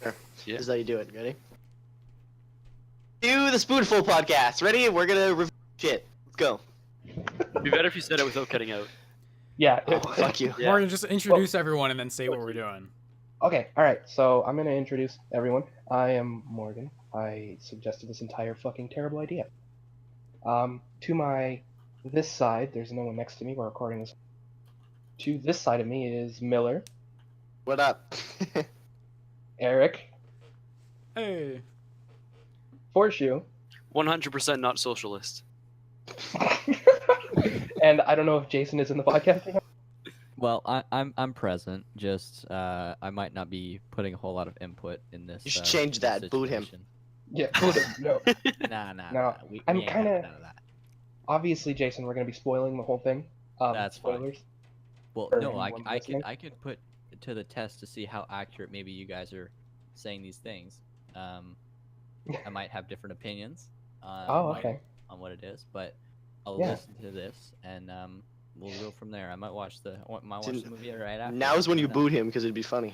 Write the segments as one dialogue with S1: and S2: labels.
S1: Sure.
S2: Yeah.
S1: This is how you do it. Ready? Do the Spoonful podcast. Ready? We're gonna review shit. Let's go.
S2: It'd be better if you said it without cutting out.
S3: Yeah.
S1: Oh, fuck you.
S2: Yeah.
S4: Morgan, just introduce everyone and then say what we're doing.
S3: Okay, alright, so I'm gonna introduce everyone. I am Morgan. I suggested this entire fucking terrible idea. To this side, there's no one next to me, we're recording this. To this side of me is Miller,
S1: What up?
S3: Eric,
S4: Hey.
S3: Foreshew,
S2: 100% not socialist.
S3: and I don't know if Jason is in the podcast or not.
S5: Well, I'm present. Just I might not be putting a whole lot of input in this.
S1: You should change that. Boot him.
S5: situation.
S3: Yeah, no.
S5: Nah.
S3: No,
S5: We
S3: I'm
S5: ain't
S3: kinda-
S5: having none of that.
S3: Obviously, Jason, we're gonna be spoiling the whole thing.
S5: That's fine.
S3: spoilers.
S5: Well,
S3: for
S5: no,
S3: anyone
S5: I
S3: listening.
S5: could put it to the test to see how accurate maybe you guys are saying these things. I might have different opinions.
S3: Oh, okay.
S5: On what it is, but I'll
S3: Yeah.
S5: listen to this and we'll go from there. I might watch the movie right after.
S1: Now's when you
S5: and,
S1: boot him because it'd be funny.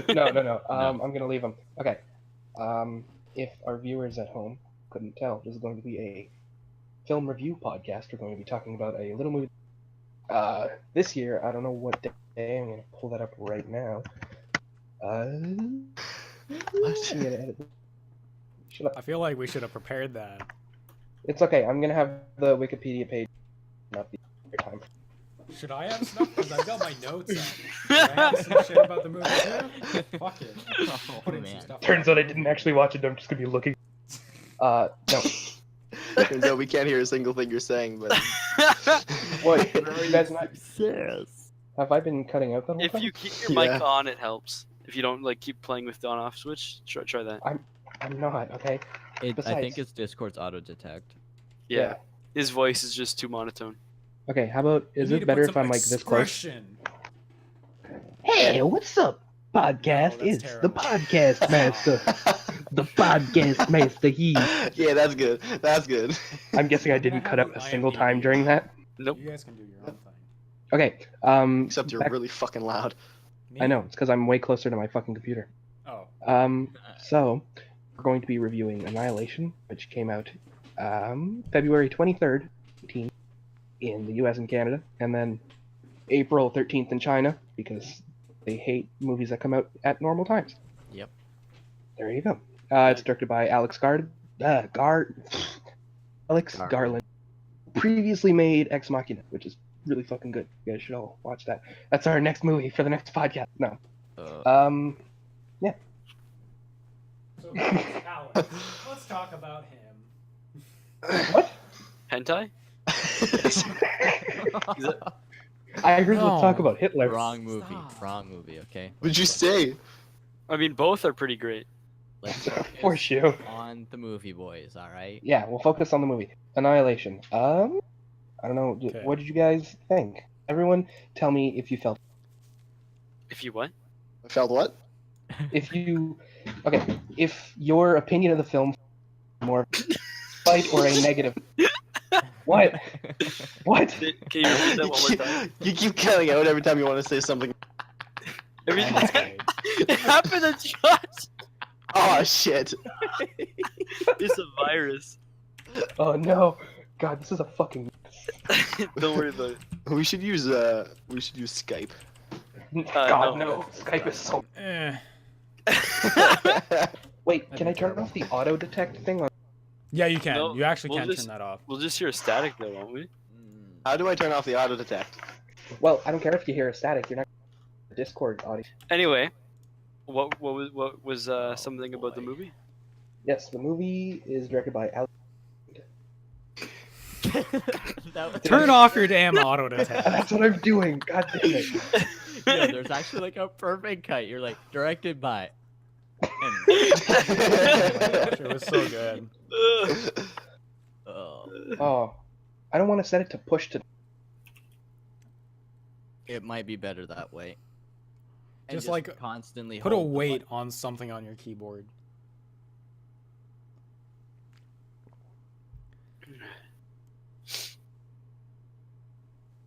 S3: No. I'm gonna leave him. Okay. If our viewers at home couldn't tell, this is going to be a film review podcast. We're going to be talking about a little movie. This year, I don't know what day. I'm gonna pull that up right now. I'm gonna edit this. Shut up.
S4: I feel like we should have prepared that.
S3: It's okay. I'm gonna have the Wikipedia page. Not the time.
S4: Should I have stuff? Because I've got my notes up. Should I have some shit about the movie too? Fuck it. Put in some
S5: man.
S4: stuff.
S3: Turns out I didn't actually watch it. I'm just gonna be looking. No.
S1: Turns out we can't hear a single thing you're saying, but
S3: What? You guys not?
S5: Yes.
S3: Have I been cutting out that whole
S2: If
S3: time?
S2: you keep your mic
S1: Yeah.
S2: on, it helps. If you don't like keep playing with the on-off switch, try that.
S3: I'm not. Okay.
S5: I think
S3: Besides-
S5: it's Discord's auto detect.
S2: Yeah. His voice is just too monotone.
S3: Okay. How about? Is
S4: You
S3: it
S4: need to
S3: better
S4: put
S3: if
S4: some
S3: I'm like this close?
S4: expression.
S3: Hey, what's up, podcast?
S4: Oh, that's
S3: It's
S4: terrible.
S3: the podcast master. The podcast master.
S1: yeah, that's good. That's good.
S3: I'm guessing I didn't cut up a single time during that.
S2: Nope.
S4: You guys can do your own thing.
S3: Okay.
S1: Except you're
S3: back-
S1: really fucking loud.
S4: Me?
S3: I know it's because I'm way closer to my fucking computer.
S4: Oh.
S3: So we're going to be reviewing Annihilation, which came out February 23rd, 2018 in the U.S. and Canada, and then April 13th in China because they hate movies that come out at normal times.
S5: Yep.
S3: There you go. It's directed by Alex Garland. Previously made Ex Machina, which is really fucking good. You guys should all watch that. That's our next movie for the next podcast. No. Yeah.
S4: So, Alex, let's talk about him.
S3: What?
S2: Hentai?
S3: I heard
S4: No.
S3: let's talk about Hitler.
S5: Wrong movie.
S4: Stop.
S5: Wrong movie. Okay.
S1: What'd you say?
S2: I mean, both are pretty great.
S5: Let's
S3: Foreshew.
S5: focus on the movie, boys. All right.
S3: Yeah, we'll focus on the movie. Annihilation. I don't know.
S4: Okay.
S3: What did you guys think? Everyone, tell me if you felt.
S2: If you what?
S1: I felt what?
S3: If you. Okay. If your opinion of the film more fight or a negative. What? What?
S2: Can you repeat that one more time?
S1: You keep cutting out every time you want to say something.
S2: I mean,
S4: Okay.
S2: it happened at Josh.
S1: Oh shit.
S2: It's a virus.
S3: Oh no. God, this is a fucking.
S2: Don't worry about it.
S1: We should use Skype.
S3: God,
S2: no.
S3: no. Skype is so.
S4: Eh.
S3: Wait,
S4: That'd
S3: can
S4: be
S3: I turn
S4: terrible.
S3: off the auto detect thing?
S4: Yeah, you can.
S2: No,
S4: you actually
S2: we'll
S4: can
S2: just-
S4: turn that off.
S2: We'll just hear a static though, won't we?
S1: How do I turn off the auto detect?
S3: Well, I don't care if you hear a static. You're not. Discord audio.
S2: Anyway, what was something about the
S5: boy.
S2: movie?
S3: Yes, the movie is directed by Alex.
S4: Turn off your damn auto detect.
S3: That's what I'm doing. God damn it.
S5: Yeah, there's actually like a perfect cut. You're like directed by.
S4: It was so good.
S5: Oh,
S3: Oh, I don't want to set it to push to.
S5: it might be better that way. And
S4: Just, like,
S5: constantly
S4: Put a
S5: hold the
S4: weight
S5: button.
S4: on something on your keyboard.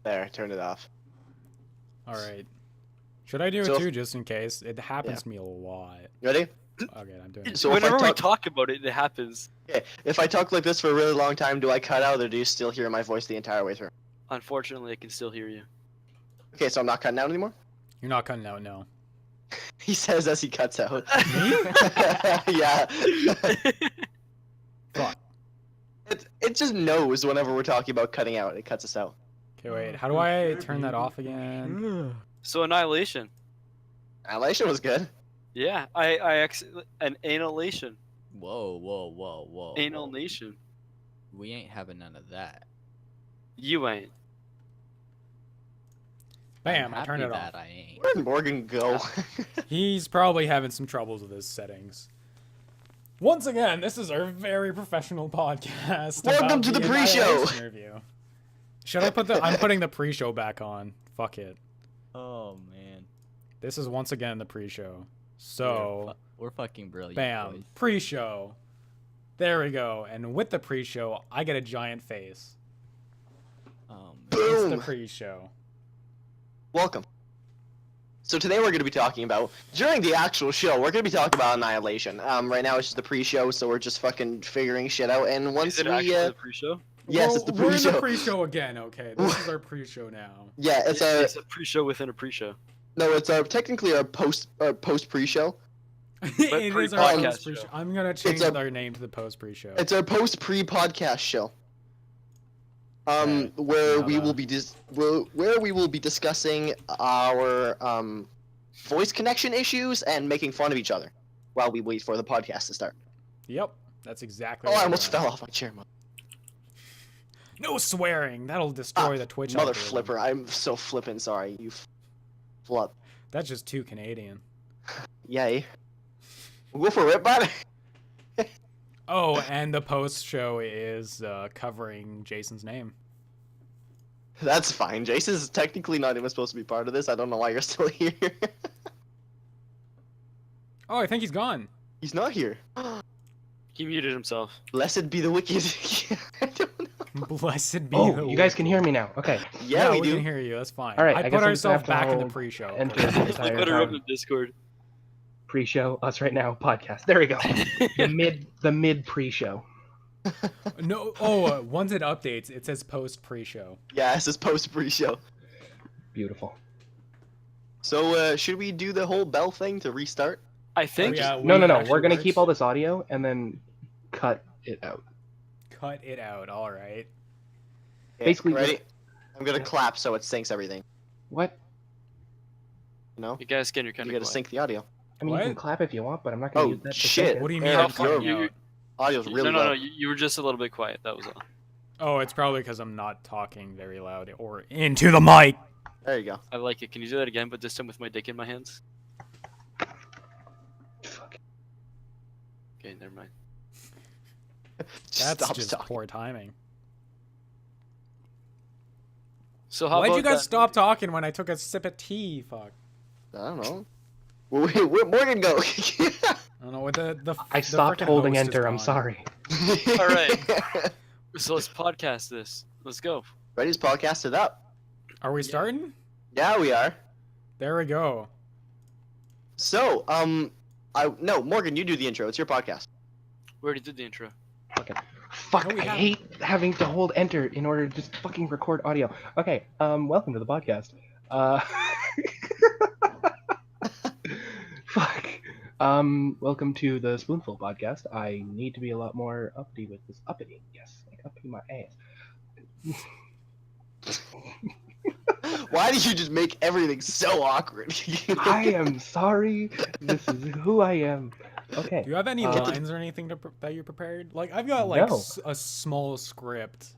S1: There, turn it off.
S4: All right. Should I do it
S1: So
S4: too, just in case? It happens to me a lot.
S1: Ready?
S4: Okay, I'm doing it.
S1: So if I
S2: Whenever we
S1: talk-
S2: talk about it, it happens.
S1: Okay. If I talk like this for a really long time, do I cut out or do you still hear my voice the entire way through?
S2: Unfortunately, I can still hear you.
S1: Okay, so I'm not cutting out anymore?
S4: You're not cutting out, no.
S1: He says as he cuts out.
S4: Me?
S1: Yeah.
S4: Fuck.
S1: It just knows whenever we're talking about cutting out. It cuts us out.
S4: Okay, wait. How do I turn that off again?
S2: So Annihilation.
S1: Annihilation was good.
S2: Yeah, an annihilation.
S5: Whoa, whoa, whoa, whoa.
S2: Anal
S5: whoa.
S2: nation.
S5: We ain't having none of that.
S2: You ain't.
S4: Bam,
S5: I'm
S4: I turned
S5: happy
S4: it off.
S5: that I ain't.
S1: Where did Morgan go?
S4: He's probably having some troubles with his settings. Once again, this is our very professional podcast.
S1: Welcome
S4: about
S1: to the pre-show.
S4: Annihilation review. Should I put the? I'm putting the pre-show back on. Fuck it.
S5: Oh man.
S4: This is once again the pre-show. So,
S5: We're fucking brilliant.
S4: bam,
S5: Boys.
S4: pre-show. There we go. And with the pre-show, I get a giant face.
S5: Oh man.
S4: It's the
S1: Boom.
S4: pre-show.
S1: Welcome. So today we're going to be talking about, during the actual show, we're going to be talking about Annihilation. Right now it's just the pre-show, so we're just fucking figuring shit out. And once
S2: Is it
S1: we,
S2: actually the pre-show?
S1: yes,
S4: Well,
S1: it's the
S4: We're in the
S1: pre-show.
S4: pre-show again. Okay, this is our pre-show now.
S1: Yeah, it's
S2: It's a pre-show within a pre-show.
S1: no, it's technically our post pre-show.
S4: It is our
S2: pre-podcast
S4: post pre-show.
S2: show.
S4: I'm gonna change
S1: a-
S4: our name to the post pre-show.
S1: It's our post pre-podcast show.
S4: Okay,
S1: Where
S4: now
S1: we will
S4: that.
S1: where we will be discussing our voice connection issues and making fun of each other while we wait for the podcast to start.
S4: Yep, that's exactly.
S1: Oh,
S4: what
S1: I
S4: we're
S1: almost
S4: doing.
S1: fell off my chair.
S4: No swearing. That'll destroy the Twitch.
S1: Mother
S4: algorithm.
S1: flipper. I'm so flippin' sorry. You flip.
S4: That's just too Canadian.
S1: Yay. We'll go for it, bud.
S4: Oh, and the post show is covering Jason's name.
S1: That's fine. Jason's technically not even supposed to be part of this. I don't know why you're still here.
S4: Oh, I think he's gone.
S1: He's not here.
S2: He muted himself.
S1: Blessed be the wicked. I don't know.
S4: Blessed be.
S3: Oh,
S4: the
S3: you guys can hear me now. Okay.
S1: Yeah, we
S4: we
S1: do.
S4: can hear you. That's fine.
S3: All right,
S4: I
S3: I
S4: put
S3: guess I'm
S4: ourselves
S3: just gonna have
S4: back
S3: to
S4: in the
S3: hold
S4: pre-show.
S3: enter
S4: Okay.
S3: the
S2: Like
S3: entire
S2: put her up
S3: time.
S2: in Discord.
S3: Pre-show, us right now podcast. There we go. The mid pre-show.
S4: No. Oh, once it updates, it says post pre-show.
S1: Yeah, this is post pre-show.
S3: Beautiful.
S1: So, should we do the whole bell thing to restart?
S2: I think.
S4: yeah,
S3: No,
S4: we
S3: no.
S4: actually
S3: We're gonna
S4: works.
S3: keep all this audio and then cut it out.
S4: Cut it out. All right.
S1: Okay,
S3: Basically,
S1: ready? I'm gonna
S3: Yeah.
S1: clap so it syncs everything.
S3: What?
S1: You know?
S2: You guys can. You're
S1: You
S2: kind
S1: gotta
S2: of
S1: sync the audio.
S3: I mean, you can
S4: What?
S3: clap if you want, but I'm not gonna
S1: Oh,
S3: use that. to
S1: shit.
S3: sync it.
S4: What do you mean?
S1: Aaron,
S4: I'm cutting
S1: your
S4: out?
S1: audio's really
S2: no,
S1: low.
S2: no. You were just a little bit quiet. That was all.
S4: Oh, it's probably because I'm not talking very loud or into the mic.
S1: There you go.
S2: I like it. Can you do that again, but this time with my dick in my hands?
S3: Fuck.
S2: Okay, never mind.
S4: That's
S1: Stop
S4: just
S1: talking.
S4: poor timing.
S2: So how
S4: Why'd
S2: about
S4: you guys
S2: that?
S4: stop talking when I took a sip of tea? Fuck.
S1: I don't know. Where'd Morgan go?
S4: I don't know what the.
S3: I
S4: the
S3: stopped
S4: frickin'
S3: holding
S4: host is
S3: enter. I'm
S4: gone.
S3: sorry.
S2: All right. So let's podcast this. Let's go.
S1: Ready's podcasted up.
S4: Are we starting?
S1: Yeah, we are.
S4: There we go.
S1: So, no, Morgan, you do the intro. It's your podcast.
S2: We already did the intro.
S3: Fuck,
S4: No, we
S3: I
S4: haven't.
S3: hate having to hold enter in order to just fucking record audio. Okay, welcome to the podcast. Fuck. Welcome to the Spoonful podcast. I need to be a lot more uppity with this uppity. Yes, like uppity my ass.
S1: Why did you just make everything so awkward?
S3: I am sorry. This is who I am. Okay.
S4: Do you have any
S3: Get
S1: the-
S4: lines or anything that you prepared? Like I've got like
S3: No.
S4: a small script,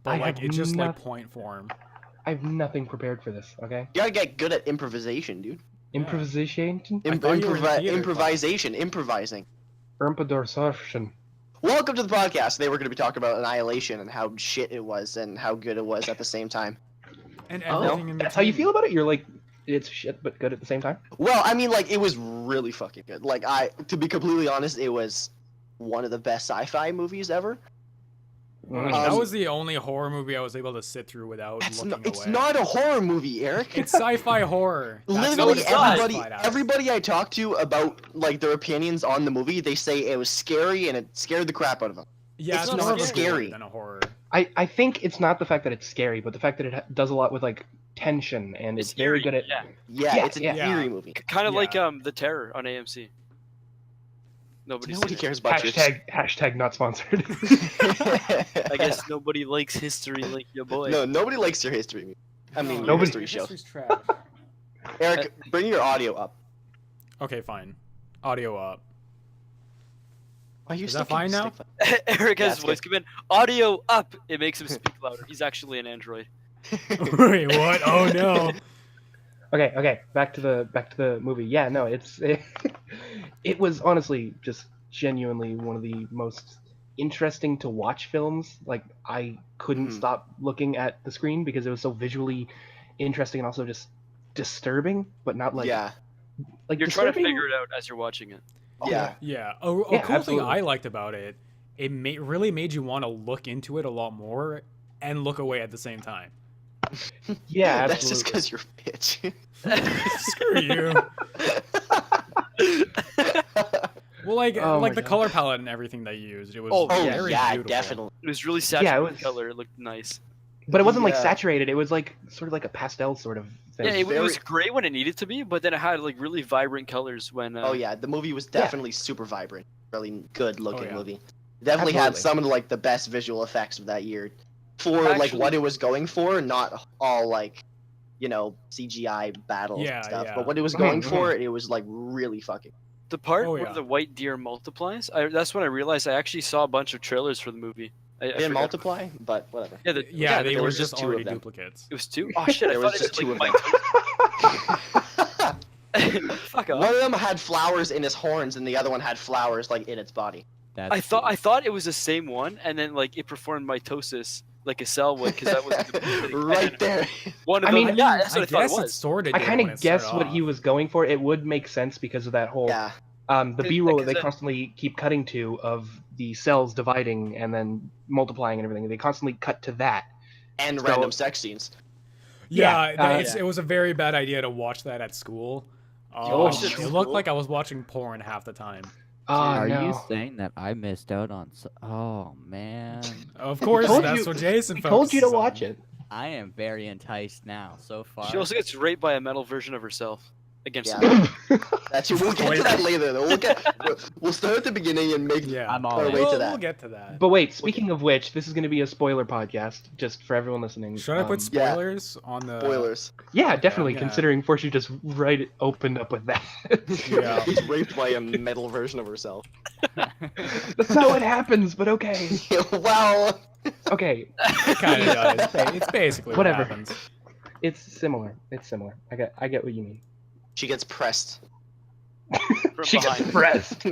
S4: but
S3: I
S4: like
S3: have
S4: it's just like
S3: noth-
S4: point form.
S3: I have nothing prepared for this, okay?
S1: You gotta get good at improvisation, dude.
S4: Yeah.
S3: Improvisation?
S4: I thought you were in theater
S1: Improvisation, improvising.
S3: Improvisation.
S1: Welcome to the podcast. Today we're gonna be talking about Annihilation and how shit it was and how good it was at the same time.
S4: And
S3: Oh,
S4: everything in
S3: that's how you
S4: between.
S3: feel about it? You're like, it's shit, but good at the same time?
S1: Well, I mean, like, it was really fucking good. Like, to be completely honest, it was one of the best sci-fi movies ever.
S4: That was the only horror movie I was able to sit through without looking away.
S1: It's not a horror movie, Eric.
S4: It's sci-fi horror. That's what
S1: Literally
S4: it's classified
S1: everybody,
S4: as.
S1: everybody I talked to about like their opinions on the movie, they say it was scary and it scared the crap out of them.
S4: Yeah,
S1: it's
S4: it's
S1: not
S4: more of a
S1: scary.
S4: than a horror.
S3: I think it's not the fact that it's scary, but the fact that it does a lot with like tension, and it's very
S2: eerie,
S3: good at.
S2: yeah.
S1: Yeah, it's an
S3: yeah.
S1: eerie movie.
S2: Kind of like
S4: Yeah.
S2: The Terror on AMC. Nobody
S1: cares about
S3: Hashtag not sponsored.
S2: I guess nobody likes history like your boy.
S1: No, nobody likes your history movie. I mean, your
S3: Nobody-
S1: history show.
S4: History's trash.
S1: Eric, bring your audio up.
S4: Okay, fine. Audio up.
S1: Are you
S4: Is that fine now?
S2: Eric
S1: Yeah,
S2: has
S1: it's
S2: voice
S1: good.
S2: command. Audio up. It makes him speak louder. He's actually an android.
S4: Wait, what? Oh no.
S3: Okay. Back to the movie. Yeah, no, it was honestly just genuinely one of the most interesting to watch films. Like I couldn't stop looking at the screen because it was so visually interesting and also just disturbing, but not like
S1: Yeah,
S3: like
S2: You're trying to
S3: disturbing-
S2: figure it out as you're watching it.
S1: yeah.
S4: Yeah. A
S3: Yeah,
S4: cool thing
S3: absolutely.
S4: I liked about it, it really made you want to look into it a lot more and look away at the same time.
S3: Yeah,
S1: That's just
S3: absolutely.
S1: because you're a bitch.
S4: Screw you. Well, like
S3: Oh my
S4: the
S3: God.
S4: color palette and everything they used, it was
S2: Oh,
S1: Oh
S4: very
S1: yeah,
S4: beautiful.
S1: definitely.
S2: It was really saturated
S3: was-
S2: color. It looked nice.
S3: But it wasn't like
S1: Yeah.
S3: saturated. It was like sort of like a pastel sort of thing.
S2: Yeah, it was
S1: very-
S2: great when it needed to be, but then it had like really vibrant colors when.
S1: Oh yeah, the movie was definitely super vibrant. Really good looking
S4: yeah.
S1: movie. Definitely had
S3: Absolutely.
S1: some of like the best visual effects of that year. For like
S2: Actually-
S1: what it was going for, not all like, you know, CGI battles
S4: Yeah,
S1: and stuff.
S4: yeah.
S1: But what it was going
S3: Mhm,
S1: for, it was like really fucking.
S2: The part
S4: Oh,
S2: where
S4: yeah.
S2: the white deer multiplies, that's when I realized I actually saw a bunch of trailers for the movie. I
S1: It didn't
S2: forgot.
S1: multiply, but whatever.
S2: Yeah,
S4: Yeah,
S1: there
S4: they were
S1: was
S4: just
S1: just two
S4: already
S1: of them.
S4: duplicates.
S2: it was two. Oh shit! I
S1: There
S2: thought
S1: was
S2: it
S1: just two of
S2: like, Fuck off.
S1: One of them had flowers in his horns, and the other one had flowers like in its body.
S5: That's
S2: I thought it was the same one, and then like it performed mitosis like a cell would, because that was the
S1: Right there.
S2: One of
S3: I
S2: them.
S3: mean,
S2: yeah, that's what I,
S4: I
S2: thought it
S4: guess it
S2: was.
S4: sort of.
S3: I kind of guessed what he was going for. It would make sense because of that whole
S1: Yeah.
S3: the B-roll that they
S2: because
S3: constantly keep cutting to of the cells dividing and then multiplying and everything. They constantly cut to that.
S1: And
S3: So-
S1: random sex scenes.
S4: Yeah,
S3: Yeah,
S4: it was a very bad idea to watch that at school.
S2: watched it at
S4: It looked
S2: school?
S4: like I was watching porn half the time.
S3: Oh,
S5: Are
S3: no.
S5: you saying that I missed out on? Oh man,
S4: Of course,
S3: told
S4: that's
S3: you-
S4: what Jason.
S3: We told you to
S4: focuses on.
S3: watch it.
S5: I am very enticed now. So far,
S2: She also gets raped by a metal version of herself against.
S1: Yeah. That's it. We'll get to that later. Though. We'll start at the beginning and make
S4: Yeah,
S5: I'm all
S1: our
S5: in.
S1: way to
S4: we'll
S1: that.
S4: get to that.
S3: But wait, speaking of which, this is going to be a spoiler podcast, just for everyone listening.
S4: Should I put
S1: Yeah.
S4: spoilers on the
S1: Spoilers.
S3: Yeah, definitely.
S4: Yeah.
S3: Considering Foreshew just opened up with that.
S4: Yeah.
S1: She's raped by a metal version of herself.
S3: That's not what happens, but okay.
S1: Well,
S3: Okay,
S4: It kind of does. It's basically
S3: Whatever.
S4: what happens.
S3: it's similar. It's similar. I get what you mean.
S1: she gets pressed.
S2: From
S3: She gets
S2: behind.
S3: pressed.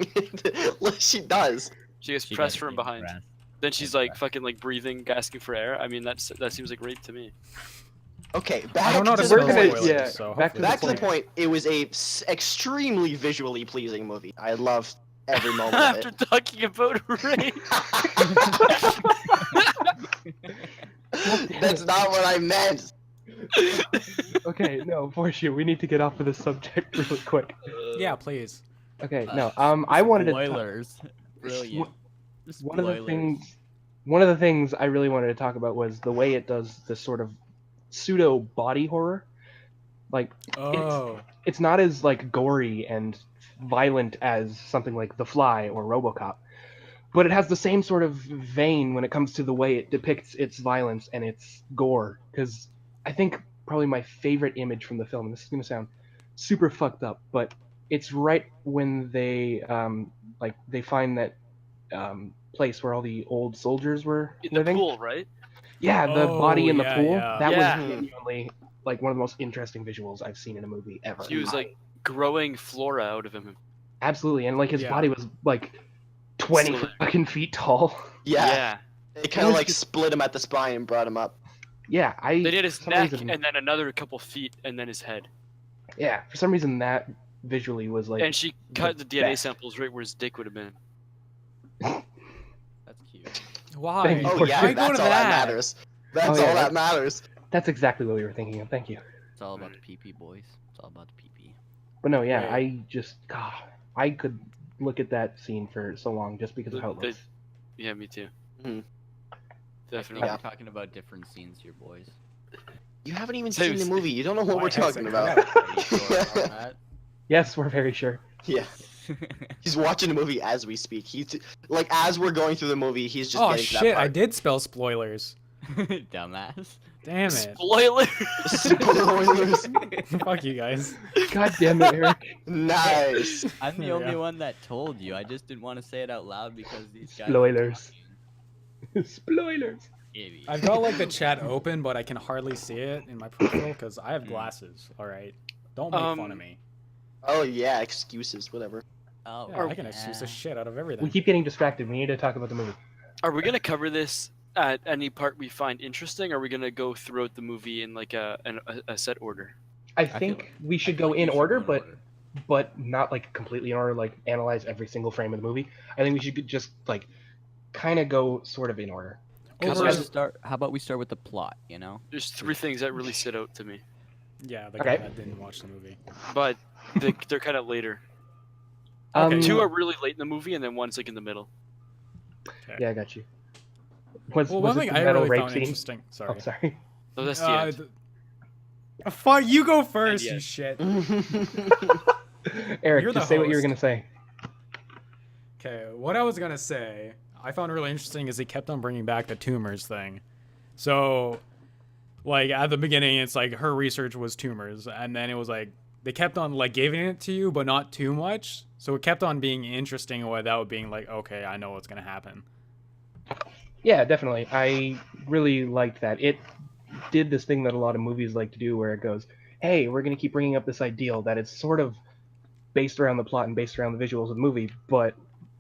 S1: She does.
S2: She gets
S5: She
S2: pressed
S5: got
S2: from behind.
S5: impressed.
S2: Then she's like fucking like breathing, gasping for air. I mean, that seems like rape to me.
S1: Okay,
S4: I
S1: back
S4: don't know how to
S1: to
S4: spell
S3: We're gonna-
S4: spoilers,
S3: yeah,
S4: so
S3: back to
S4: hopefully
S1: back to the
S4: it's
S1: point. It was a extremely visually pleasing movie. I loved every moment of
S2: After
S1: it.
S2: talking about rape.
S1: That's not what I meant.
S3: Okay, no, Foreshew, we need to get off of this subject really quick.
S4: Yeah, please.
S3: Okay, no, I wanted to.
S5: Spoilers. Brilliant.
S3: One of the
S5: Spoilers.
S3: things I really wanted to talk about was the way it does this sort of pseudo body horror. Like
S4: Oh,
S3: it's not as like gory and violent as something like The Fly or RoboCop, but it has the same sort of vein when it comes to the way it depicts its violence and its gore. Because I think probably my favorite image from the film, and this is gonna sound super fucked up, but it's right when they they find that place where all the old soldiers were
S2: In the
S3: living.
S2: pool, right?
S3: Yeah, the
S4: Oh,
S3: body in the
S4: yeah,
S3: pool.
S4: yeah.
S3: That
S2: Yeah.
S3: was genuinely like one of the most interesting visuals I've seen in a movie ever.
S2: He was like growing flora out of him.
S3: Absolutely, and like his
S4: Yeah.
S3: body was like 20
S2: Slim.
S3: fucking feet tall.
S1: Yeah. It kind
S3: was
S1: of like
S3: just-
S1: split him at the spine and brought him up.
S3: Yeah,
S2: They did his
S3: for some
S2: neck
S3: reason-
S2: and then another couple feet and then his head.
S3: yeah, for some reason that visually was like
S2: And she cut the DNA
S3: best.
S2: samples right where his dick would have been.
S5: That's cute.
S4: Why?
S3: Thank you.
S1: Oh
S3: For
S1: yeah,
S3: sure.
S4: Why go
S1: that's
S4: to
S1: all that
S4: that?
S1: matters. That's
S3: Oh, yeah,
S1: all that
S3: that's-
S1: matters.
S3: That's exactly what we were thinking of. Thank you.
S5: It's all about the PP, boys. It's all about the PP.
S3: But no, yeah,
S4: Wait.
S3: I just I could look at that scene for so long just because of how it
S2: The-
S3: looks.
S2: Yeah, me too.
S1: Mhm.
S5: I think
S2: Definitely.
S1: Yeah.
S5: we're talking about different scenes here, boys.
S1: You haven't even
S2: Same
S1: seen the
S2: s-
S1: movie. You don't know what
S4: Why
S1: we're
S4: has
S1: talking
S4: it
S1: about.
S4: come
S5: Are you sure about that?
S3: Yes, we're very sure.
S1: Yeah, he's watching the movie as we speak. He's like, as we're going through the movie, he's just
S4: Oh
S1: getting to that
S4: shit! I
S1: part.
S4: did spell spoilers.
S5: Dumbass.
S4: Damn it!
S2: Spoiler.
S1: Spoilers.
S4: Fuck you guys.
S3: God damn it, Eric.
S1: Nice.
S5: I'm the
S4: There we
S5: only
S4: go.
S5: one that told you. I just didn't want to say it out loud because these guys.
S3: Spoilers. Spoilers.
S5: Idiot.
S4: I've got like the chat open, but I can hardly see it in my profile because I have glasses. All right, don't make fun of me.
S1: Oh yeah, excuses, whatever.
S5: Oh,
S4: Yeah, I can excuse the shit out of everything.
S3: We keep getting distracted. We need to talk about the movie.
S2: Are we gonna cover this at any part we find interesting? Or are we gonna go throughout the movie in like a set order?
S3: I
S5: feel
S3: think
S5: like-
S3: we should
S5: I feel
S3: go
S5: like
S3: in
S5: we should
S3: order,
S5: go in
S3: but not like completely in order, like analyze every single frame of the movie. I think we should just like kind of go sort of in order.
S5: How
S4: Over-
S5: about we start with the plot? You know.
S2: There's three things that really stood out to me,
S4: Yeah, the
S3: Okay.
S4: guy that didn't watch the movie.
S2: but they're kind of later.
S4: Okay.
S2: Two are really late in the movie, and then one's like in the middle.
S3: Yeah, I got you. Was
S4: Well, one
S3: it
S4: thing
S3: the
S4: I
S3: metal
S4: really
S3: rape
S4: found
S3: scene?
S4: interesting. Sorry.
S3: Oh, sorry.
S2: So that's the end.
S4: Fuck, you go first,
S2: And
S4: you
S2: yes.
S4: shit.
S3: Eric,
S4: You're the
S3: just say what you were
S4: host.
S3: gonna say.
S4: Okay, what I was gonna say, I found really interesting is he kept on bringing back the tumors thing. So, like at the beginning, it's like her research was tumors, and then it was like they kept on like giving it to you, but not too much. So it kept on being interesting without being like, okay, I know what's gonna happen.
S3: Yeah, definitely. I really liked that. It did this thing that a lot of movies like to do where it goes, hey, we're going to keep bringing up this ideal that it's sort of based around the plot and based around the visuals of the movie, but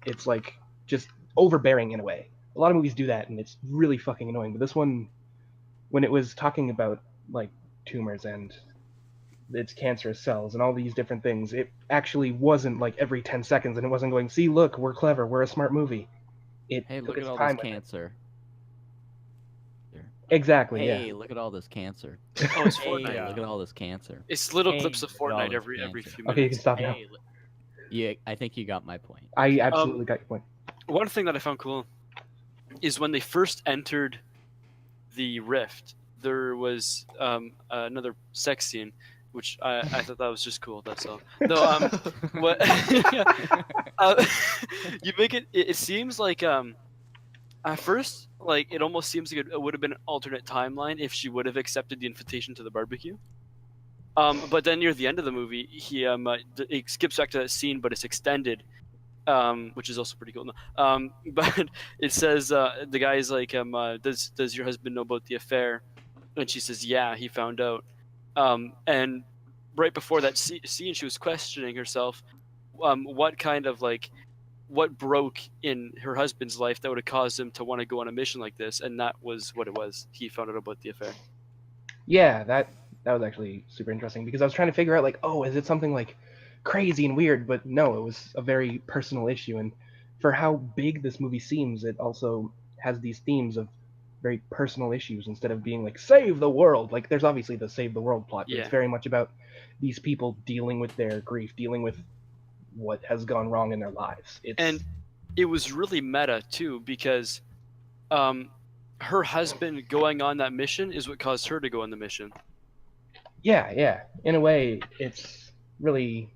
S3: it's like just overbearing in a way. A lot of movies do that, and it's really fucking annoying. But this one, when it was talking about like tumors and its cancerous cells and all these different things, it actually wasn't like every 10 seconds, and it wasn't going, see, look, we're clever, we're a smart movie. It
S5: Hey,
S3: took
S5: look at
S3: its
S5: all
S3: time
S5: this
S3: with it.
S5: cancer.
S3: Exactly,
S5: Hey,
S3: yeah.
S5: look at all this cancer.
S2: Oh, it's
S5: Hey,
S2: Fortnite.
S4: Yeah.
S5: look at all this cancer.
S2: It's little
S5: Hey,
S2: clips of
S5: look at all
S2: Fortnite
S5: this
S2: every
S5: cancer.
S2: few minutes.
S3: Okay, you can stop now.
S5: Hey, yeah, I think you got my point.
S3: I absolutely got your point.
S2: One thing that I found cool is when they first entered the rift, there was another sex scene, which I thought that was just cool. That's all. No, what? You make it. It seems like at first, like it almost seems like it would have been an alternate timeline if she would have accepted the invitation to the barbecue. But then near the end of the movie, it skips back to that scene, but it's extended, which is also pretty cool. But it says the guy's like, does your husband know about the affair? And she says, yeah, he found out. And right before that scene, she was questioning herself, what broke in her husband's life that would have caused him to want to go on a mission like this, and that was what it was. He found out about the affair.
S3: Yeah, that was actually super interesting because I was trying to figure out like, oh, is it something like crazy and weird? But no, it was a very personal issue, and for how big this movie seems, it also has these themes of very personal issues instead of being like save the world. Like there's obviously the save the world plot, but
S2: Yeah.
S3: it's very much about these people dealing with their grief, dealing with what has gone wrong in their lives.
S2: And it was really meta too, because her husband going on that mission is what caused her to go on the mission.
S3: yeah, in a way, it's really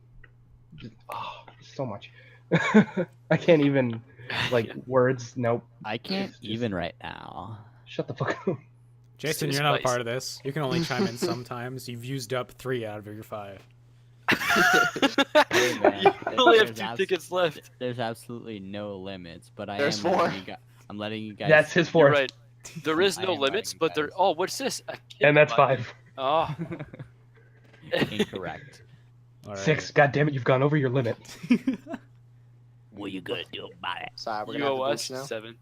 S3: so much. I can't even like
S2: Yeah.
S3: words. Nope.
S5: I can't
S3: It's just-
S5: even right now.
S3: Shut the fuck up.
S4: Jason,
S2: It's
S4: you're not a
S2: spice.
S4: part of this. You can only chime in sometimes. You've used up 3 out of your 5.
S5: Hey, man,
S2: You only have
S5: there's
S2: 2
S5: abs-
S2: tickets left.
S5: There's absolutely no limits, but
S1: There's
S5: letting
S1: 4.
S5: I'm letting you guys.
S3: That's his
S2: You're
S3: fourth,
S2: right. There is
S5: I
S2: no
S5: am
S2: limits,
S5: letting
S2: but there.
S5: guys-
S2: Oh, what's this? A kid
S3: and that's
S2: button.
S3: 5.
S2: Oh,
S5: Incorrect.
S4: All right.
S3: 6. God damn it, you've gone over your limit.
S5: What are you gonna do about it?
S1: Sorry, we're
S2: you
S1: gonna have
S2: owe
S1: to
S2: us
S1: boost now.
S2: 7.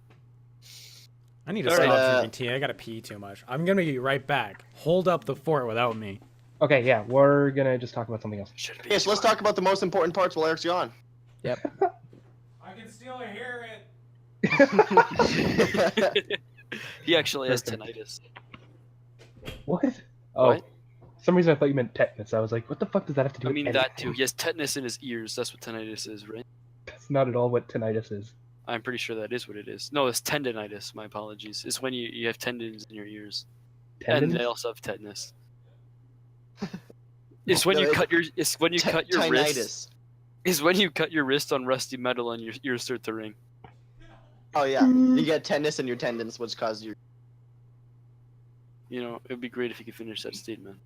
S4: I need to
S2: All
S4: stop
S1: right,
S4: drinking tea. I gotta pee too much. I'm gonna be right back. Hold up the fort without me.
S3: Okay, yeah, we're gonna just talk about something else.
S2: Should be.
S1: Okay, so let's talk about the most important parts while Eric's gone.
S4: I can still hear it.
S2: He actually has
S3: Perfect.
S2: tinnitus.
S3: What? Oh,
S2: What?
S3: for some reason I thought you meant tetanus. I was like, what the fuck does that have to do
S2: I
S3: with
S2: mean
S3: anything?
S2: that too. He has tetanus in his ears. That's what tinnitus is, right?
S3: That's not at all what tinnitus is.
S2: I'm pretty sure that is what it is. No, it's tendinitis. My apologies. It's when you have tendons in your ears, and
S3: Tendons?
S2: they also have tetanus. It's when
S1: No,
S2: you
S1: it-
S2: cut your. It's when you cut your wrist.
S1: Tinnitus.
S2: Is when you cut your wrist on rusty metal and your ears start to ring.
S1: Oh yeah, you get tendons in your tendons, which causes your.
S2: You know, it'd be great if you could finish that statement.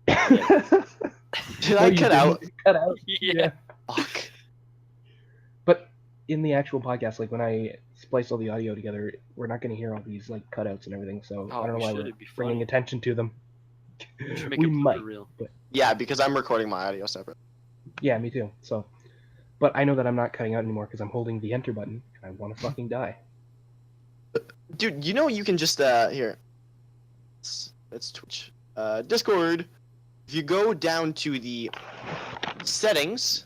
S1: Should
S3: No,
S1: I
S3: you
S1: cut
S3: didn't.
S1: out?
S3: Cut out.
S2: Yeah.
S1: Fuck.
S3: But in the actual podcast, like when I splice all the audio together, we're not going to hear all these like cutouts and everything. So
S2: Oh,
S3: I don't know
S2: we
S3: why
S2: should.
S3: we're
S2: It'd be
S3: bringing
S2: funny.
S3: attention to them.
S2: We should make
S3: We
S2: a
S3: might.
S2: blooper reel.
S1: Yeah, because I'm recording my audio separate.
S3: Yeah, me too. So, but I know that I'm not cutting out anymore because I'm holding the enter button and I want to fucking die.
S1: Dude, you know you can just here. It's Twitch. Discord. If you go down to the settings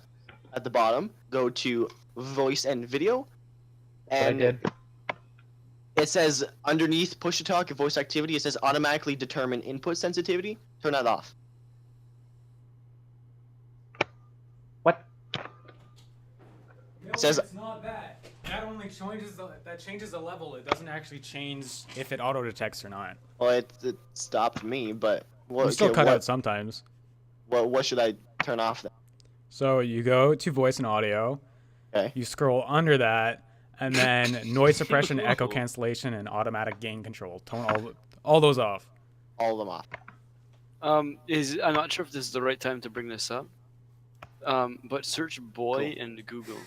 S1: at the bottom, go to voice and video,
S3: But I
S1: and
S3: did.
S1: it says underneath push to talk and voice activity, it says automatically determine input sensitivity. Turn that off.
S3: What?
S1: It says-
S4: it's not that. That only changes the level. It doesn't actually change if it auto detects or not.
S1: Well, it stopped me, but what?
S4: You still
S1: okay,
S4: cut
S1: what,
S4: out sometimes.
S1: what should I turn off then?
S4: So you go to voice and audio.
S1: Okay.
S4: You scroll under that, and then noise suppression, echo
S2: Ooh.
S4: cancellation, and automatic gain control. Turn all those off.
S1: All of them off.
S2: I'm not sure if this is the right time to bring this up. But search boy in Google.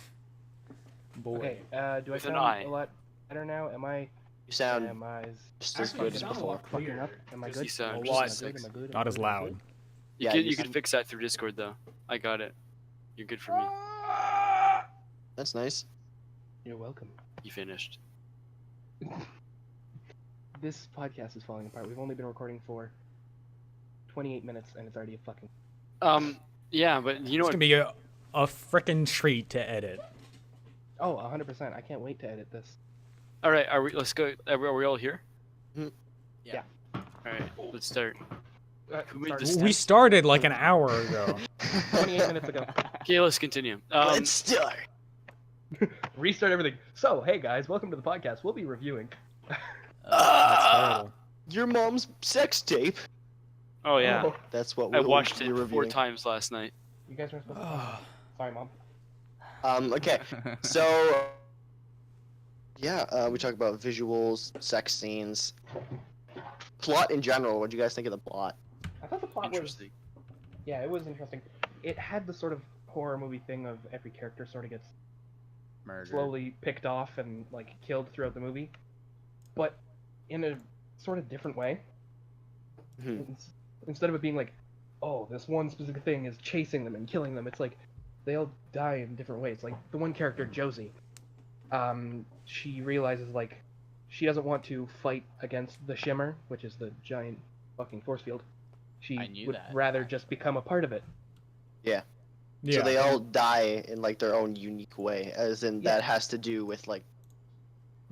S4: Boy.
S3: Okay. Do I
S2: With an
S3: sound
S2: I.
S3: a lot better now? Am I?
S1: You sound
S3: Am I
S1: just as
S4: Actually,
S1: good
S4: you
S1: as
S4: sound a
S1: before.
S4: lot
S3: fucking
S4: clearer.
S3: up? Am I
S2: Does
S3: good?
S2: he sound
S3: Am I
S2: just
S3: good?
S2: as
S3: Am I
S2: sexy?
S3: good? Am I
S4: Not
S3: good?
S4: as
S3: Am I
S4: loud.
S3: good?
S2: You
S1: Yeah,
S2: could
S1: you
S2: you could
S1: sound-
S2: fix that through Discord though. I got it. You're good for me.
S1: That's nice.
S3: You're welcome.
S2: You finished.
S3: This podcast is falling apart. We've only been recording for 28 minutes and it's already a fucking.
S2: Yeah, but you know
S4: It's
S2: what?
S4: gonna be a frickin' treat to edit.
S3: Oh, 100%. I can't wait to edit this.
S2: All right, let's go. Are we all here?
S5: Yeah.
S2: All right, let's start. Who made
S3: Sorry.
S2: this
S4: We
S2: test?
S4: started like an hour ago.
S3: 28 minutes ago.
S2: Okay, let's continue.
S1: Let's start.
S3: Restart everything. So, hey guys, welcome to the podcast. We'll be reviewing.
S4: That's
S1: Ah,
S4: terrible.
S1: your mom's sex tape.
S2: Oh yeah,
S3: Oh,
S1: That's what
S2: I
S1: we'll
S2: watched
S1: be
S2: it 4
S1: reviewing.
S2: times last night.
S3: you guys weren't supposed to. Sorry, mom.
S1: Okay, so yeah, we talk about visuals, sex scenes, plot in general. What do you guys think of the plot?
S3: I thought the plot was.
S2: Interesting.
S3: Yeah, it was interesting. It had the sort of horror movie thing of every character sort of gets
S5: Murder.
S3: slowly picked off and like killed throughout the movie, but in a sort of different way.
S1: Mhm.
S3: Instead of it being like, oh, this one specific thing is chasing them and killing them, it's like they all die in different ways. Like the one character, Josie, she realizes like she doesn't want to fight against the Shimmer, which is the giant fucking force field. She
S5: I knew
S3: would
S5: that,
S3: rather just become a part of it.
S4: Yeah.
S1: So they all die in like their own unique way, as in
S3: Yeah.
S1: that has to do with like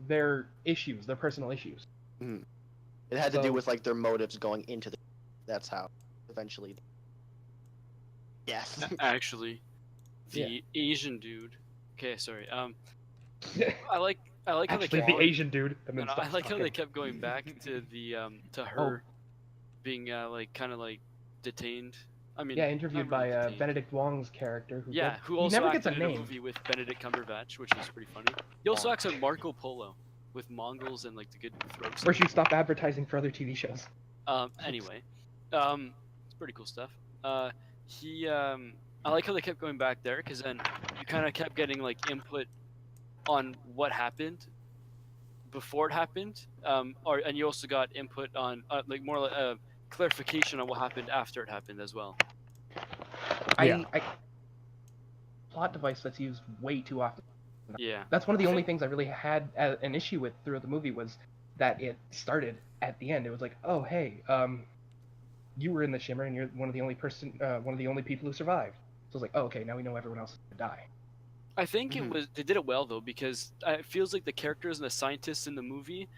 S3: Their issues, their personal issues.
S1: it had to do
S3: So-
S1: with like their motives going into the. That's how eventually. Yes.
S2: Actually, the Asian dude. Okay, sorry. I like how
S3: Actually,
S2: they
S3: the
S2: kept,
S3: Asian dude. And
S2: no,
S3: then
S2: no, I
S3: stops
S2: like how they
S3: talking.
S2: kept going back to the to her being like kind of like detained. I mean,
S3: Yeah,
S2: not
S3: interviewed
S2: really
S3: by
S2: detained.
S3: Benedict Wong's character. Who
S2: Yeah,
S3: get-
S2: who
S3: he
S2: also
S3: never
S2: acted
S3: gets a
S2: in a
S3: name.
S2: movie with Benedict Cumberbatch, which is pretty funny. He also acts on Marco Polo with Mongols and like the good throats.
S3: Where she stopped advertising for other TV shows.
S2: Anyway, it's pretty cool stuff. I like how they kept going back there because then you kind of kept getting like input on what happened before it happened, and you also got input on like more like clarification on what happened after it happened as well.
S4: Yeah.
S3: I plot device that's used way too often.
S2: Yeah.
S3: That's one of the
S2: I
S3: only
S2: think-
S3: things I really had an issue with throughout the movie was that it started at the end. It was like, oh hey, you were in the Shimmer and you're one of the only people who survived. So it's like, oh okay, now we know everyone else is gonna die.
S2: I think
S1: Mhm.
S2: they did it well though, because it feels like the characters and the scientists in the movie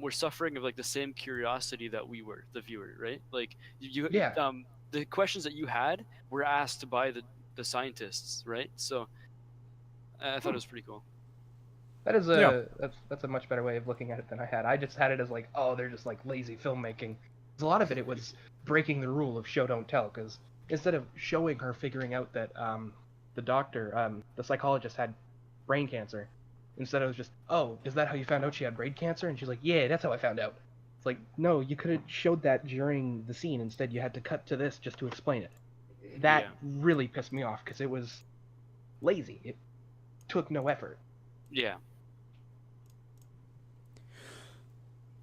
S2: were suffering of like the same curiosity that we were, the viewer, right? Like
S3: Yeah.
S2: the questions that you had were asked by the scientists, right? So I thought it was pretty cool.
S3: That is
S4: Yeah.
S3: that's a much better way of looking at it than I had. I just had it as like, oh, they're just like lazy filmmaking. 'Cause a lot of it was breaking the rule of show don't tell. Because instead of showing her figuring out that the doctor, the psychologist had brain cancer, instead it was just, oh, is that how you found out she had brain cancer? And she's like, yeah, that's how I found out. It's like, no, you could have showed that during the scene. Instead, you had to cut to this just to explain it. That
S2: Yeah.
S3: really pissed me off because it was lazy. It took no effort.
S2: Yeah.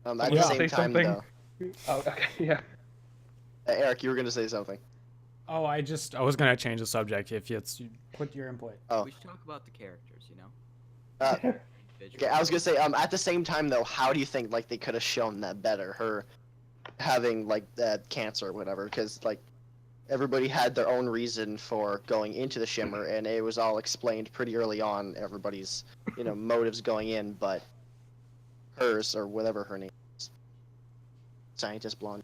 S1: At
S3: Someone
S1: the
S4: else
S1: same
S3: say
S1: time,
S3: something?
S1: though,
S3: Oh, okay, yeah.
S1: Eric, you were gonna say something.
S4: Oh, I was gonna change the subject if you put your input.
S1: Oh.
S5: We should talk about the characters, you know?
S1: Uh,
S5: Individually.
S1: okay, I was gonna say, at the same time though, how do you think like they could have shown that better? Her having like that cancer or whatever, because like everybody had their own reason for going into the shimmer, and it was all explained pretty early on. Everybody's motives going in, but hers or whatever her name is, scientist blonde.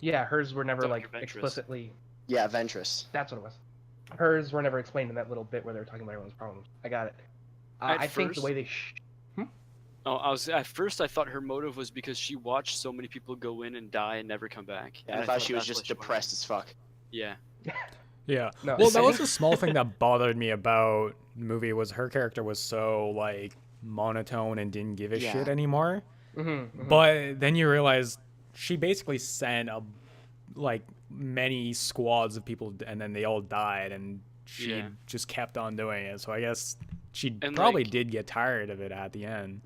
S3: Yeah, hers were never
S2: Dr.
S3: like
S2: Ventress.
S3: explicitly.
S1: Yeah, Ventress.
S3: That's what it was. Hers were never explained in that little bit where they were talking about everyone's problems. I got it.
S2: At
S3: I think the
S2: first-
S3: way they.
S2: Oh, at first I thought her motive was because she watched so many people go in and die and never come back.
S1: Yeah,
S2: And
S1: I thought she was
S2: that's
S1: just
S2: why wanted-
S1: depressed as fuck.
S2: Yeah.
S4: Yeah.
S3: No,
S4: Well,
S3: I
S4: that was
S3: think-
S4: a small thing that bothered me about the movie was her character was so like monotone and didn't give a
S1: Yeah.
S4: shit anymore.
S3: Mhm.
S4: But then you realize she basically sent like many squads of people, and then they all died, and she
S2: Yeah.
S4: just kept on doing it. So I guess she
S2: And,
S4: probably
S2: like-
S4: did get tired of it at the end.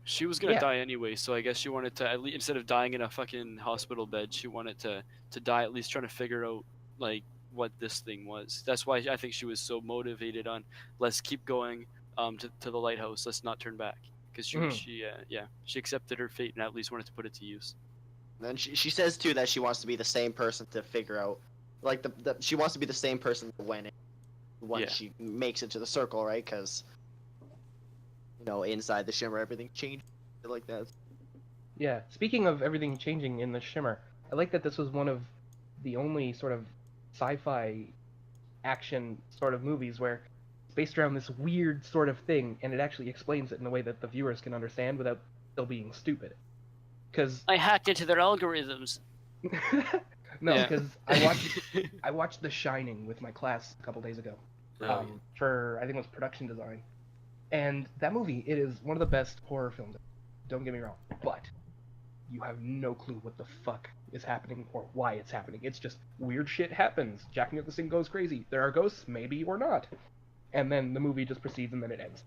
S2: She was gonna
S3: Yeah.
S2: die anyway, so I guess she wanted to at least, instead of dying in a fucking hospital bed, she wanted to die at least trying to figure out like what this thing was. That's why I think she was so motivated on let's keep going to the lighthouse, let's not turn back, because
S3: Mhm.
S2: she accepted her fate and at least wanted to put it to use.
S1: And then she says too that she wants to be the same person to figure out, like she wants to be the same person when
S2: Yeah.
S1: she makes it to the circle, right? Because inside the shimmer everything changed like that.
S3: Yeah. Speaking of everything changing in the Shimmer, I like that this was one of the only sort of sci-fi action sort of movies where it's based around this weird sort of thing, and it actually explains it in a way that the viewers can understand without still being stupid. Because
S2: I hacked into their algorithms.
S3: no,
S2: Yeah.
S3: because I watched The Shining with my class a couple days ago. For I think it was production design, and that movie, it is one of the best horror films. Don't get me wrong, but you have no clue what the fuck is happening or why it's happening. It's just weird shit happens. Jack Nicholson goes crazy. There are ghosts, maybe or not, and then the movie just proceeds and then it ends.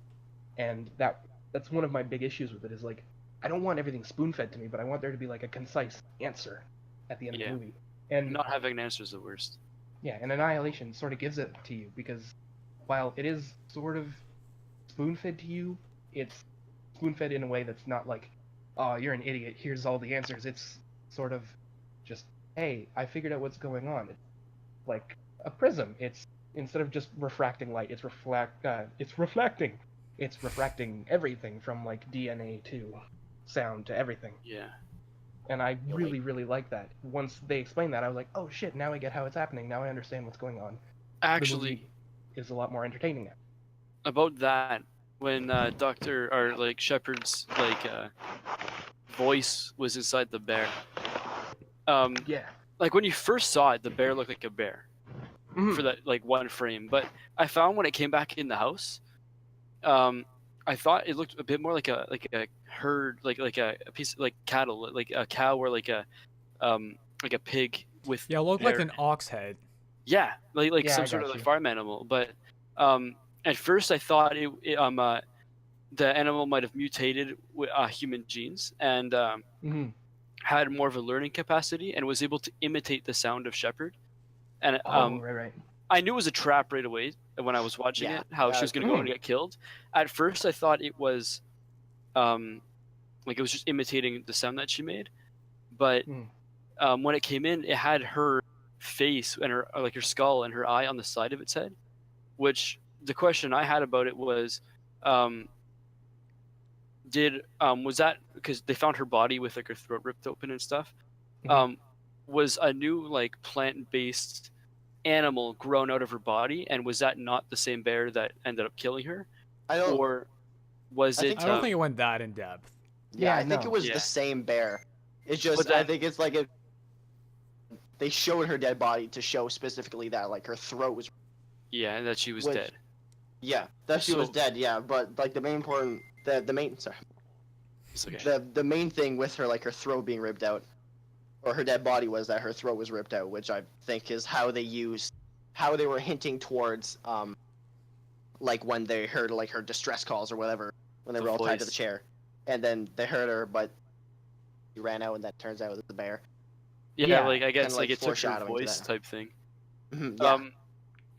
S3: And that's one of my big issues with it is like I don't want everything spoon-fed to me, but I want there to be like a concise answer at the end of
S2: Yeah.
S3: the movie. And
S2: Not having an answer is the worst.
S3: yeah, and Annihilation sort of gives it to you because while it is sort of spoon-fed to you, it's spoon-fed in a way that's not like, oh, you're an idiot, here's all the answers. It's sort of just, hey, I figured out what's going on. It's like a prism. It's instead of just refracting light, it's reflecting. It's refracting everything from like DNA to sound to everything.
S2: Yeah.
S3: And I really, really like that. Once they explained that, I was like, oh shit, now I get how it's happening. Now I understand what's going on. The
S2: Actually,
S3: movie is a lot more entertaining now.
S2: about that, when Doctor or like Shepard's voice was inside the bear,
S3: Yeah.
S2: like when you first saw it, the bear looked like a bear
S3: Mhm.
S2: for that like one frame. But I found when it came back in the house, I thought it looked a bit more like a herd, like a piece like cattle, like a cow or like a pig with
S4: Yeah, it looked like
S2: hair.
S4: an ox head.
S2: Yeah, like
S3: Yeah,
S2: some
S3: I
S2: sort of
S3: got
S2: like
S3: you.
S2: farm animal. But at first I thought the animal might have mutated with human genes and
S3: Mhm.
S2: had more of a learning capacity and was able to imitate the sound of Shepard. And
S3: Oh, right.
S2: I knew it was a trap right away when I was watching
S1: Yeah,
S2: it, how she was going to go and get killed. At first I thought it was like it was just imitating the sound that she made. But when it came in, it had her face and her skull and her eye on the side of its head, which the question I had about it was, was that because they found her body with like her throat ripped open and stuff?
S3: Mhm.
S2: Was a new like plant-based animal grown out of her body, and was that not the same bear that ended up killing her,
S1: I don't.
S2: or was
S1: I
S2: it?
S1: think
S4: I don't think it went that in depth.
S1: Yeah,
S3: Yeah,
S1: I think it
S3: no.
S1: was
S2: Yeah.
S1: the same bear. It's
S2: But
S1: just I
S2: then-
S1: think it's like they showed her dead body to show specifically that like her throat was.
S2: Yeah, and that she was
S1: Which-
S2: dead.
S1: Yeah, that she was
S2: So-
S1: dead. Yeah, but like the main sorry,
S2: It's okay.
S1: the main thing with her like her throat being ripped out, or her dead body was that her throat was ripped out, which I think is how they were hinting towards like when they heard like her distress calls or whatever when they
S2: The
S1: were all tied to the
S2: voice.
S1: chair, and then they heard her, but she ran out, and that turns out it was the bear.
S2: Yeah,
S3: Yeah,
S2: like I guess
S1: kinda,
S2: like
S1: like,
S2: it took her
S1: foreshadowing to
S2: voice
S1: that.
S2: type thing.
S1: Yeah.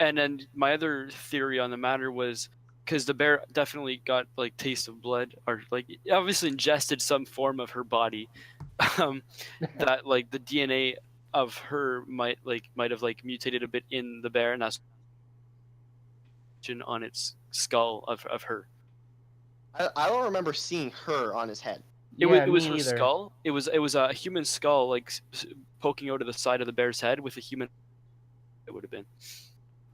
S2: And then my other theory on the matter was because the bear definitely got like taste of blood, or like obviously ingested some form of her body, that like the DNA of her might have like mutated a bit in the bear, and that's on its skull of her.
S1: I don't remember seeing her on his head.
S2: It
S3: Yeah,
S2: was
S3: me
S2: her
S3: either.
S2: skull. It was a human skull like poking out of the side of the bear's head with a human. It would have been.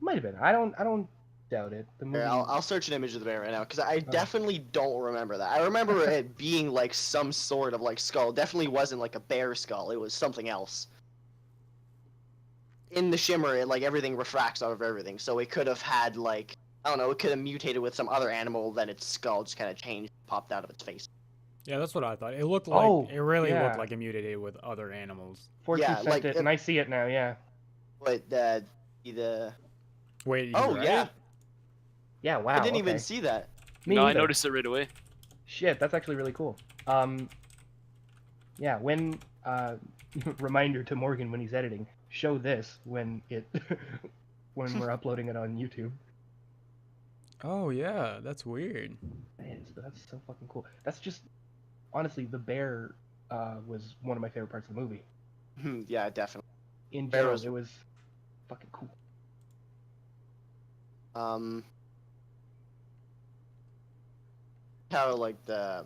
S3: Might have been. I don't doubt it. The movie.
S1: Here, I'll search an image of the bear right now because I
S3: Oh.
S1: definitely don't remember that. I remember it being like some sort of like skull. Definitely wasn't like a bear skull. It was something else. In the shimmer, it like everything refracts out of everything, so it could have had like I don't know. It could have mutated with some other animal, then its skull just kind of changed, popped out of its face.
S4: Yeah, that's what I thought. It looked like
S3: Oh,
S4: it really
S3: yeah.
S4: looked like it mutated with other animals.
S3: Foreshew
S1: yeah,
S3: sent
S1: like,
S3: it, and I see it now. Yeah.
S1: But the
S4: Wait, you're
S1: oh
S4: right?
S1: yeah,
S3: Yeah. Wow.
S1: I didn't
S3: okay.
S1: even see that.
S3: Me
S2: No, I
S3: neither.
S2: noticed it right away.
S3: Shit, that's actually really cool. Yeah, when reminder to Morgan when he's editing, show this when it when we're uploading it on YouTube.
S4: Oh yeah, that's weird.
S3: That's so fucking cool. That's just honestly the bear was one of my favorite parts of the movie.
S1: Yeah, definitely.
S3: In
S1: Bear
S3: general,
S1: was-
S3: it was fucking cool.
S1: How like the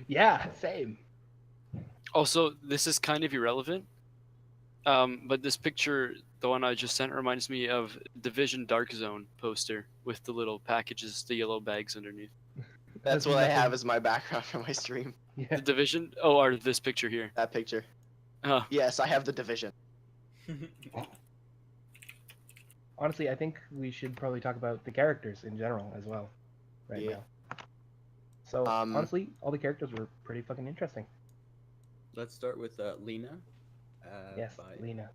S3: Yeah, same.
S2: Also, this is kind of irrelevant, but this picture, the one I just sent, reminds me of Division Dark Zone poster with the little packages, the yellow bags underneath.
S1: that's
S3: Has
S1: what I have
S3: nothing-
S1: as my background for my stream.
S3: Yeah.
S2: The Division? Oh, or this picture here.
S1: That picture.
S2: Oh,
S1: Yes, I have the division.
S3: Honestly, I think we should probably talk about the characters in general as well, right
S1: Yeah.
S3: now. So honestly, all the characters were pretty fucking interesting.
S5: Let's start with Lena.
S3: Yes, Lena.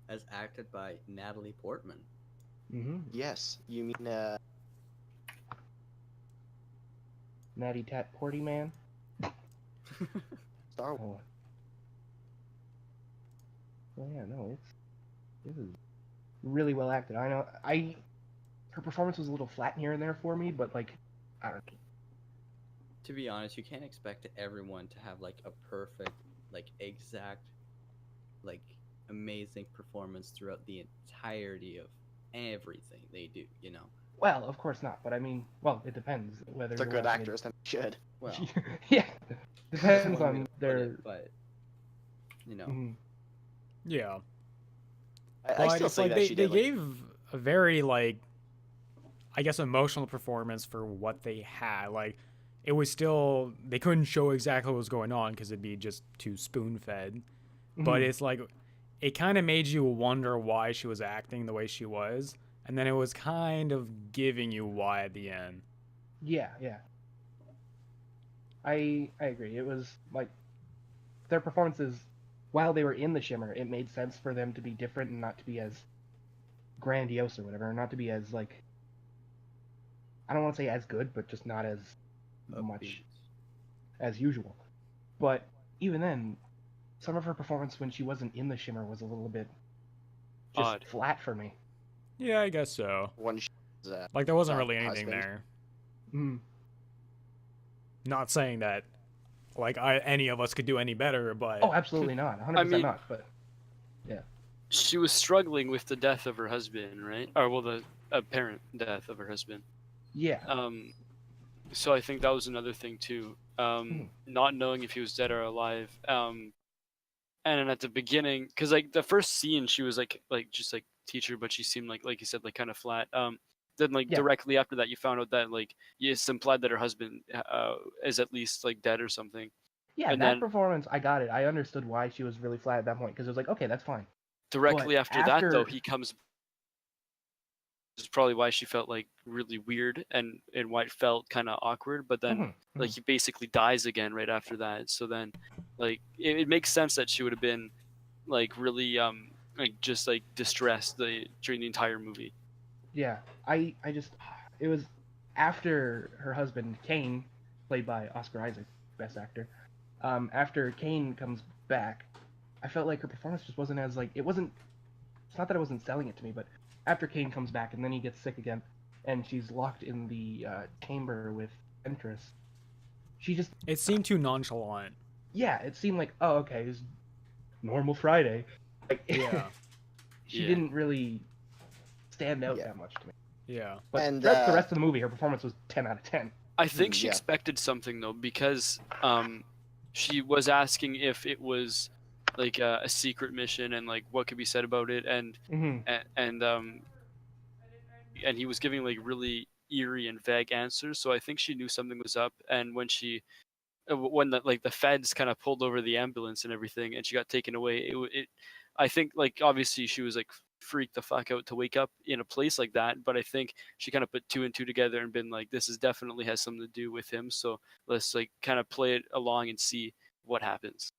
S5: As acted by Natalie Portman.
S3: Mm-hmm.
S1: Yes, you mean
S3: Natty Tat Porty Man.
S1: Star Wars.
S3: Oh. Well, yeah, no, it was really well acted. I know her performance was a little flat here and there for me, but like I don't know.
S5: To be honest, you can't expect everyone to have like a perfect, like exact, like amazing performance throughout the entirety of everything they do, you know?
S3: Well, of course not, but I mean, well, it depends whether
S1: They're
S3: you're
S1: good
S3: watching
S1: actors, then they should.
S5: Well,
S3: yeah, depends
S5: one way
S3: on
S5: to put
S3: their.
S5: it, but you know,
S3: Mhm.
S4: Yeah.
S1: I
S4: But
S1: still
S4: it's
S1: think
S4: like
S1: that
S4: they
S1: she did.
S4: gave a very like I guess emotional performance for what they had. Like it was still they couldn't show exactly what was going on because it'd be just too spoon fed. But
S3: Mhm.
S4: it's like it kind of made you wonder why she was acting the way she was, and then it was kind of giving you why at the end.
S3: Yeah. I agree. It was like their performances, while they were in the shimmer, it made sense for them to be different and not to be as grandiose or whatever, not to be as like I don't want to say as good, but just not as much
S5: upbeat.
S3: as usual. But even then, some of her performance when she wasn't in the shimmer was a little bit just
S2: Odd.
S3: flat for me.
S4: Yeah, I guess so.
S1: When she was,
S4: Like there wasn't
S1: Not
S4: really anything
S1: husband.
S4: there.
S3: Mm.
S4: Not saying that any of us could do any better, but
S3: Oh, absolutely not. 100%
S2: I mean-
S3: not. But
S2: she was struggling with the death of her husband, right? Or well, the apparent death of her husband.
S3: Yeah.
S2: So I think that was another thing too. Not knowing if he was dead or alive. And then at the beginning, because like the first scene, she was like just like teacher, but she seemed like you said, like kind of flat. Then like
S3: Yeah.
S2: directly after that, you found out that like it's implied that her husband is at least like dead or something.
S3: Yeah,
S2: And
S3: that
S2: then
S3: performance, I got it. I understood why she was really flat at that point because it was like, okay, that's fine.
S2: directly
S3: But
S2: after that, though,
S3: after-
S2: he comes. This is probably why she felt like really weird and why it felt kind of awkward. But then like he basically dies again right after that. So then like it makes sense that she would have been like really like just like distressed during the entire movie.
S3: Yeah, I just it was after her husband Kane, played by Oscar Isaac, best actor. After Kane comes back, I felt like her performance just wasn't as like it wasn't. It's not that I wasn't selling it to me, but after Kane comes back and then he gets sick again, and she's locked in the chamber with Ventress, she just
S4: It seemed too nonchalant.
S3: yeah, it seemed like oh okay, it's normal Friday. Like
S4: Yeah.
S3: she
S2: Yeah.
S3: didn't really stand out
S1: Yeah.
S3: that much to me.
S4: Yeah.
S3: But
S1: And,
S3: throughout the rest of the movie, her performance was 10 out of 10.
S2: I think she
S1: yeah.
S2: expected something though, because she was asking if it was like a secret mission and like what could be said about it, and and he was giving like really eerie and vague answers. So I think she knew something was up. And when when the feds kind of pulled over the ambulance and everything, and she got taken away, I think like obviously she was like freaked the fuck out to wake up in a place like that, but I think she kind of put two and two together and been like, this is definitely has something to do with him, so let's like kind of play it along and see what happens.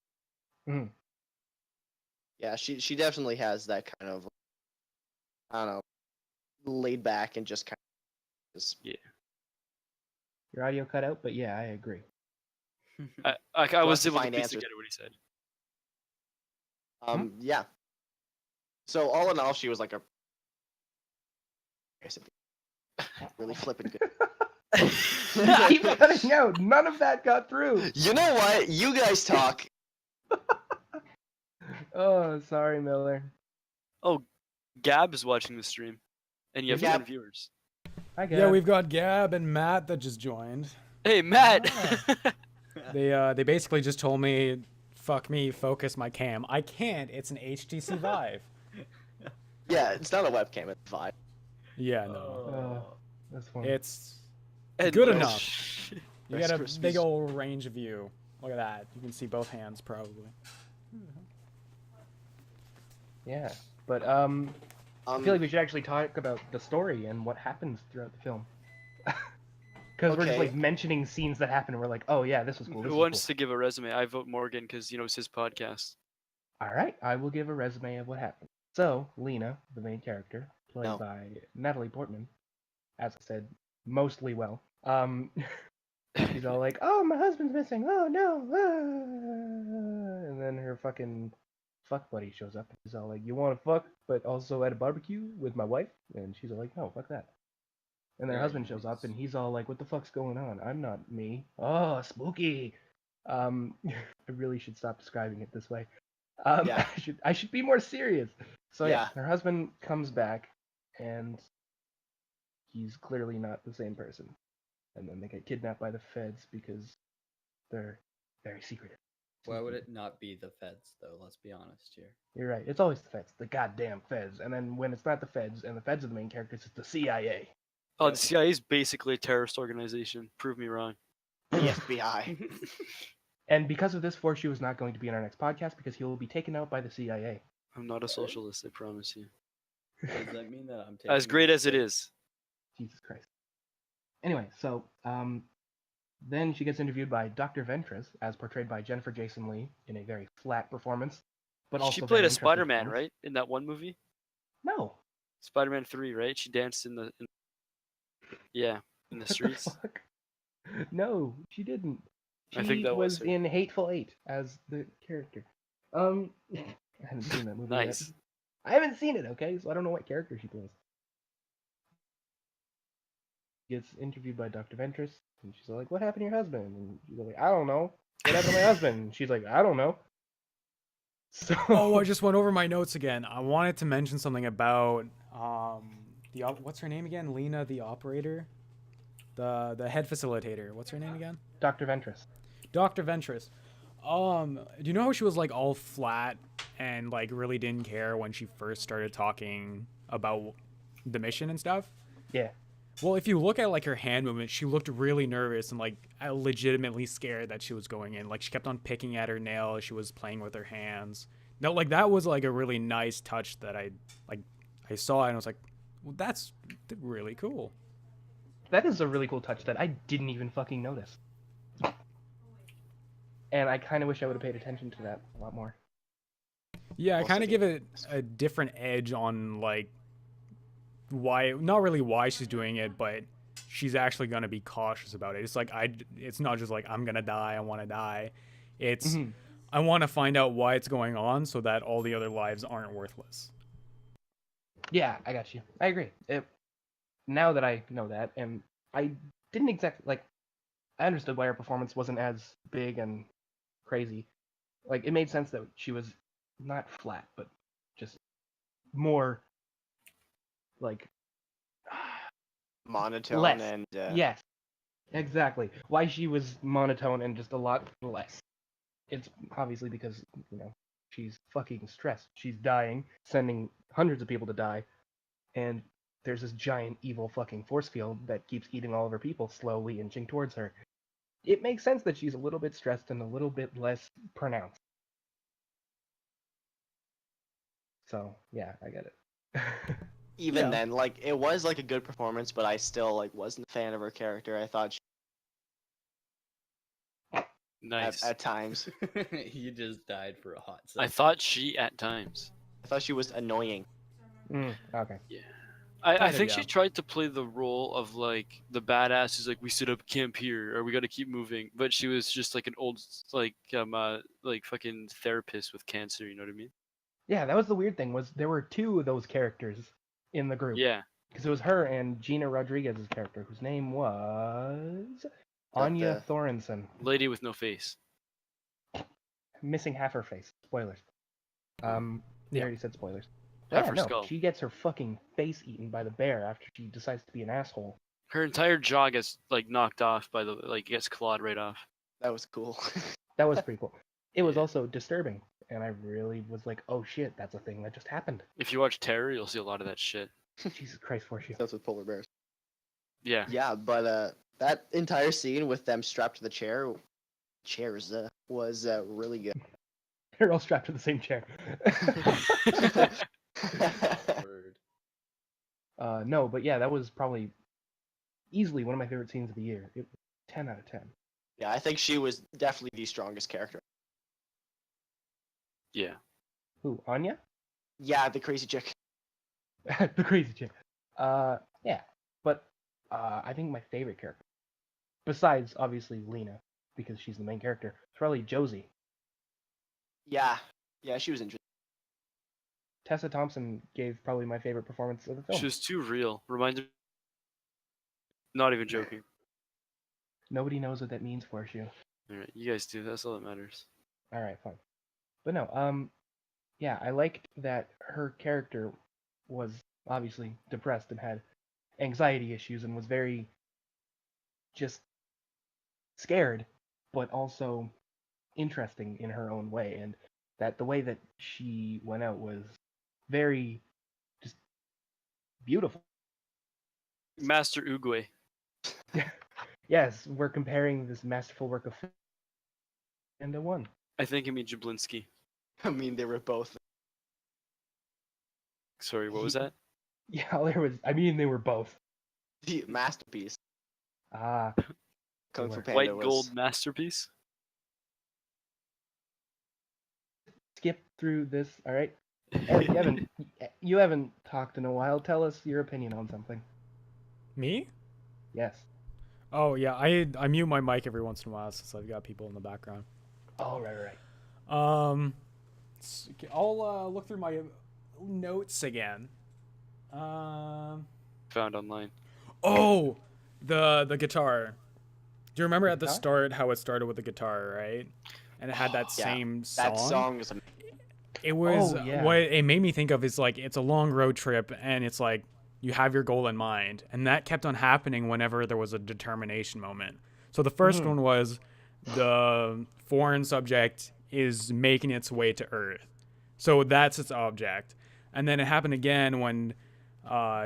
S1: Yeah, she definitely has that kind of, I don't know, laid back and just kind of just,
S3: Your audio cut out, but yeah, I agree.
S2: I was able to
S1: find
S2: piece
S1: answers.
S2: together what he said.
S1: Yeah. So all in all, she was like a really flipping good.
S3: You keep cutting out. None of that got through.
S1: You know what? You guys talk.
S3: Oh, sorry, Miller.
S2: Oh, Gab is watching the stream, and you have
S1: Gab.
S2: 10 viewers.
S3: Hi,
S4: Yeah,
S3: Gab.
S4: we've got Gab and Matt that just joined.
S2: Hey, Matt.
S4: They basically just told me, "Fuck me, focus my cam." I can't. It's an HTC Vive.
S1: Yeah, it's not a webcam. It's Vive.
S4: Yeah, no.
S3: Oh, that's funny.
S4: It's
S2: And
S4: good
S2: Rice-
S4: enough. You
S1: Rice
S4: got a
S1: Krispies.
S4: big old range of view. Look at that. You can see both hands probably.
S3: Yeah, but I feel like we should actually talk about the story and what happens throughout the film. Because we're just
S1: Okay.
S3: like mentioning scenes that happen, and we're like, oh yeah, this was cool. This
S2: Who
S3: was
S2: wants
S3: cool.
S2: to give a resume? I vote Morgan because it's his podcast.
S3: All right, I will give a resume of what happened. So Lena, the main character, played
S1: No.
S3: by Natalie Portman, as I said, mostly well. She's all like, "Oh, my husband's missing. Oh no!" And then her fucking fuck buddy shows up. He's all like, "You want to fuck, but also at a barbecue with my wife?" And she's all like, "No, fuck that." And then her
S5: Very
S3: husband shows up, and he's all like, "What the fuck's going on? I'm not me." Oh, spooky. I really should stop describing it this way.
S1: Yeah.
S3: I should be more serious. So yeah,
S1: Yeah.
S3: her husband comes back, and he's clearly not the same person. And then they get kidnapped by the feds because they're very secretive.
S5: Why would it not be the feds, though? Let's be honest here.
S3: You're right. It's always the feds, the goddamn feds. And then when it's not the feds, and the feds are the main characters, it's the CIA.
S2: Oh, the CIA is basically a terrorist organization. Prove me wrong.
S1: The FBI.
S3: And because of this, Foreshew is not going to be on our next podcast because he will be taken out by the CIA.
S2: I'm not a socialist, I promise you.
S5: Does that mean that I'm taking
S2: As great as it is.
S3: Jesus Christ. Anyway, so then she gets interviewed by Dr. Ventress, as portrayed by Jennifer Jason Leigh in a very flat performance. But also
S2: She
S3: very
S2: played a
S3: interesting
S2: Spider-Man,
S3: performance.
S2: right? In that one movie?
S3: No.
S2: Spider-Man 3, right? She danced in the yeah, in the
S3: What the
S2: streets.
S3: fuck? No, she didn't. She
S2: I think that was her.
S3: in Hateful Eight as the character. I haven't seen that movie
S2: Nice.
S3: yet. I haven't seen it, okay? So I don't know what character she plays. Gets interviewed by Dr. Ventress, and she's like, "What happened to your husband?" And she's like, "I don't know. What happened to my husband?" And she's like, "I don't know." So
S4: Oh, I just went over my notes again. I wanted to mention something about what's her name again? Lena, the operator, the head facilitator. What's her name again?
S3: Dr. Ventress.
S4: Dr. Ventress. Do you know how she was like all flat and like really didn't care when she first started talking about the mission and stuff?
S3: Yeah.
S4: Well, if you look at like her hand movement, she looked really nervous and like legitimately scared that she was going in. Like she kept on picking at her nail. She was playing with her hands. No, like that was like a really nice touch that I saw and I was like, well, that's really cool.
S3: That is a really cool touch that I didn't even fucking notice. And I kind of wish I would have paid attention to that a lot more.
S4: Yeah, I
S1: Also
S4: kind of give
S1: the-
S4: it a different edge on like why, not really why she's doing it, but she's actually gonna be cautious about it. It's like it's not just like I'm gonna die, I want to die. It's
S3: Mhm.
S4: I want to find out why it's going on so that all the other lives aren't worthless.
S3: Yeah, I got you. I agree. Now that I know that, and I didn't exactly like, I understood why her performance wasn't as big and crazy. Like, it made sense that she was not flat, but just more like
S1: monotone
S3: less.
S1: and
S3: Yes, exactly. Why she was monotone and just a lot less. It's obviously because, she's fucking stressed. She's dying, sending hundreds of people to die, and there's this giant evil fucking force field that keeps eating all of her people, slowly inching towards her. It makes sense that she's a little bit stressed and a little bit less pronounced. So, yeah, I get it.
S1: even
S4: Yeah.
S1: then, like it was like a good performance, but I still like wasn't a fan of her character. I thought
S2: Nice.
S1: at times,
S5: You just died for a hot
S2: I
S5: second.
S2: thought she at times.
S1: I thought she was annoying.
S3: Okay.
S2: Yeah. I
S4: Kind of,
S2: think
S4: yeah.
S2: she tried to play the role of like the badass who's like, we set up camp here or we gotta keep moving, but she was just like an old like fucking therapist with cancer, you know what I mean?
S3: Yeah, that was the weird thing, was there were two of those characters in the group.
S2: Yeah.
S3: Because it was her and Gina Rodriguez's character, whose name was Anya
S1: the-
S3: Thorensen.
S2: Lady with no face.
S3: Missing half her face. Spoilers. We
S4: Yeah.
S3: already said spoilers.
S2: Half
S3: Yeah,
S2: her
S3: no,
S2: skull.
S3: she gets her fucking face eaten by the bear after she decides to be an asshole.
S2: Her entire jaw gets like knocked off by the like gets clawed right off.
S1: That was cool.
S3: That was pretty cool. It was
S2: Yeah.
S3: also disturbing, and I really was like, oh shit, that's a thing that just happened.
S2: If you watch Terror, you'll see a lot of that shit.
S3: Jesus Christ, Foreshew.
S1: That's with polar bears.
S2: Yeah.
S1: Yeah, but that entire scene with them strapped to the chairs was really good.
S3: They're all strapped to the same chair.
S5: Word.
S3: No, but yeah, that was probably easily one of my favorite scenes of the year. It was 10 out of 10.
S1: Yeah, I think she was definitely the strongest character.
S2: Yeah.
S3: Who, Anya?
S1: Yeah, the crazy chick.
S3: The crazy chick. Yeah. But I think my favorite character, besides obviously Lena, because she's the main character, is probably Josie.
S1: Yeah, she was interesting.
S3: Tessa Thompson gave probably my favorite performance of the film.
S2: She was too real. Reminded. Not even joking.
S3: Nobody knows what that means for you.
S2: All right, you guys do. That's all that matters.
S3: All right, fine. But no, yeah, I liked that her character was obviously depressed and had anxiety issues and was very just scared, but also interesting in her own way, and that the way that she went out was very just beautiful.
S2: Master Uguay.
S3: Yes, we're comparing this masterful work of film and a one.
S2: I think I mean Jablinski.
S1: I mean, they were both.
S2: Sorry, what was that?
S3: Yeah, they were both.
S1: The masterpiece.
S3: Ah,
S1: Kung Fu
S3: were.
S1: Panda
S2: White
S1: was.
S2: gold masterpiece.
S3: skip through this, all right? Eric, you haven't talked in a while. Tell us your opinion on something.
S4: Me?
S3: Yes.
S4: Oh yeah, I mute my mic every once in a while since I've got people in the background.
S3: Oh, right.
S4: I'll look through my notes again.
S2: Found online.
S4: Oh, the guitar. Do you remember at the
S3: guitar?
S4: start how it started with the guitar, right? And it had that
S1: Yeah,
S4: same song.
S1: That song is.
S4: It was
S3: Oh, yeah.
S4: what it made me think of is like it's a long road trip and it's like you have your goal in mind, and that kept on happening whenever there was a determination moment. So the first one was the foreign subject is making its way to Earth, so that's its object. And then it happened again when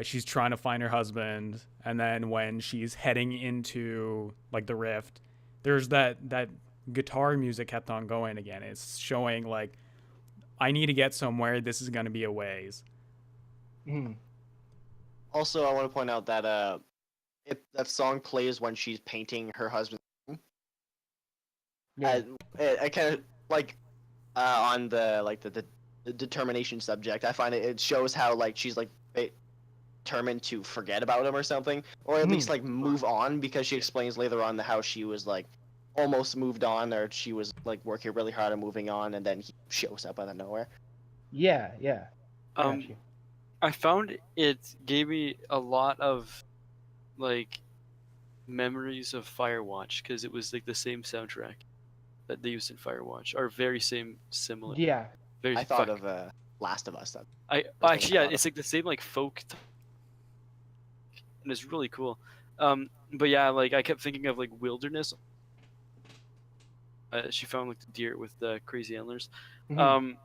S4: she's trying to find her husband, and then when she's heading into like the rift, there's that guitar music kept on going again. It's showing like, I need to get somewhere. This is going to be a ways.
S3: Mhm.
S1: Also, I want to point out that if that song plays when she's painting her husband,
S3: Yeah.
S1: I kind of like on the like the determination subject. I find it shows how like she's like determined to forget about him or something, or at least like move on, because she explains later on how she was like almost moved on, or she was like working really hard and moving on, and then he shows up out of nowhere.
S3: Yeah. I got you.
S2: I found it gave me a lot of like memories of Firewatch, because it was like the same soundtrack that they used in Firewatch, or very similar.
S3: Yeah.
S2: Very
S1: I thought of Last of Us.
S2: Actually, yeah, it's like the same like folk, and it's really cool. But yeah, like I kept thinking of like Wilderness. She found like the deer with the crazy antlers.
S3: Mhm.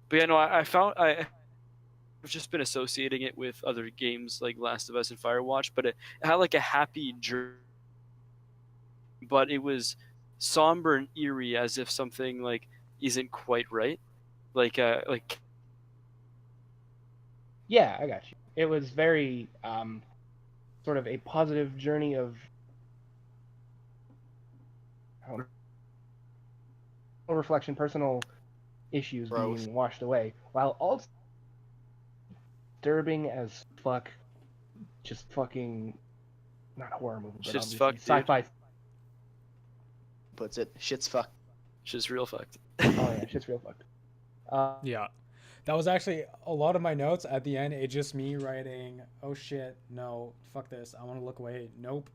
S2: But yeah, no, I've just been associating it with other games like Last of Us and Firewatch, but it had like a happy journey, but it was somber and eerie, as if something like isn't quite right. Like
S3: Yeah, I got you. It was very sort of a positive journey of reflection, personal issues
S1: Growth.
S3: being washed away, while also disturbing as fuck. Just fucking not horror movie, but
S2: Shit's
S3: obviously
S2: fucked, dude.
S3: sci-fi.
S1: Puts it, shit's fucked.
S2: just real fucked.
S3: Oh yeah, shit's real fucked.
S4: Yeah. That was actually a lot of my notes at the end. It's just me writing, oh shit, no, fuck this. I want to look away. Nope.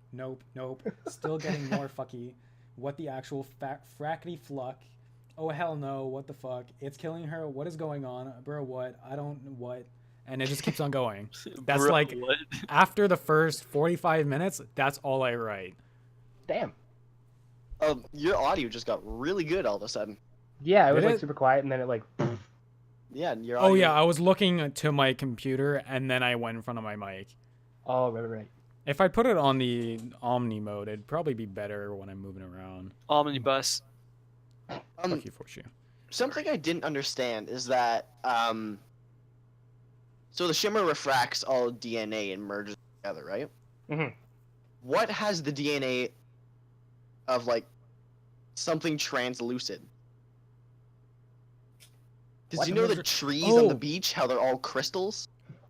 S4: Still getting more fucky. What the actual frackety fluck? Oh hell no, what the fuck? It's killing her. What is going on? Bro, what? I don't what. And it just keeps on going. That's
S2: Bro,
S4: like,
S2: what?
S4: after the first 45 minutes, that's all I write.
S3: Damn.
S1: Your audio just got really good all of a sudden.
S3: Yeah, it was
S4: Did
S3: like
S4: it?
S3: super quiet, and then it like.
S1: Yeah, your
S4: Oh
S1: audio.
S4: yeah, I was looking to my computer and then I went in front of my mic.
S3: Oh right.
S4: If I put it on the Omni mode, it'd probably be better when I'm moving around.
S2: Omnibus.
S4: Fuck you, Foreshew.
S1: Something I didn't understand is that so the shimmer refracts all DNA and merges together, right?
S3: Mhm.
S1: What has the DNA of like something translucid? Because
S3: What?
S1: you know the trees on the
S4: Oh.
S1: beach, how they're all crystals?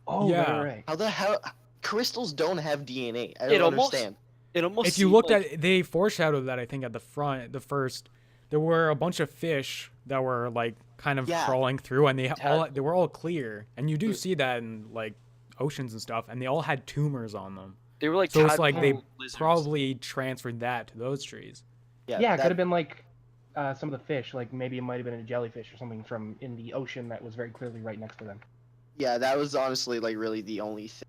S3: Oh
S4: Yeah.
S3: right.
S1: How the hell crystals don't have DNA? I
S2: It
S1: don't
S2: almost-
S1: understand.
S2: It almost.
S4: If you
S2: seemed
S4: looked
S2: like,
S4: at, they foreshadowed that I think at the front, the first, there were a bunch of fish that were like kind of
S1: Yeah.
S4: crawling through, and they
S2: Tadpole.
S4: were all clear, and you do see that in like oceans and stuff, and they all had tumors on them.
S2: they were like
S4: So it's like they
S2: tadpole lizards.
S4: probably transferred that to those trees.
S3: Yeah, it
S1: that-
S3: could have been like some of the fish, like maybe it might have been a jellyfish or something from in the ocean that was very clearly right next to them.
S1: Yeah, that was honestly like really the only thing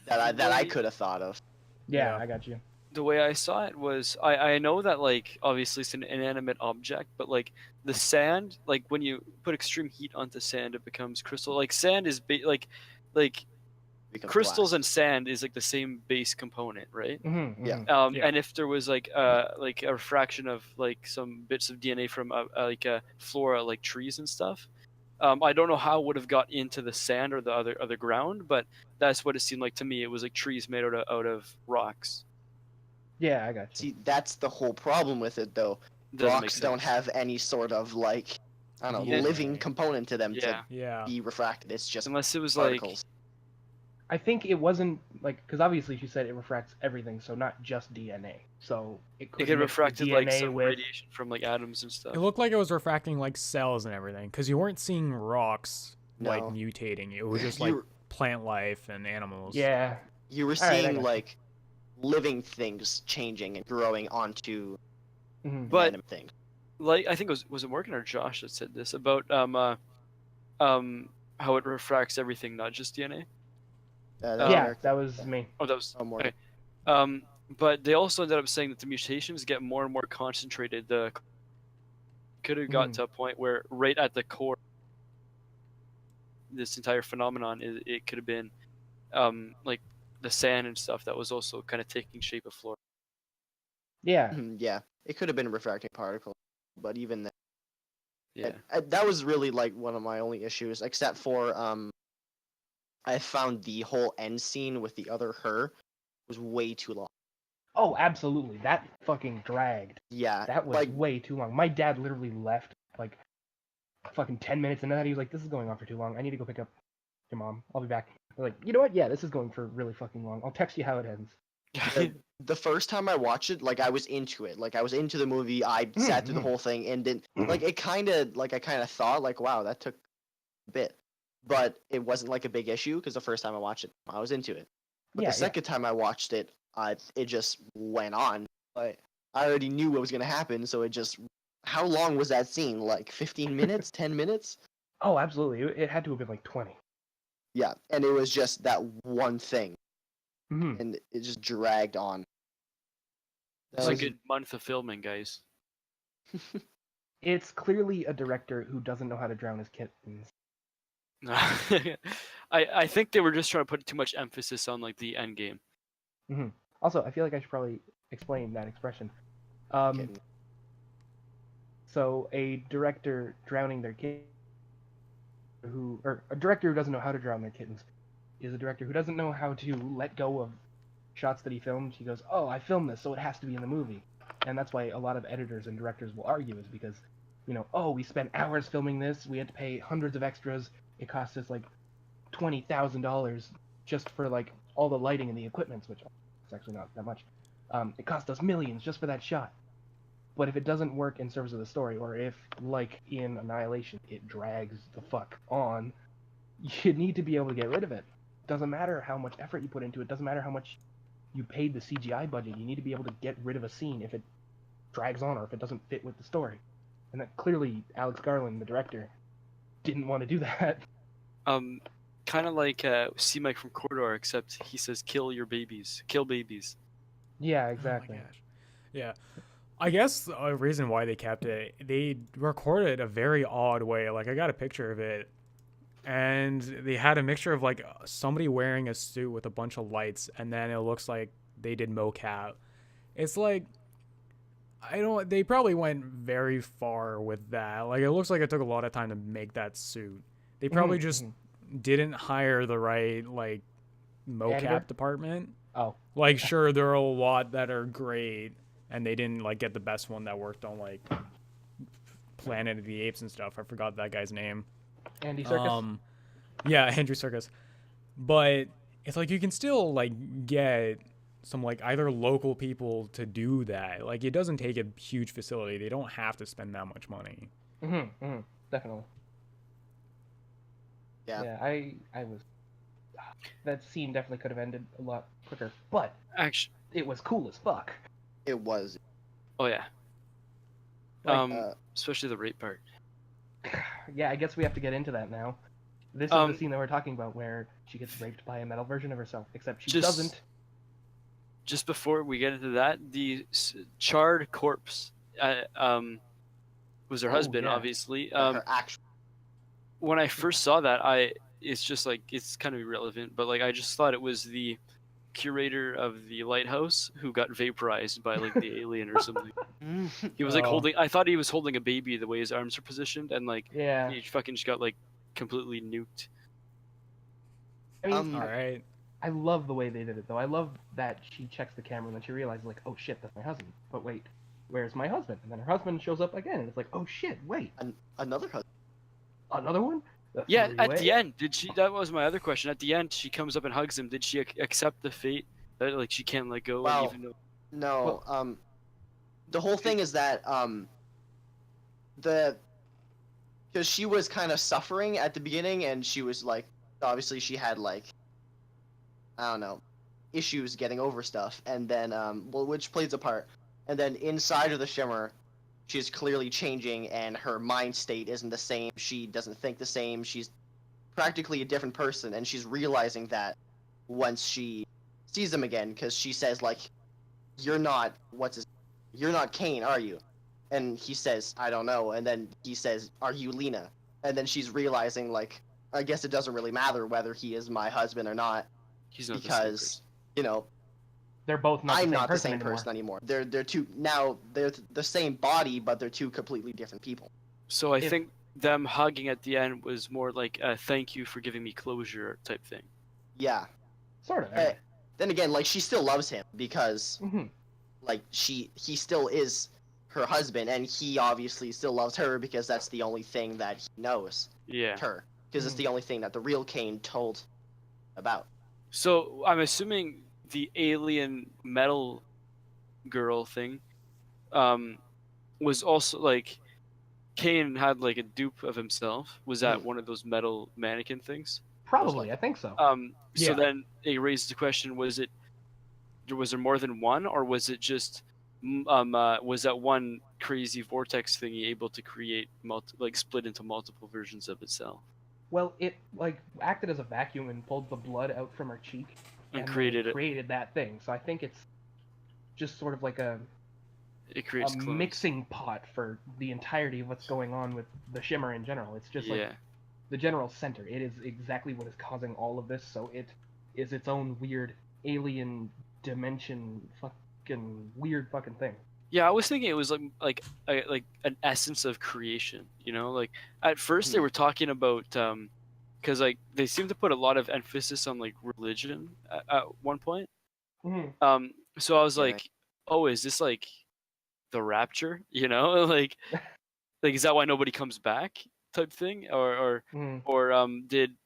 S1: that I could have thought of.
S3: Yeah,
S4: Yeah.
S3: I got you.
S2: The way I saw it was, I know that like obviously it's an inanimate object, but like the sand, like when you put extreme heat onto sand, it becomes crystal. Like sand is like
S1: Becomes
S2: crystals
S1: glass.
S2: and sand is like the same base component, right?
S3: Mm-hmm,
S1: Yeah.
S4: Yeah.
S2: And if there was like a refraction of like some bits of DNA from like a flora, like trees and stuff, I don't know how it would have got into the sand or the other ground, but that's what it seemed like to me. It was like trees made out of rocks.
S3: Yeah, I got you.
S1: See, that's the whole problem with it, though.
S2: Doesn't make
S1: Rocks don't
S2: sense.
S1: have any sort of like, I don't know,
S2: Yeah.
S1: living component to them
S2: Yeah,
S4: Yeah.
S1: to be refracted. It's just
S2: unless it was
S1: particles.
S3: I think it wasn't like because obviously she said it refracts everything, so not just DNA. So it
S2: like
S3: could
S2: it could
S3: mix the
S2: refracted like
S3: DNA
S2: some
S3: with.
S2: radiation from like atoms and stuff.
S4: It looked like it was refracting like cells and everything, because you weren't seeing rocks like
S1: No.
S4: mutating. It was just like
S1: You-
S4: plant life and animals.
S3: Yeah,
S1: You were
S3: All right, I
S1: seeing
S3: got you.
S1: like living things changing and growing onto
S3: mhm.
S2: But-
S1: random things.
S2: like I think was it Morgan or Josh that said this about how it refracts everything, not just DNA.
S1: That
S2: Um,
S3: Yeah,
S1: American-
S3: that was me.
S2: Oh, that was
S1: Oh, Morgan.
S2: okay. But they also ended up saying that the mutations get more and more concentrated. The could have got
S3: Mhm.
S2: to a point where right at the core, this entire phenomenon it could have been, like the sand and stuff that was also kind of taking shape of Florida.
S3: Yeah.
S1: Yeah, it could have been refracting particles, but even then,
S2: Yeah.
S1: that was really like one of my only issues, except for I found the whole end scene with the other her was way too long.
S3: Oh, absolutely. That fucking dragged.
S1: Yeah,
S3: That was
S1: like
S3: way too long. My dad literally left like fucking 10 minutes into that. He was like, "This is going on for too long. I need to go pick up your mom. I'll be back." I was like, "You know what? Yeah, this is going for really fucking long. I'll text you how it ends."
S1: the first time I watched it, like I was into it. Like I was into the movie. I sat through the whole thing and then like it kind of like I kind of thought like wow, that took a bit. But it wasn't like a big issue because the first time I watched it, I was into it. But
S3: Yeah,
S1: the second time I watched it, it just went on. Like I already knew what was gonna happen, so it just. How long was that scene? Like 15 minutes, 10 minutes?
S3: Oh, absolutely. It had to have been like 20.
S1: Yeah, and it was just that one thing,
S3: Mhm.
S1: and it just dragged on.
S2: It's
S1: That
S2: a
S1: was-
S2: good month of filming, guys.
S3: It's clearly a director who doesn't know how to drown his kittens.
S2: I think they were just trying to put too much emphasis on like the end game.
S3: Also, I feel like I should probably explain that expression.
S1: Kitten.
S3: So a director drowning their kid, or a director who doesn't know how to drown their kittens, is a director who doesn't know how to let go of shots that he filmed. He goes, "Oh, I filmed this, so it has to be in the movie," and that's why a lot of editors and directors will argue, is because, oh, we spent hours filming this, we had to pay hundreds of extras, it cost us like $20,000 just for like all the lighting and the equipment, which is actually not that much. It cost us millions just for that shot. But if it doesn't work in service of the story, or if, like in Annihilation, it drags the fuck on, you need to be able to get rid of it. Doesn't matter how much effort you put into it, doesn't matter how much you paid the CGI budget, you need to be able to get rid of a scene if it drags on or if it doesn't fit with the story. And that clearly Alex Garland, the director, didn't want to do that.
S2: Kind of like C-Mike from Corridor, except he says kill your babies, kill babies.
S3: Yeah, exactly.
S4: Oh my gosh. Yeah. I guess a reason why they kept it, they recorded a very odd way. Like, I got a picture of it, and they had a mixture of, like, somebody wearing a suit with a bunch of lights, and then it looks like they did mocap. It's like, they probably went very far with that. Like, it looks like it took a lot of time to make that suit. They probably just didn't hire the right, like, mocap
S3: Editor?
S4: department.
S3: Oh.
S4: Like, sure, there are a lot that are great, and they didn't like get the best one that worked on like Planet of the Apes and stuff. I forgot that guy's name.
S3: Andy Serkis?
S4: Yeah, Andrew Serkis. But it's like you can still like get some like either local people to do that. Like it doesn't take a huge facility. They don't have to spend that much money.
S3: Definitely.
S1: Yeah.
S3: Yeah, I was. That scene definitely could have ended a lot quicker, but
S2: Actually,
S3: it was cool as fuck.
S1: It was.
S2: oh yeah.
S3: Like,
S2: Especially the rape part.
S3: Yeah, I guess we have to get into that now. This is the
S2: Um,
S3: scene that we're talking about where she gets raped by a metal version of herself, except she
S2: Just-
S3: doesn't.
S2: Just before we get into that, the charred corpse was her
S3: Oh,
S2: husband,
S3: yeah.
S2: obviously.
S1: Her actual.
S2: When I first saw that, it's just like it's kind of irrelevant, but like I just thought it was the curator of the lighthouse who got vaporized by like the alien or something. He was like
S3: Oh.
S2: I thought he was holding a baby the way his arms are positioned, and like
S3: Yeah.
S2: he fucking just got like completely nuked.
S3: I mean,
S4: All right.
S3: I love the way they did it, though. I love that she checks the camera and then she realizes, like, oh shit, that's my husband. But wait, where's my husband? And then her husband shows up again, and it's like, oh shit, wait,
S1: Another husband.
S3: another one? The
S2: Yeah,
S3: three
S2: at
S3: way?
S2: the end, did she? That was my other question. At the end, she comes up and hugs him. Did she accept the fate that like she can't let go?
S1: Well,
S2: even though
S1: No. The whole thing is that because she was kind of suffering at the beginning, and she was like, obviously she had like, I don't know, issues getting over stuff, and then which plays a part, and then inside of the shimmer, she's clearly changing, and her mind state isn't the same. She doesn't think the same. She's practically a different person, and she's realizing that once she sees him again, because she says like, "You're not you're not Kane, are you?" And he says, "I don't know." And then he says, "Are you Lena?" And then she's realizing like, I guess it doesn't really matter whether he is my husband or not,
S2: He's not
S1: because you know
S3: They're both not
S1: I'm
S3: the same
S1: not the
S3: person
S1: same
S3: anymore.
S1: person anymore. They're the same body, but they're two completely different people.
S2: So I
S3: If-
S2: think them hugging at the end was more like a thank you for giving me closure type thing.
S1: Yeah.
S3: Sort of.
S1: Then again, like she still loves him because
S3: hmm
S1: like he still is her husband, and he obviously still loves her because that's the only thing that he knows,
S2: Yeah.
S1: her, because it's the only thing that the real Kane told about.
S2: So I'm assuming the alien metal girl thing was also like Kane had like a dupe of himself. Was that one of those metal mannequin things?
S3: Probably, I think so.
S2: So
S4: Yeah.
S2: then it raises the question: was there more than one, or was it just was that one crazy vortex thingy able to create split into multiple versions of itself
S3: Well, it like acted as a vacuum and pulled the blood out from her cheek
S2: and
S3: then
S2: created it?
S3: created that thing. So I think it's just sort of like a
S2: It creates clones.
S3: mixing pot for the entirety of what's going on with the shimmer in general. It's just
S2: Yeah.
S3: like the general center. It is exactly what is causing all of this. So it is its own weird alien dimension, fucking weird fucking thing.
S2: Yeah, I was thinking it was like an essence of creation. You know, like at first they were talking about because like they seem to put a lot of emphasis on like religion at one point.
S3: Mhm.
S2: So I was
S1: Yeah.
S2: like, oh, is this like the rapture? You know, like is that why nobody comes back type thing, or
S3: Mhm.
S2: did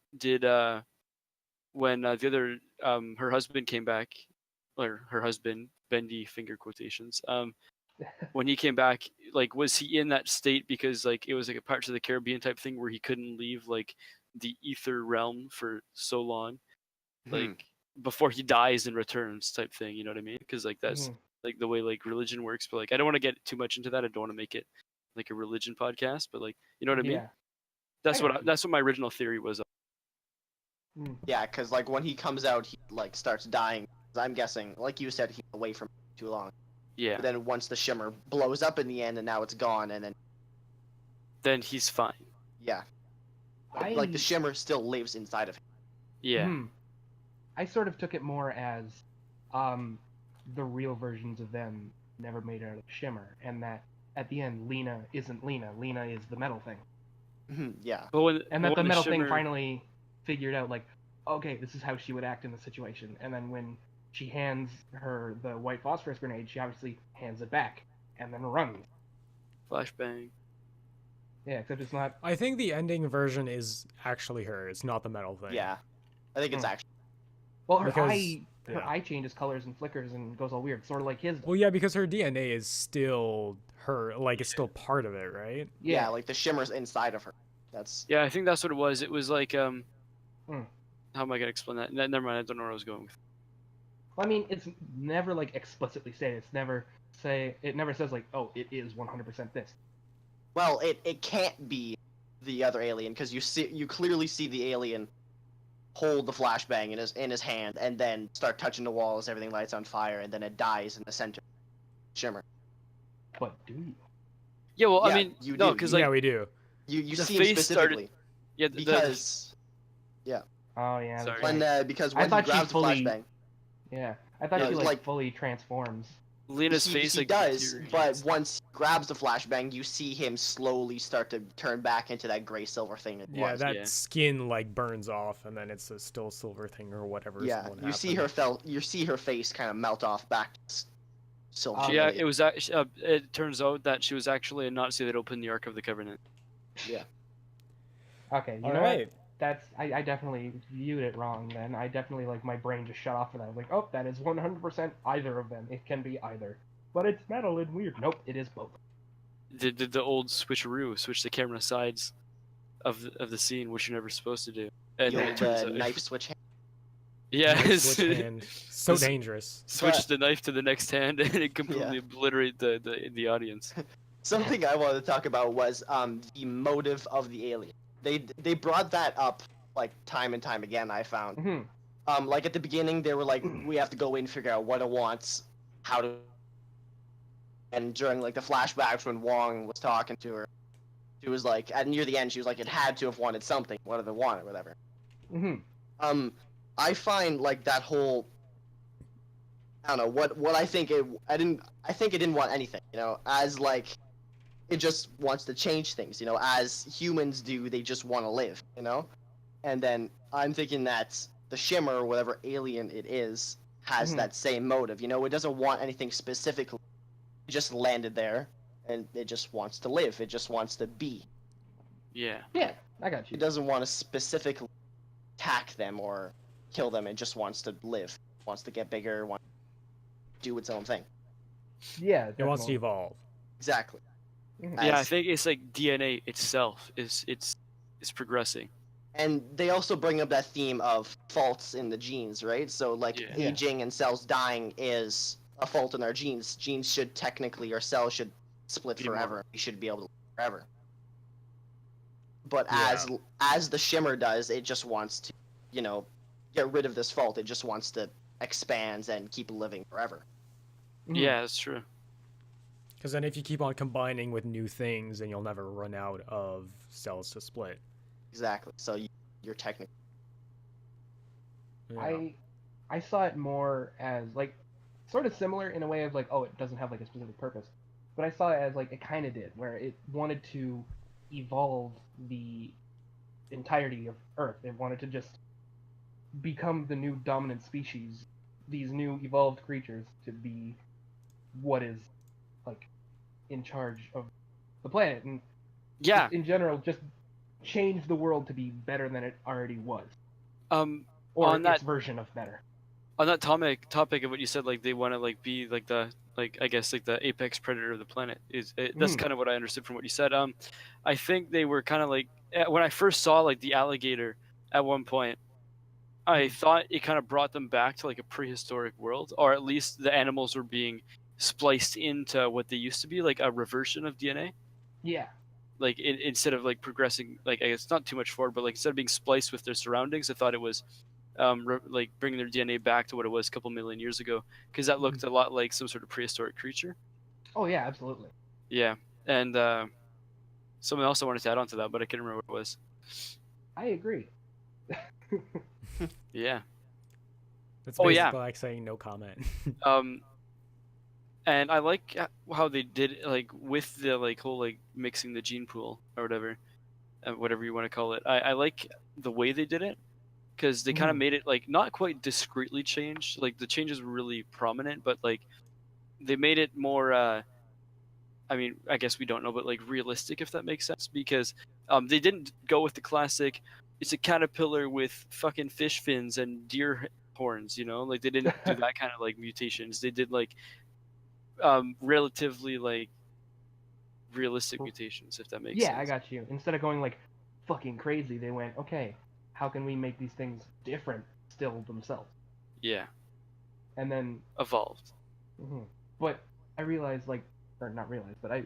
S2: when the other her husband came back, or her husband bendy finger quotations when he came back, like was he in that state because like it was like a Pirates of the Caribbean type thing where he couldn't leave like the ether realm for so long, like before he dies and returns type thing, you know what I mean? Because like that's
S3: Mhm.
S2: like the way like religion works, but like I don't want to get too much into that. I don't want to make it like a religion podcast, but like you know what I mean?
S3: Yeah.
S2: That's
S3: I
S2: what
S3: got you.
S2: that's what my original theory was.
S3: Mm.
S1: Yeah, because like when he comes out, he like starts dying. I'm guessing, like you said, he's away from it too long.
S2: Yeah.
S1: But then once the shimmer blows up in the end, and now it's gone, and
S2: Then he's fine.
S1: yeah, like the shimmer still lives inside of him.
S2: Yeah.
S3: I sort of took it more as the real versions of them never made out of shimmer, and that at the end Lena isn't Lena. Lena is the metal thing.
S1: Yeah.
S2: But when
S3: And
S2: but
S3: that the
S2: when
S3: metal
S2: shimmer,
S3: thing finally figured out, like, okay, this is how she would act in the situation. And then when she hands her the white phosphorus grenade, she obviously hands it back and then runs.
S2: flashbang.
S3: Yeah, except it's not.
S4: I think the ending version is actually her. It's not the metal thing.
S1: Yeah, I think it's actually.
S3: Well, her
S4: Because-
S3: her eye changes colors and flickers and goes all weird, sort of like his.
S4: Well, yeah, because her DNA is still her. Like, it's still part of it, right?
S1: Yeah, like the shimmer's inside of her. That's
S2: Yeah, I think that's what it was. It was like
S3: Hmm.
S2: how am I gonna explain that? Never mind. I don't know where I was going with.
S3: Well, I mean, it's never like explicitly stated. It never says like, oh, it is 100% this.
S1: well, it can't be the other alien because you clearly see the alien hold the flashbang in his hand and then start touching the walls. Everything lights on fire, and then it dies in the center. Shimmer.
S3: But do you?
S2: Yeah, well,
S1: Yeah,
S2: I mean,
S1: you
S2: no,
S1: do.
S2: because
S4: Yeah,
S2: like
S4: we do.
S1: You
S2: The
S1: see him
S2: face started-
S1: specifically
S2: yeah,
S1: because
S3: Oh yeah.
S2: Sorry.
S3: that's right.
S1: when he
S3: thought she
S1: grabs the
S3: fully-
S1: flashbang.
S3: Yeah, I thought
S1: Yeah,
S3: she
S1: like-
S3: fully transforms.
S2: Lena's
S1: he,
S2: face
S1: he
S2: like
S1: does,
S2: deteriorates.
S1: but once he grabs the flashbang, you see him slowly start to turn back into that gray silver thing it
S4: Yeah,
S1: was.
S4: that
S2: yeah.
S4: skin like burns off, and then it's a still silver thing or whatever.
S1: Yeah, you see her face kind of melt off back to silver.
S2: Yeah, it was actually. It turns out that she was actually a Nazi that opened the Ark of the Covenant.
S1: Yeah.
S3: Okay, you
S4: All
S3: know
S4: right.
S3: what? I definitely viewed it wrong then. I definitely like my brain just shut off for that. I was like, oh, that is 100% either of them. It can be either. But it's metal and weird. Nope, it is both.
S2: Did the old switcheroo, switch the camera sides of the scene, which you're never supposed to do. And
S1: The
S2: it turns out,
S1: knife switch hand.
S2: yeah,
S4: Knife switch hand. So
S2: This-
S4: dangerous.
S2: switch the knife to the next hand, and it completely obliterate the audience.
S1: something I wanted to talk about was the motive of the alien. They brought that up like time and time again. I found like at the beginning they were like, we have to go in and figure out what it wants, how to. And during like the flashbacks when Wong was talking to her, she was like, at near the end, she was like, it had to have wanted something, whatever it wanted, whatever. I find like that whole, I don't know what I think it. I think it didn't want anything, you know, as like it just wants to change things, you know, as humans do. They just want to live, you know. And then I'm thinking that the Shimmer, or whatever alien it is, has that same motive. You know, it doesn't want anything specifically. It just landed there, and it just wants to live. It just wants to be.
S2: Yeah.
S3: Yeah, I got you.
S1: It doesn't want to specifically attack them or kill them. It just wants to live. It wants to get bigger. Wants to do its own thing.
S3: Yeah,
S4: It wants to
S3: definitely.
S4: evolve.
S1: Exactly.
S2: Yeah, I
S1: As-
S2: think it's like DNA itself is progressing.
S1: And they also bring up that theme of faults in the genes, right? So like
S2: Yeah.
S1: aging and cells dying is a fault in our genes. Genes should technically, or cells should split
S2: Be
S1: forever. We should be able to live forever. But
S4: Yeah.
S1: as the Shimmer does, it just wants to, you know, get rid of this fault. It just wants to expand and keep living forever.
S2: Yeah, that's true.
S4: Because then if you keep on combining with new things, then you'll never run out of cells to split.
S1: Exactly. So you're technically.
S4: Yeah.
S3: I saw it more as like sort of similar in a way of like, oh, it doesn't have like a specific purpose, but I saw it as like it kind of did, where it wanted to evolve the entirety of Earth. It wanted to just become the new dominant species, these new evolved creatures to be what is like in charge of the planet, and
S2: Yeah.
S3: just in general just change the world to be better than it already was, or
S2: On that
S3: its version of better.
S2: on that topic of what you said, like they want to like be like the I guess like the apex predator of the planet that's kind of what I understood from what you said. I think they were kind of like when I first saw like the alligator at one point, I thought it kind of brought them back to like a prehistoric world, or at least the animals were being spliced into what they used to be, like a reversion of DNA.
S3: Yeah.
S2: Like instead of like progressing, like I guess not too much forward, but like instead of being spliced with their surroundings, I thought it was like bringing their DNA back to what it was a couple million years ago, because that looked a lot like some sort of prehistoric creature.
S3: Oh yeah, absolutely.
S2: Yeah, and something else I wanted to add on to that, but I can't remember what it was.
S3: I agree.
S2: Yeah.
S4: It's
S2: Oh,
S4: basically
S2: yeah.
S4: like saying no comment.
S2: And I like how they did it, like with the like whole like mixing the gene pool or whatever you want to call it. I like the way they did it, because they kind of made it like not quite discreetly changed. Like the changes were really prominent, but like they made it more. I mean, I guess we don't know, but like realistic, if that makes sense, because they didn't go with the classic. It's a caterpillar with fucking fish fins and deer horns, you know. Like they didn't do that kind of like mutations. They did like relatively like realistic mutations, if that makes sense.
S3: Yeah, I got you. Instead of going like fucking crazy, they went, okay, how can we make these things different still themselves?
S2: Yeah,
S3: And then,
S2: evolved.
S3: but I realized like, or not realized, but I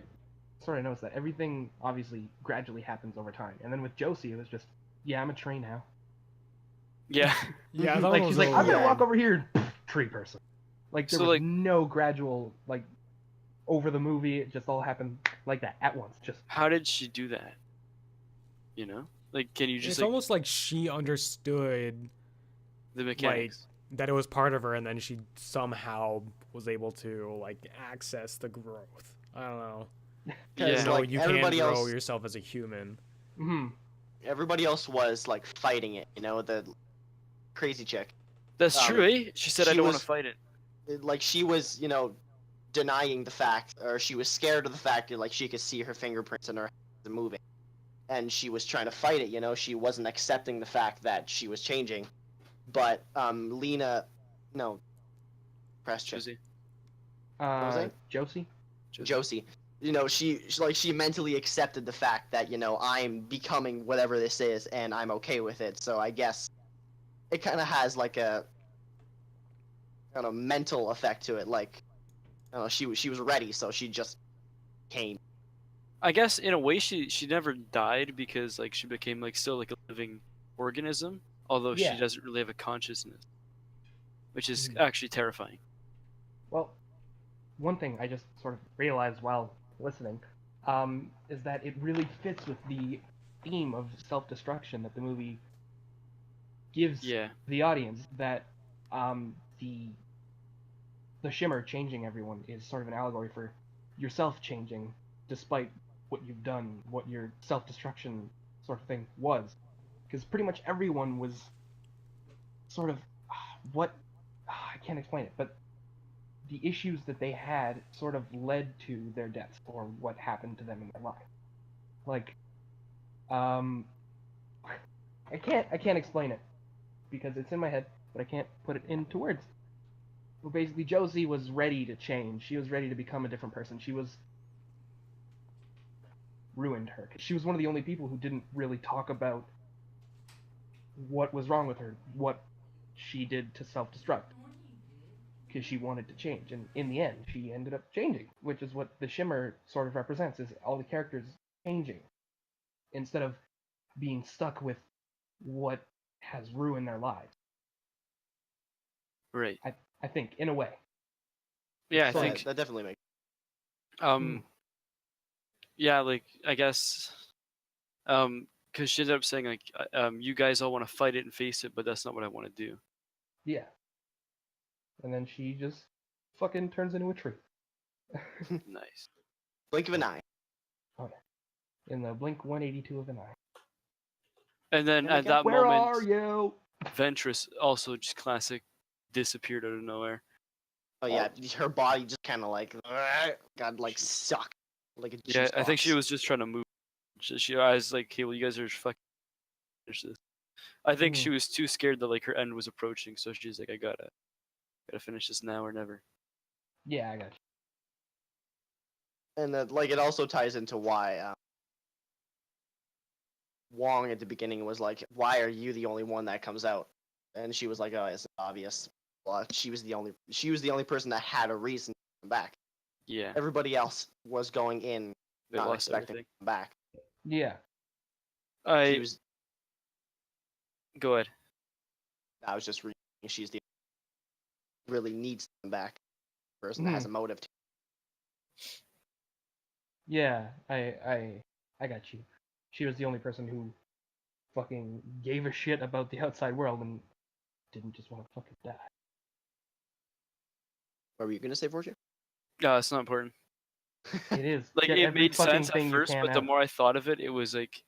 S3: sort of noticed that everything obviously gradually happens over time. And then with Josie, it was just, yeah, I'm a tree now.
S2: Yeah.
S4: Yeah, I thought
S3: Like
S4: it
S3: she's
S4: was
S3: like,
S4: a
S3: I'm gonna
S1: little-
S3: walk over here, tree person. Like there
S2: So,
S3: was
S2: like-
S3: no gradual like over the movie. It just all happened like that at once. Just
S2: How did she do that? You know, like can you just
S4: It's
S2: like
S4: almost like she understood
S2: the mechanics?
S4: that it was part of her, and then she somehow was able to like access the growth. I don't know.
S2: Yeah.
S4: You know,
S1: like,
S4: you can
S1: everybody
S4: grow
S1: else-
S4: yourself as a human.
S1: Everybody else was like fighting it, you know, the crazy chick.
S2: That's true, eh? She said, "I
S1: she
S2: don't want
S1: was-
S2: to fight it."
S1: Like she was, you know, denying the fact, or she was scared of the fact that like she could see her fingerprints in her hands moving, and she was trying to fight it. You know, she wasn't accepting the fact that she was changing. But Lena, no, press check.
S2: Josie.
S1: was it?
S3: Josie.
S1: Josie, you know, she mentally accepted the fact that, you know, I'm becoming whatever this is, and I'm okay with it. So I guess it kind of has like a, I don't know, mental effect to it. Like, I don't know, she was ready, so she just came.
S2: I guess in a way she never died because like she became like still like a living organism, although she
S3: Yeah.
S2: doesn't really have a consciousness, which is
S3: Mhm.
S2: actually terrifying.
S3: Well, one thing I just sort of realized while listening is that it really fits with the theme of self-destruction that the movie gives
S2: Yeah.
S3: the audience. That the shimmer changing everyone is sort of an allegory for yourself changing, despite what you've done, what your self-destruction sort of thing was. Because pretty much everyone was sort of what I can't explain it, but the issues that they had sort of led to their deaths or what happened to them in their life. Like, I can't explain it because it's in my head, but I can't put it into words. Well, basically, Josie was ready to change. She was ready to become a different person. She was ruined her. She was one of the only people who didn't really talk about what was wrong with her, what she did to self-destruct, because she wanted to change. And in the end, she ended up changing, which is what the shimmer sort of represents: is all the characters changing instead of being stuck with what has ruined their lives.
S2: Right.
S3: I think, in a way.
S2: Yeah, I
S3: Sorry.
S2: think
S1: that definitely makes.
S2: yeah, like I guess because she ended up saying like you guys all want to fight it and face it, but that's not what I want to do.
S3: Yeah. And then she just fucking turns into a tree.
S2: Nice.
S1: Blink of an eye.
S3: In the blink 182 of an eye.
S2: And then
S1: And
S2: at
S1: again,
S2: that
S3: Where
S2: moment,
S3: are you?
S2: Ventress also just classic disappeared out of nowhere.
S1: Oh yeah, her body just kind of like got like sucked like a
S2: Yeah,
S1: juice
S2: I think she
S1: box.
S2: was just trying to move. I was like, hey, well, you guys are fucking finish this. I think she was too scared that like her end was approaching, so she's like, I gotta finish this now or never.
S3: Yeah, I got you.
S1: And that like it also ties into why Wong at the beginning was like, "Why are you the only one that comes out?" And she was like, "Oh, it's obvious." Well, she was the only person that had a reason to come back.
S2: Yeah,
S1: Everybody else was going in
S2: they
S1: not
S2: lost
S1: expecting
S2: everything.
S1: to come back.
S3: Yeah.
S1: She
S2: I
S1: was.
S2: go ahead.
S1: I was just reading. She's the really needs to come back. Person that has a motive.
S3: Yeah, I got you. She was the only person who fucking gave a shit about the outside world and didn't just want to fucking die.
S1: What were you gonna say, Foreshew?
S2: It's not important.
S3: It is.
S2: Like
S3: Get
S2: it
S3: every
S2: made
S3: fucking
S2: sense at
S3: thing you
S2: first,
S3: can
S2: but the
S3: out.
S2: more I thought of it, it was like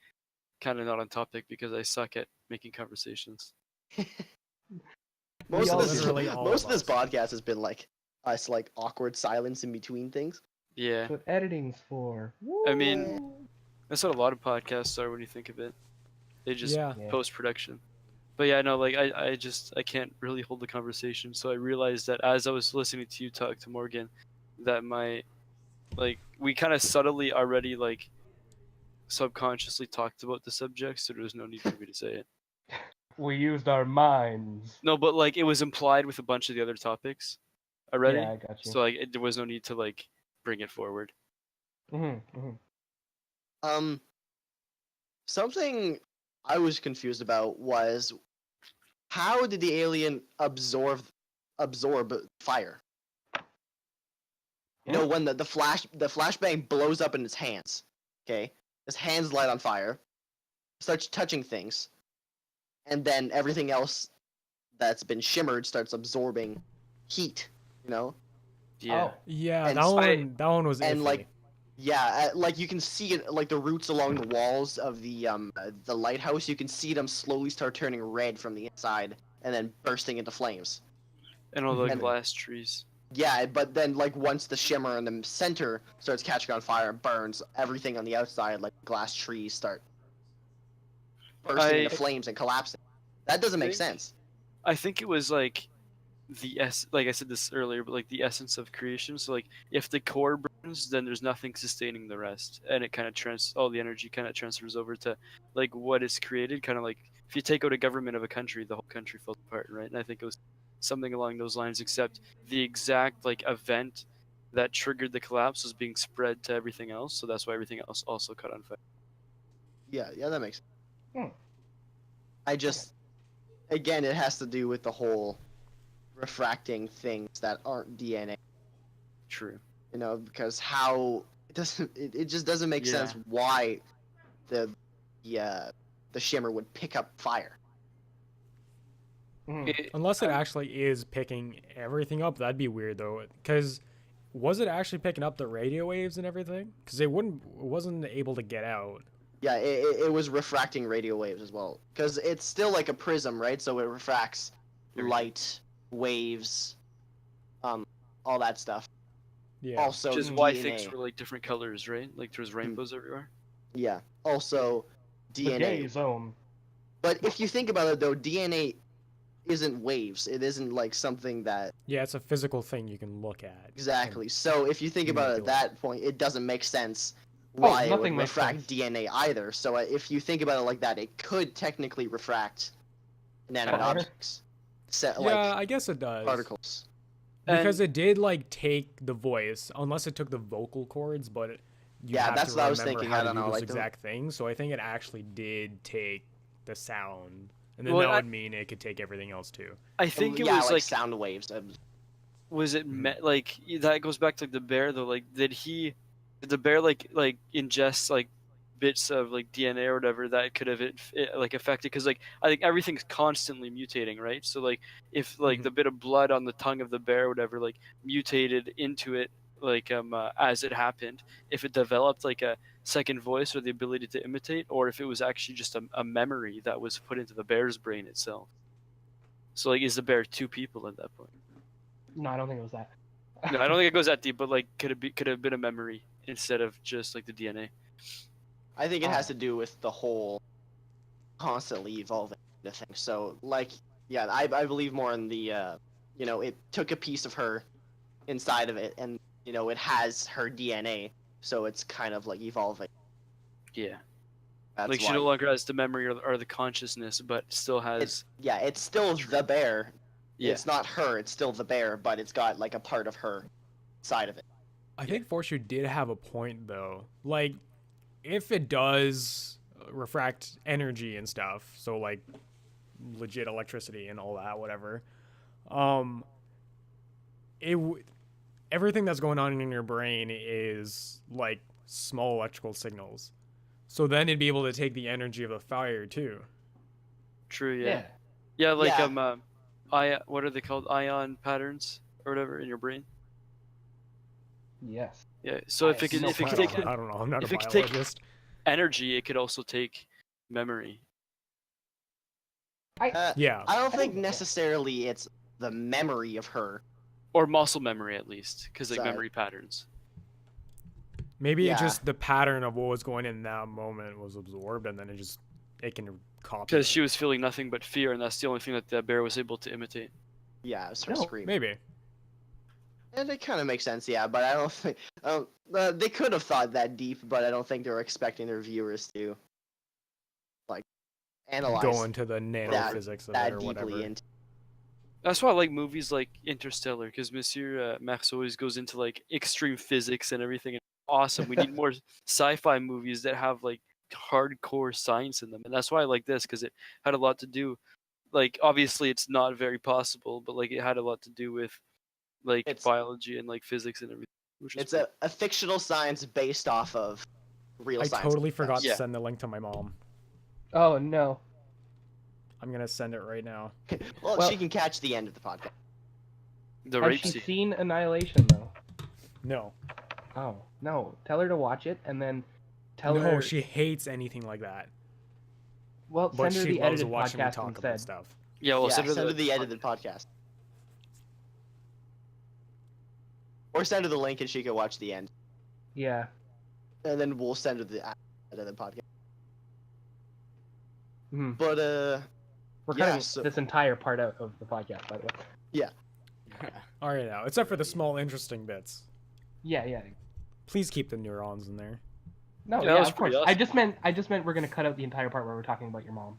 S2: kind of not on topic because I suck at making conversations.
S1: Most
S3: all
S1: of this,
S3: do.
S4: Literally all
S1: most
S4: of
S1: of this
S4: us.
S1: podcast has been like us, like awkward silence in between things.
S2: Yeah,
S3: That's what editing's for.
S2: I mean, that's what a lot of podcasts are when you think of it. They just
S4: Yeah.
S3: Yeah.
S2: post production. But yeah, no, like I can't really hold the conversation. So I realized that as I was listening to you talk to Morgan, that we kind of subtly already like subconsciously talked about the subject, so there was no need for me to say it.
S3: We used our minds.
S2: No, but like it was implied with a bunch of the other topics already.
S3: Yeah, I got you.
S2: So like there was no need to like bring it forward.
S1: Something I was confused about was how did the alien absorb fire? You know, when the flashbang blows up in his hands. Okay, his hands light on fire, starts touching things, and then everything else that's been shimmered starts absorbing heat. You know,
S2: Yeah.
S3: Oh.
S4: Yeah,
S1: And
S4: that one was
S1: and
S4: iffy.
S1: like yeah, like you can see it, like the roots along the walls of the lighthouse. You can see them slowly start turning red from the inside, and then bursting into flames.
S2: And all the
S1: And-
S2: glass trees.
S1: Yeah, but then like once the shimmer in the center starts catching on fire and burns, everything on the outside, like glass trees, start bursting into flames and collapsing. That doesn't make sense.
S2: I think it was like like I said this earlier, but like the essence of creation. So like if the core burns, then there's nothing sustaining the rest, and it kind of all the energy kind of transfers over to like what is created. Kind of like if you take out a government of a country, the whole country falls apart, right? And I think it was something along those lines, except the exact like event that triggered the collapse was being spread to everything else, so that's why everything else also caught on fire.
S1: Yeah, that makes sense.
S3: Hmm.
S1: I just, again, it has to do with the whole refracting things that aren't DNA.
S2: True.
S1: You know, because how it just doesn't make
S2: Yeah.
S1: sense why the shimmer would pick up fire.
S3: Mhm.
S4: Unless it actually is picking everything up, that'd be weird though. Because was it actually picking up the radio waves and everything? Because it wasn't able to get out.
S1: Yeah, it was refracting radio waves as well. Because it's still like a prism, right? So it refracts
S2: Everything.
S1: light, waves, all that stuff.
S4: Yeah.
S1: Also,
S2: Which is why
S1: DNA.
S2: things were like different colors, right? Like there's rainbows everywhere.
S1: Yeah. Also,
S3: The
S1: DNA.
S3: gay zone.
S1: But if you think about it, though, DNA isn't waves. It isn't like something that
S4: Yeah, it's a physical thing you can look at.
S1: exactly. So if you think about it at
S4: Manipulate.
S1: that point, it doesn't make sense why it would
S3: nothing makes
S1: refract
S3: sense.
S1: DNA either. So if you think about it like that, it could technically refract inanimate
S3: Fire?
S1: objects,
S4: Yeah,
S1: like
S4: I guess it does.
S1: particles.
S4: Because
S2: And-
S4: it did like take the voice, unless it took the vocal cords, but you
S1: Yeah,
S4: have
S1: that's
S4: to
S1: what I was
S4: remember
S1: thinking.
S4: how
S1: I
S4: to
S1: don't
S4: do
S1: know,
S4: those
S1: like the-
S4: exact things. So I think it actually did take the sound, and then
S2: Well,
S4: that
S2: I-
S4: would mean it could take everything else too.
S2: I think it
S1: yeah,
S2: was like
S1: sound waves.
S2: was it
S4: Mhm.
S2: like that goes back to like the bear though, like did the bear like ingest like bits of like DNA or whatever that could have like affected, because like I think everything's constantly mutating, right? So like if like
S4: Mhm.
S2: the bit of blood on the tongue of the bear or whatever like mutated into it like as it happened, if it developed like a second voice or the ability to imitate, or if it was actually just a memory that was put into the bear's brain itself. So like is the bear two people at that point?
S3: No, I don't think it was that.
S2: No, I don't think it goes that deep, but like could have been a memory instead of just like the DNA.
S1: I think it has
S3: Oh.
S1: to do with the whole constantly evolving thing. So, like, yeah, I believe more in the, it took a piece of her inside of it, and, it has her DNA, so it's kind of, like, evolving.
S2: Yeah,
S1: That's
S2: like she
S1: why.
S2: no longer has the memory or the consciousness, but still has.
S1: It's still the bear.
S2: Yeah,
S1: It's not her, it's still the bear, but it's got, like, a part of her side of it.
S4: I think Foreshew did have a point though. Like, if it does refract energy and stuff, so like legit electricity and all that, whatever, everything that's going on in your brain is like small electrical signals. So then it'd be able to take the energy of the fire too.
S2: true.
S3: Yeah.
S2: Yeah, like
S1: Yeah.
S2: what are they called? Ion patterns or whatever in your brain.
S3: Yes.
S2: Yeah. So if
S3: I
S2: it could
S3: have
S2: if it
S3: no
S2: could
S3: clue.
S2: take
S4: I don't know. I'm not a
S2: if it could take-
S4: biologist.
S2: energy, it could also take memory.
S4: Yeah.
S1: I don't
S3: I
S1: think
S3: think-
S1: necessarily it's the memory of her.
S2: Or muscle memory at least, because like
S1: Sorry.
S2: memory patterns.
S4: Maybe
S1: Yeah.
S4: it just the pattern of what was going in that moment was absorbed, and then it can copy.
S2: Because
S4: it.
S2: she was feeling nothing but fear, and that's the only thing that the bear was able to imitate.
S1: Yeah, it's her
S3: No,
S1: scream.
S4: Maybe.
S1: And it kind of makes sense, yeah, but I don't think they could have thought that deep, but I don't think they were expecting their viewers to like analyze
S4: Go into the nanophysics of it
S1: that
S4: or
S1: deeply
S4: whatever.
S1: into.
S2: That's why I like movies like Interstellar, because Monsieur Marceau always goes into like extreme physics and everything. And awesome. We need more sci-fi movies that have like hardcore science in them, and that's why I like this, because it had a lot to do. Like obviously, it's not very possible, but like it had a lot to do with like
S1: It's-
S2: biology and like physics and everything. Which is
S1: It's a fictional science based off of real
S4: I
S1: science.
S4: totally forgot
S2: Yeah.
S4: to send the link to my mom.
S3: Oh no.
S4: I'm gonna send it right now.
S1: Well,
S3: Well-
S1: she can catch the end of the podcast.
S2: the
S3: Has
S2: rape
S3: she
S2: scene.
S3: seen Annihilation though?
S4: No.
S3: Oh no. Tell her to watch it and then tell
S4: No,
S3: her.
S4: she hates anything like that.
S3: Well,
S4: But
S3: send her
S4: she
S3: the
S4: loves
S3: edited
S4: watching me
S3: podcast
S4: talk
S3: instead.
S4: about stuff.
S2: Yeah, well,
S1: Yeah,
S2: send her
S1: send her the edited podcast. Or send her the link and she can watch the end.
S3: Yeah.
S1: And then we'll send her the edited podcast.
S3: Mhm.
S1: But,
S3: We're
S1: Yeah,
S3: cutting
S1: so-
S3: this entire part out of the podcast, by the way.
S4: All right, now, except for the small interesting bits.
S3: Yeah, yeah.
S4: Please keep the neurons in there.
S3: No,
S2: Yeah,
S3: yeah,
S2: that was
S3: of course.
S2: pretty
S3: I
S2: awesome.
S3: just meant we're gonna cut out the entire part where we're talking about your mom.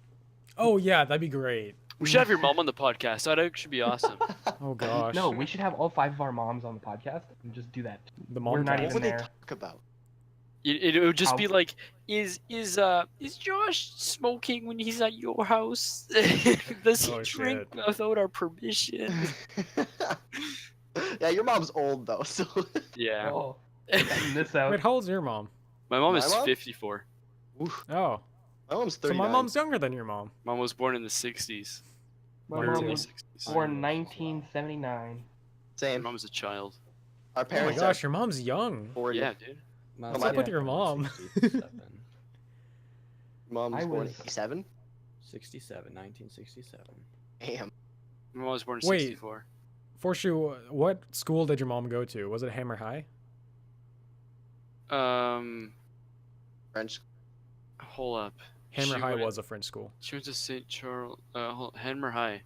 S4: Oh yeah, that'd be great.
S2: We should have your mom on the podcast. That'd actually be awesome.
S4: Oh gosh.
S3: No, we should have all 5 of our moms on the podcast and just do that.
S4: The
S3: We're
S4: mom
S3: not
S4: cast.
S1: What
S3: even
S1: would they
S3: there.
S1: talk about?
S2: It would just be
S3: How-
S2: like, is Josh smoking when he's at your house? Does he
S4: Oh,
S2: drink
S4: shit.
S2: without our permission?
S1: Yeah, your mom's old though, so.
S2: Yeah.
S3: Oh, cutting this out.
S4: Wait, how old's your mom?
S2: My mom
S1: My
S2: is
S1: mom?
S2: 54.
S1: Oof.
S4: Oh,
S1: My mom's
S4: so
S1: 39.
S4: my mom's younger than your mom.
S2: Mom was born in the 60s.
S3: My
S2: Early
S3: mom was
S2: 60s.
S3: born 1979.
S2: My
S1: Same.
S2: mom was a child.
S1: Our
S4: Oh my
S1: parents
S4: gosh, your mom's young.
S1: are 40.
S2: Yeah, dude.
S5: Mom's
S1: up with
S4: your mom?
S5: 67.
S1: Mom's
S3: I
S1: born
S3: was-
S1: 87.
S5: 1967.
S1: Damn.
S2: My mom was born in
S4: Wait.
S2: 64.
S4: Forshu, what school did your mom go to? Was it Hammer High?
S1: French.
S2: Hold up.
S4: Hammer
S2: She
S4: High
S2: went-
S4: was a French school.
S2: She went to St. Charles. Hammer High.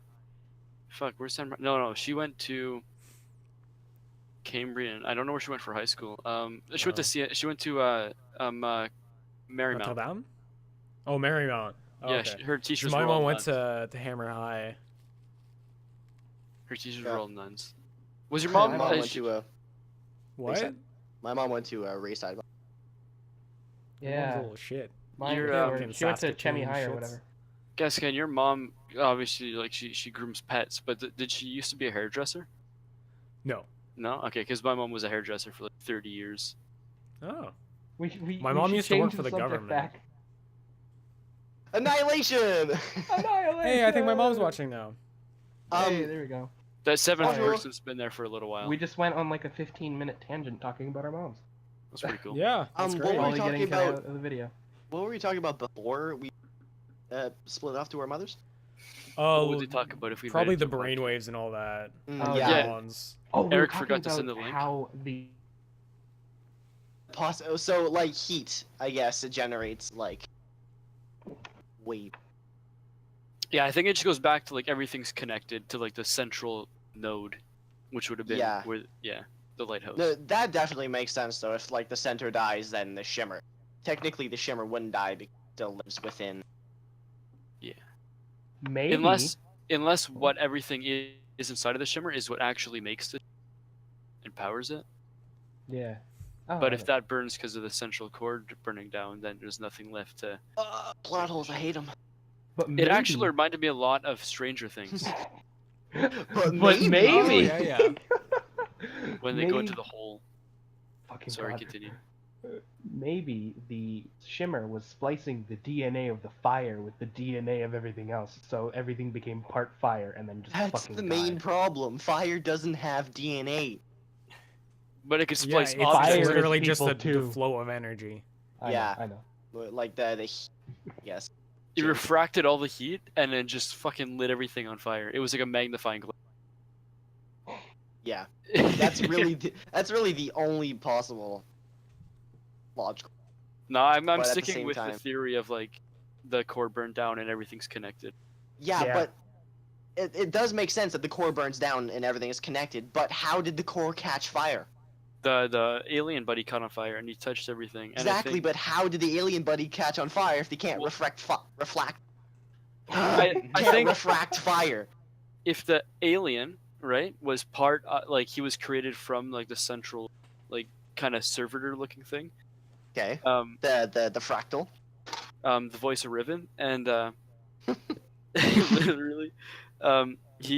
S2: Fuck, where's Hammer? No, she went to Cambrian. I don't know where she went for high school. She went to she went to
S4: Notre
S2: Marymount.
S4: Dame? Oh, Marymount. Oh,
S2: Yeah,
S4: okay.
S2: her
S4: 'Cause
S2: teachers.
S4: my
S2: were all
S4: mom went
S2: nuns.
S4: to Hammer High.
S2: Her teachers
S1: Yeah.
S2: were all nuns. Was your
S1: My
S2: mom?
S1: mom went
S2: she-
S1: to
S4: What?
S1: said- my mom went to Rayside.
S4: Mom's
S3: Yeah,
S4: a little shit.
S3: mine
S2: You're,
S3: too, or
S4: fucking
S3: she went to
S4: Saskatoon
S3: Chemi High or
S4: shits.
S3: whatever.
S2: Gazcan, your mom obviously like she grooms pets, but did she used to be a hairdresser?
S4: No.
S2: No, okay, because my mom was a hairdresser for like 30 years.
S4: Oh.
S3: We
S4: My mom
S3: should
S4: used to work
S3: change
S4: for the
S3: subject
S4: government.
S3: back.
S1: Annihilation!
S4: Hey, I think my mom's watching now.
S3: Hey, there we go.
S2: That seventh
S1: Bonjour.
S2: person's been there for a little while.
S3: We just went on like a 15-minute tangent talking about our moms.
S2: That's pretty cool.
S4: Yeah, that's
S1: what
S4: great.
S1: were we
S3: Probably
S1: talking
S3: getting cut
S1: about?
S3: out of the video.
S1: What were we talking about before we split off to our mothers?
S2: What would
S4: Oh,
S2: they talk about if we
S4: probably
S2: made
S4: the
S2: it to a podcast?
S4: brainwaves and all that.
S3: Oh,
S1: yeah.
S2: yeah.
S4: Ones.
S3: Oh, we
S2: Eric
S3: were
S2: forgot
S3: talking
S2: to send
S3: about
S2: the link.
S3: how the
S1: So like heat, I guess it generates like wave.
S2: Yeah, I think it just goes back to like everything's connected to like the central node, which would have been
S1: Yeah.
S2: where the lighthouse.
S1: No, that definitely makes sense though. If like the center dies, then the shimmer. Technically, the shimmer wouldn't die because it still lives within.
S3: maybe
S2: Unless what everything is inside of the shimmer is what actually makes it and powers it.
S3: yeah. Oh,
S2: But
S3: I
S2: if that burns because of the central core burning down, then there's nothing left to.
S1: Plot holes. I hate them.
S3: but
S2: It
S3: maybe,
S2: actually reminded me a lot of Stranger Things
S3: but
S1: maybe.
S3: maybe.
S4: Oh, yeah.
S2: when they go into
S3: Maybe-
S2: the hole.
S3: Fucking
S2: Sorry,
S3: God.
S2: continue.
S3: Maybe the shimmer was splicing the DNA of the fire with the DNA of everything else, so everything became part fire and then just
S1: That's
S3: fucking
S1: the main
S3: died.
S1: problem. Fire doesn't have DNA.
S2: But it could
S4: Yeah,
S2: splice
S4: it's
S3: Fire
S2: objects.
S3: is
S4: literally just
S3: people
S4: the
S3: too.
S4: flow of energy.
S1: Yeah.
S3: I know.
S1: Like the heat. Yes.
S2: It refracted all the heat and then just fucking lit everything on fire. It was like a magnifying glass.
S1: Yeah. That's really the only possible logical.
S2: No, I'm
S1: But at the
S2: sticking
S1: same
S2: with
S1: time-
S2: the theory of like the core burned down and everything's connected.
S1: Yeah,
S3: Yeah.
S1: but it does make sense that the core burns down and everything is connected. But how did the core catch fire?
S2: The alien buddy caught on fire and he touched everything. And I
S1: Exactly,
S2: think-
S1: but how did the alien buddy catch on fire if they can't
S2: Well-
S1: refract?
S2: I
S1: Can't
S2: think
S1: refract fire.
S2: if the alien right was part like he was created from like the central like kind of servitor looking thing,
S1: Okay.
S2: the
S1: The fractal.
S2: voice of Riven, and literally,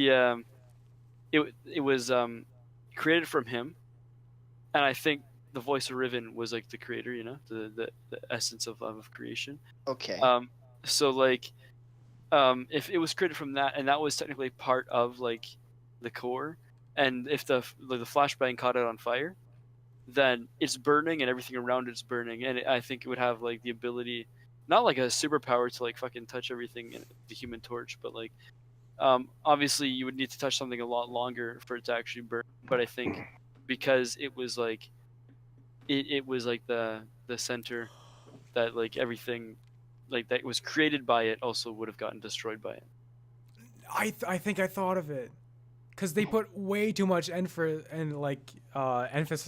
S2: it was created from him, and I think the voice of Riven was like the creator, you know, the essence of creation.
S1: Okay.
S2: So like, if it was created from that, and that was technically part of like the core, and if the flashbang caught it on fire, then it's burning and everything around it's burning, and I think it would have like the ability, not like a superpower to like fucking touch everything in the Human Torch, but like, obviously you would need to touch something a lot longer for it to actually burn. But I think because it was like, it was like the center that like everything like that was created by it also would have gotten destroyed by it.
S4: I think I thought of it, because they put way too much emphasis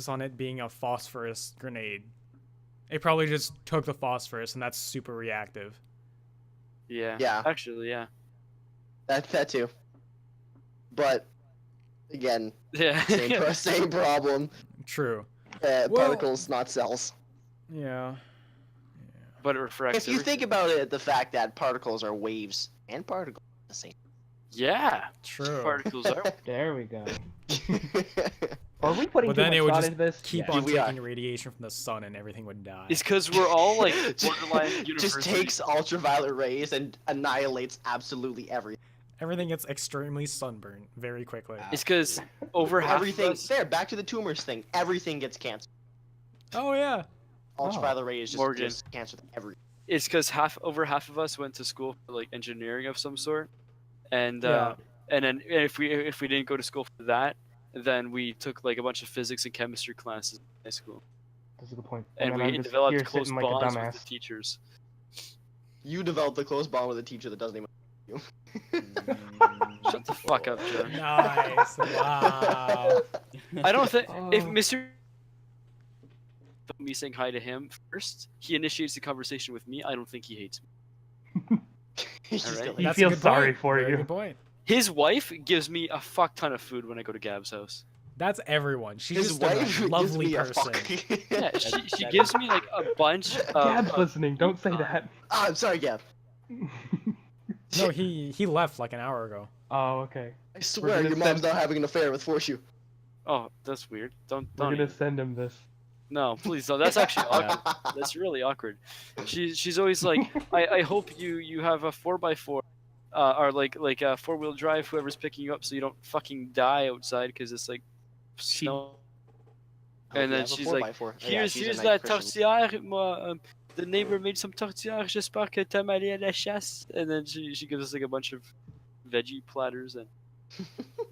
S4: on it being a phosphorus grenade. It probably just took the phosphorus, and that's super reactive.
S2: Yeah.
S1: Yeah.
S2: Actually, yeah.
S1: That too. But again,
S2: Yeah.
S1: same problem.
S4: True. Well-
S1: Particles, not cells.
S4: Yeah.
S2: But it refracts.
S1: If you think about it, the fact that particles are waves and particles are the same.
S2: Yeah.
S4: True.
S2: Particles are.
S3: There we go. Are we putting
S4: But
S3: too
S4: then
S3: much
S4: it would
S3: thought
S4: just
S3: into this?
S4: keep
S3: Yeah.
S4: on
S1: We are.
S4: taking radiation from the sun and everything would die.
S2: It's because we're all like borderline university.
S1: Just takes ultraviolet rays and annihilates absolutely everything.
S4: Everything gets extremely sunburned very quickly.
S2: It's because over half
S1: Everything.
S2: of us.
S1: There, back to the tumors thing. Everything gets cancer.
S4: Oh yeah.
S1: Ultraviolet rays
S2: Morgan.
S1: just cancer everything.
S2: It's because over half of us went to school for like engineering of some sort, and
S4: Yeah.
S2: and then if we didn't go to school for that, then we took like a bunch of physics and chemistry classes in high school,
S3: That's a good point.
S2: and
S3: then
S2: we
S3: I'm just
S2: developed
S3: here
S2: close
S3: sitting like a
S2: bonds with
S3: dumbass.
S2: the teachers.
S1: You developed a close bond with a teacher that doesn't even.
S2: Shut the fuck up, Joe.
S4: Nice. Wow.
S2: I don't think if
S3: Oh.
S2: Mr. me saying hi to him first, he initiates the conversation with me. I don't think he hates me.
S1: He's just
S2: Alright.
S3: He
S4: That's a
S3: feels
S4: good
S3: sorry
S4: point.
S3: for
S4: Very
S3: you.
S4: Good point.
S2: His wife gives me a fuck ton of food when I go to Gab's house.
S4: That's everyone. She's
S1: His
S4: just
S1: wife
S4: a lovely
S1: gives me
S4: person.
S1: a fuck.
S2: Yeah, she gives me like a bunch of.
S3: Gab's listening. Don't say that.
S1: Ah, I'm sorry, Gab.
S4: No, he left like an hour ago.
S3: Oh, okay.
S1: I swear
S3: gonna
S1: your mom's
S3: send-
S1: not having an affair with Foreshew.
S2: Oh, that's weird. Don't.
S3: We're gonna
S2: Even.
S3: send him this.
S2: No, please don't. That's actually awkward. That's really awkward. She's always like, I hope you have a 4x4, or like a 4-wheel drive. Whoever's picking you up, so you don't fucking die outside because it's like snow. And then she's like, here's that tourtière. Moi, the neighbor made some tourtière. J'espère que t'aimes aller à la chasse. And then she gives us like a bunch of veggie platters and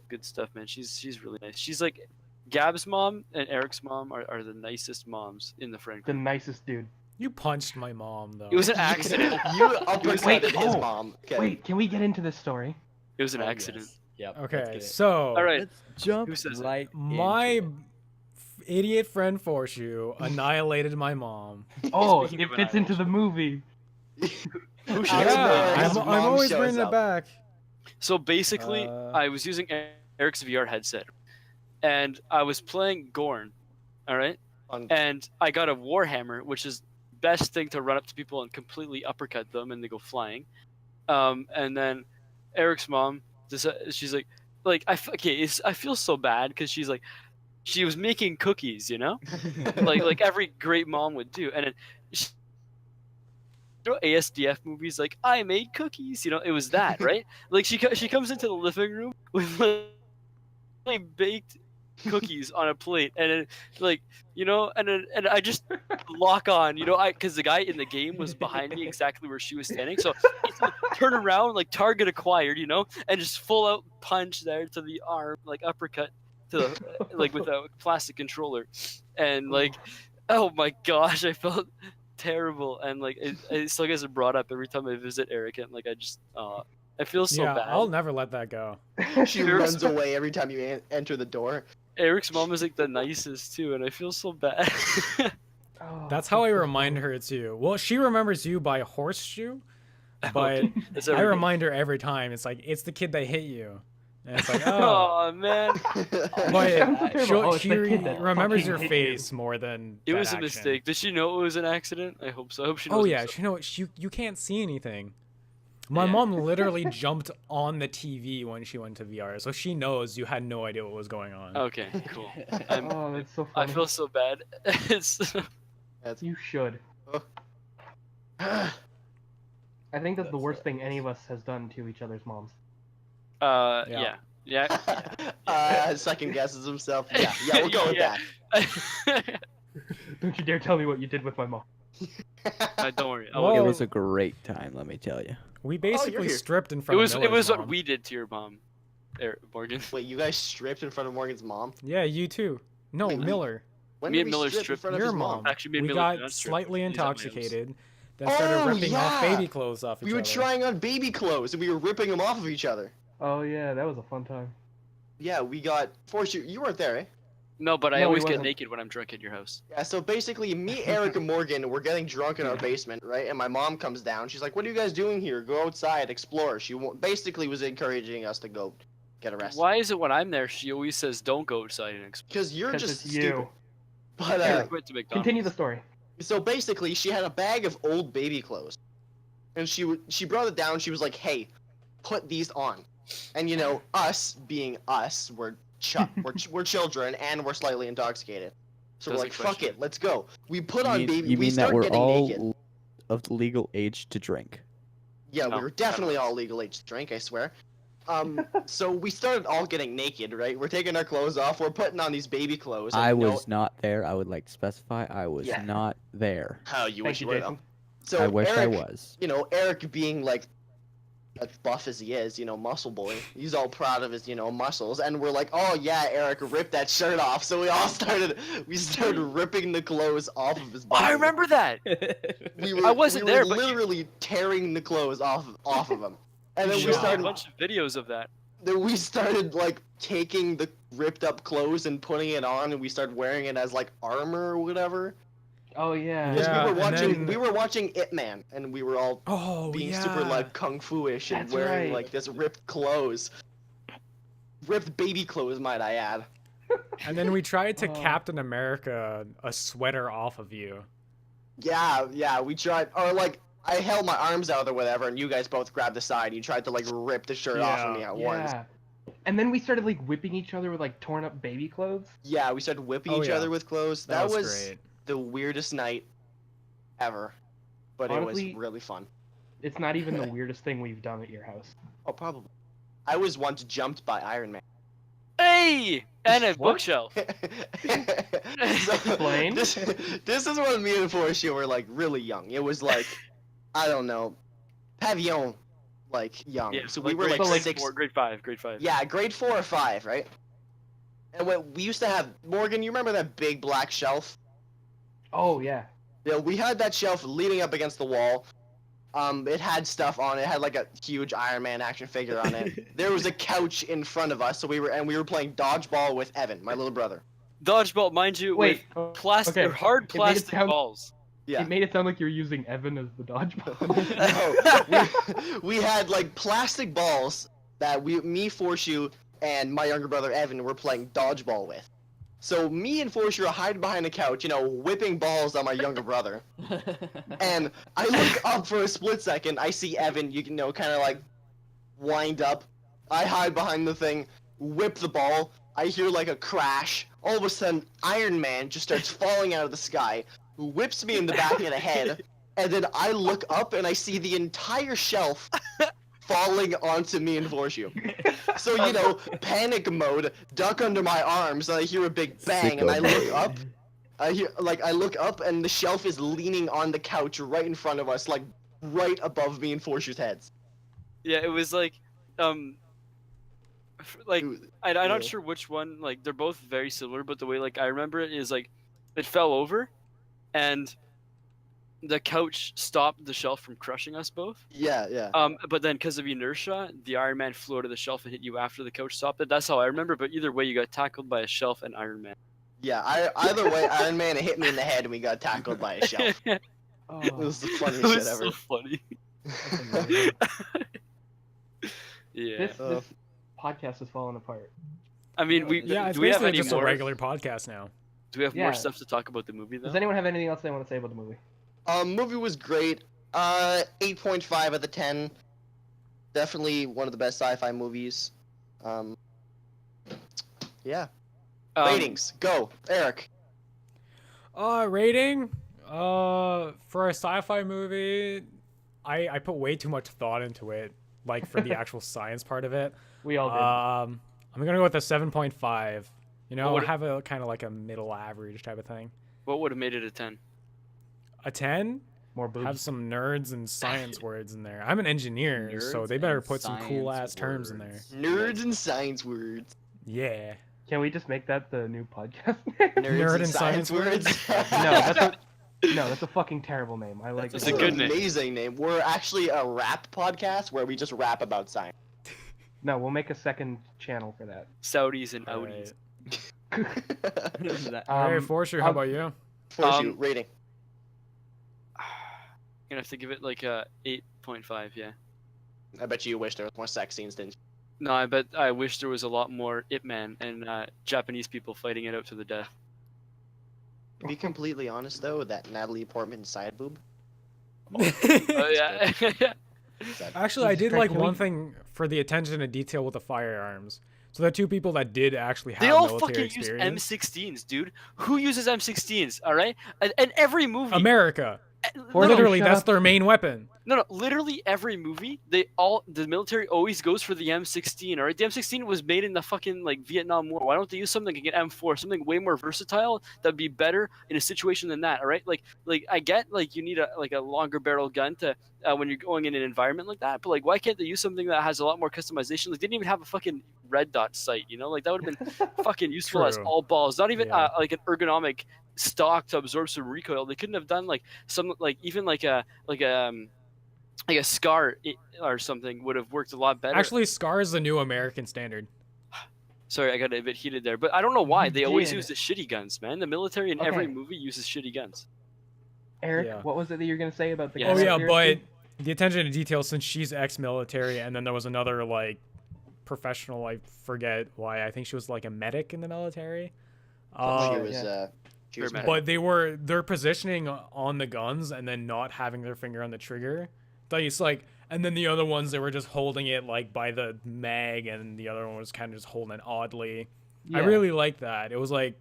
S2: good stuff, man. She's really nice. She's like. Gab's mom and Eric's mom are the nicest moms in the friend
S3: The
S2: group.
S3: nicest dude.
S4: You punched my mom though.
S2: It was an accident.
S1: You uppercutted his
S3: oh,
S1: mom. Okay.
S3: Wait, can we get into this story?
S2: It was an
S5: Oh,
S2: accident.
S5: Yes. Yep.
S4: Okay, so
S2: All right.
S5: Let's jump
S2: Who says it?
S5: right.
S4: my
S5: into it.
S4: idiot friend Foreshew annihilated my mom.
S3: Oh,
S2: Speaking
S3: it
S2: of
S3: fits into the movie.
S2: Who
S1: Out
S2: should
S1: of
S2: have
S1: nowhere,
S2: known?
S1: his
S4: I'm
S1: mom
S4: always
S1: shows
S4: bringing it
S1: up.
S4: back.
S2: So basically, I was using Eric's VR headset, and I was playing Gorn. All right, and I got a Warhammer, which is best thing to run up to people and completely uppercut them, and they go flying. And then Eric's mom, she's like I feel so bad because she's like, she was making cookies, you know, like every great mom would do, and then you know ASDF movies like I made cookies, you know, it was that, right? Like she comes into the living room with like baked cookies on a plate, and then, like, you know, and I just lock on, you know, because the guy in the game was behind me exactly where she was standing, so it's like, turn around, like target acquired, you know, and just full out punch there to the arm, like uppercut to the like with a plastic controller, and like, oh my gosh, I felt terrible, and like it still gets brought up every time I visit Eric, and like I just I feel so
S4: Yeah,
S2: bad.
S4: I'll never let that go.
S1: She runs away every time you enter the door.
S2: Eric's mom is like the nicest too, and I feel so bad.
S3: Oh,
S4: That's how I remind her too. Well, she remembers you by Horseshoe, but
S2: That's
S4: I
S2: every-
S4: remind her every time. It's like, it's the kid that hit you. And it's like, oh.
S2: Oh man,
S4: But
S3: terrible. Oh, it's
S4: she
S3: the kid that
S4: remembers
S3: fucking
S4: your
S3: hit you.
S4: face more than
S2: it
S4: that
S2: was a
S4: action.
S2: mistake. Did she know it was an accident? I hope so. I hope she knows.
S4: Oh
S2: it
S4: yeah,
S2: was-
S4: she know you can't see anything. My
S2: Yeah.
S4: mom literally jumped on the TV when she went to VR, so she knows you had no idea what was going on.
S2: Okay, cool. I'm,
S3: Oh, that's so
S2: I
S3: funny.
S2: feel so bad. It's
S3: You should. I think that's the worst thing any of us has done to each other's moms.
S2: yeah.
S1: Second guesses himself. Yeah, we'll go with
S2: Yeah.
S1: that.
S3: Don't you dare tell me what you did with my mom.
S2: Don't worry. I
S4: Whoa.
S2: will-
S5: It
S4: Oh.
S5: was a great time, let me tell you.
S4: We
S1: you're
S4: basically
S1: here.
S4: stripped in
S2: It
S4: front
S2: was
S4: of
S2: it
S4: Miller's
S2: was what
S4: mom.
S2: we did to your mom, Morgan.
S1: Wait, you guys stripped in front of Morgan's mom?
S4: Yeah, you too. No,
S1: Wait,
S4: Miller.
S1: When
S2: Me
S1: did
S2: and
S1: we
S2: Miller
S1: strip in
S2: stripped
S1: front of
S4: Your
S1: his
S4: mom.
S2: Actually, me and
S4: We
S2: Miller did
S4: got
S2: not strip.
S4: slightly
S2: He's on Williams.
S4: intoxicated, then started ripping off
S1: yeah.
S4: baby clothes off each
S1: We were
S4: other.
S1: trying on baby clothes and we were ripping them off of each other.
S3: Oh yeah, that was a fun time.
S1: Yeah, we got Foreshew. You weren't there, eh?
S2: No, but I
S3: No, he
S2: always get
S3: wasn't.
S2: naked when I'm drunk at your house.
S1: Yeah, so basically, me, Eric, and Morgan were getting drunk in our basement, right? And my mom comes down. She's like, "What are you guys doing here? Go outside, explore." She basically was encouraging us to go get arrested.
S2: Why is it when I'm there, she always says, don't go outside and explore?
S1: Because you're
S3: Because
S1: just
S3: it's
S1: stupid.
S3: you.
S1: But
S2: I went to McDonald's.
S3: Continue the story.
S1: so basically, she had a bag of old baby clothes, and she brought it down. She was like, "Hey, put these on." And you know, us being us, we're children and we're slightly intoxicated. So we're
S2: Doesn't
S1: like, "Fuck
S2: question
S1: it, let's go." We put on
S6: You
S1: baby.
S6: mean
S1: we
S6: that
S1: start
S6: we're
S1: getting
S6: all
S1: naked.
S6: of the legal age to drink?
S1: Yeah,
S2: No,
S1: we were definitely all legal age to drink, I swear. So we started all getting naked, right? We're taking our clothes off. We're putting on these baby clothes. And
S6: I
S1: you know,
S6: was not there. I would like to specify I was
S3: Yeah.
S6: not there.
S1: how you
S3: Thank
S1: wish
S3: you,
S1: you were.
S3: Jason.
S1: So
S6: I wish
S1: Eric,
S6: I was.
S1: You know, Eric being like as buff as he is, you know, muscle boy. He's all proud of his, you know, muscles, and we're like, "Oh yeah, Eric, rip that shirt off." So we started ripping the clothes off of his body.
S2: I remember that! I wasn't
S1: we
S2: there,
S1: were
S2: but you-
S1: literally tearing the clothes off of him. And
S2: You
S1: then
S2: showed
S1: we
S2: me a
S1: started
S2: bunch of videos of that.
S1: then we started like taking the ripped up clothes and putting it on, and we started wearing it as like armor or whatever.
S3: Oh yeah.
S1: Because
S4: Yeah,
S1: we
S4: and
S1: were
S4: then-
S1: watching Ip Man, and we were all
S4: Oh,
S1: being
S4: yeah.
S1: super like kung fu-ish and
S3: That's
S1: wearing
S3: right.
S1: like this ripped clothes, ripped baby clothes, might I add.
S4: And then we tried to
S3: Oh.
S4: Captain America a sweater off of you.
S1: Yeah, we tried, or like I held my arms out or whatever, and you guys both grabbed the side. And you tried to like rip the shirt off of me at once.
S3: Yeah. And then we started like whipping each other with like torn up baby clothes.
S1: Yeah, we started whipping
S4: Oh,
S1: each
S4: yeah.
S1: other with clothes.
S4: That was
S1: was
S4: great.
S1: the weirdest night ever, but it
S3: Honestly-
S1: was really fun.
S3: It's not even the weirdest thing we've done at your house.
S1: Oh, probably. I was once jumped by Iron Man.
S2: Hey! And a
S3: What?
S2: bookshelf.
S3: Explain.
S1: This is when me and Foreshew were like really young. It was like, I don't know, pavillon, like young.
S2: Yeah,
S1: so we were like
S3: grade
S2: grade
S1: 6.
S2: 4, grade 5, grade 5.
S1: Yeah, grade 4 or 5, right? And when we used to have Morgan, you remember that big black shelf?
S3: Oh yeah.
S1: Yeah, we had that shelf leaning up against the wall. It had stuff on it. It had like a huge Iron Man action figure on it. There was a couch in front of us, so we were playing dodgeball with Evan, my little brother.
S2: Dodgeball, mind you,
S3: Wait.
S2: with plastic,
S3: okay.
S2: or hard
S3: It made it
S2: plastic
S3: sound-
S2: balls.
S1: Yeah.
S3: It made it sound like you're using Evan as the dodgeball.
S1: No, we had like plastic balls that me, Foreshew, and my younger brother Evan were playing dodgeball with. So me and Foreshew are hiding behind the couch, you know, whipping balls on my younger brother. And I look up for a split second. I see Evan, you know, kind of like wind up. I hide behind the thing, whip the ball. I hear like a crash. All of a sudden, Iron Man just starts falling out of the sky, whips me in the back of the head, and then I look up and I see the entire shelf falling onto me and Foreshew. So, you know, panic mode, duck under my arms, and I hear a big bang, and I look up. I look up, and the shelf is leaning on the couch right in front of us, like right above me and Foreshew's heads.
S2: Yeah, it was like, like
S1: It was-
S2: I'm
S1: yeah.
S2: not sure which one. Like they're both very similar, but the way like I remember it is like it fell over, and the couch stopped the shelf from crushing us both.
S1: Yeah.
S2: But then because of inertia, the Iron Man flew out of the shelf and hit you after the couch stopped it. That's how I remember. But either way, you got tackled by a shelf and Iron Man.
S1: Yeah, either way, Iron Man hit me in the head and we got tackled by a shelf.
S2: it
S3: Oh,
S1: It was the funniest
S2: was
S1: shit ever.
S2: so funny.
S3: that's amazing.
S2: Yeah.
S3: This podcast is falling apart.
S2: I mean, we
S4: Yeah, it's
S2: do we have
S4: basically
S2: any
S4: just
S2: more?
S4: a regular podcast now.
S2: Do we have
S3: Yeah.
S2: more stuff to talk about the movie though?
S3: Does anyone have anything else they want to say about the movie?
S1: Movie was great. 8.5 out of 10. Definitely one of the best sci-fi movies. Yeah. Ratings, go, Eric.
S4: Rating? For a sci-fi movie, I put way too much thought into it, like for the actual science part of it.
S3: We all did.
S4: I'm gonna go with a 7.5. You know,
S2: would-
S4: have a kind of like a middle average type of thing.
S2: What would have made it a 10?
S4: A 10?
S3: More boobs.
S4: Have some nerds and science words in there. I'm an engineer, so they better put some cool ass terms in there.
S1: Nerds and science words.
S4: Yeah.
S3: Can we just make that the new podcast?
S1: Nerds
S4: and science words?
S3: No, that's a fucking terrible name. I like
S2: That's
S3: it.
S2: a good name.
S1: Amazing name. We're actually a rap podcast where we just rap about science.
S3: No, we'll make a second channel for that.
S2: Saudis and
S4: All
S2: Audis.
S4: right.
S5: That-
S4: All right, Foreshew, how about you?
S1: Foreshew, rating.
S2: I'm gonna have to give it like a 8.5. Yeah.
S1: I bet you wish there was more sex scenes, didn't you?
S2: No, I bet I wish there was a lot more Ip Man and Japanese people fighting it out to the death.
S1: To be completely honest, though, that Natalie Portman side boob.
S2: Oh yeah.
S4: Actually, I
S3: Jesus
S4: did
S3: Christ,
S4: like
S3: can we-
S4: one thing for the attention to detail with the firearms. So the two people that did actually have
S2: They all
S4: military
S2: fucking
S4: experience.
S2: use M16s, dude. Who uses M16s? All right, and every movie.
S4: America.
S3: Or
S2: No,
S4: Literally,
S3: shut
S4: that's
S3: up.
S4: their main weapon.
S2: no, literally every movie, the military always goes for the M16. All right, the M16 was made in the fucking like Vietnam War. Why don't they use something like an M4, something way more versatile that'd be better in a situation than that? All right, like I get like you need a longer barrel gun to when you're going in an environment like that, but like why can't they use something that has a lot more customization? Like they didn't even have a fucking red dot sight, you know? Like that would have been fucking useful as
S4: True.
S2: all balls. Not even
S4: Yeah.
S2: like an ergonomic stock to absorb some recoil. They couldn't have done like some like even like a scar or something would have worked a lot better.
S4: Actually, SCAR is the new American standard.
S2: Sorry, I got a bit heated there, but I don't know why
S3: You
S2: they always
S3: did.
S2: use the shitty guns, man. The military in every
S3: Okay.
S2: movie uses shitty guns.
S3: Eric,
S4: Yeah.
S3: what was it that you were gonna say about the?
S2: Yeah.
S4: Oh
S3: gun
S4: yeah, but
S3: accuracy?
S4: the attention to detail, since she's ex-military, and then there was another like professional, I forget why. I think she was like a medic in the military.
S1: she
S3: yeah.
S1: was, she was
S2: Paramedic.
S4: But their positioning on the guns and then not having their finger on the trigger. It's like, and then the other ones, they were just holding it like by the mag, and the other one was kind of just holding it oddly. I
S3: Yeah.
S4: really liked that. It was like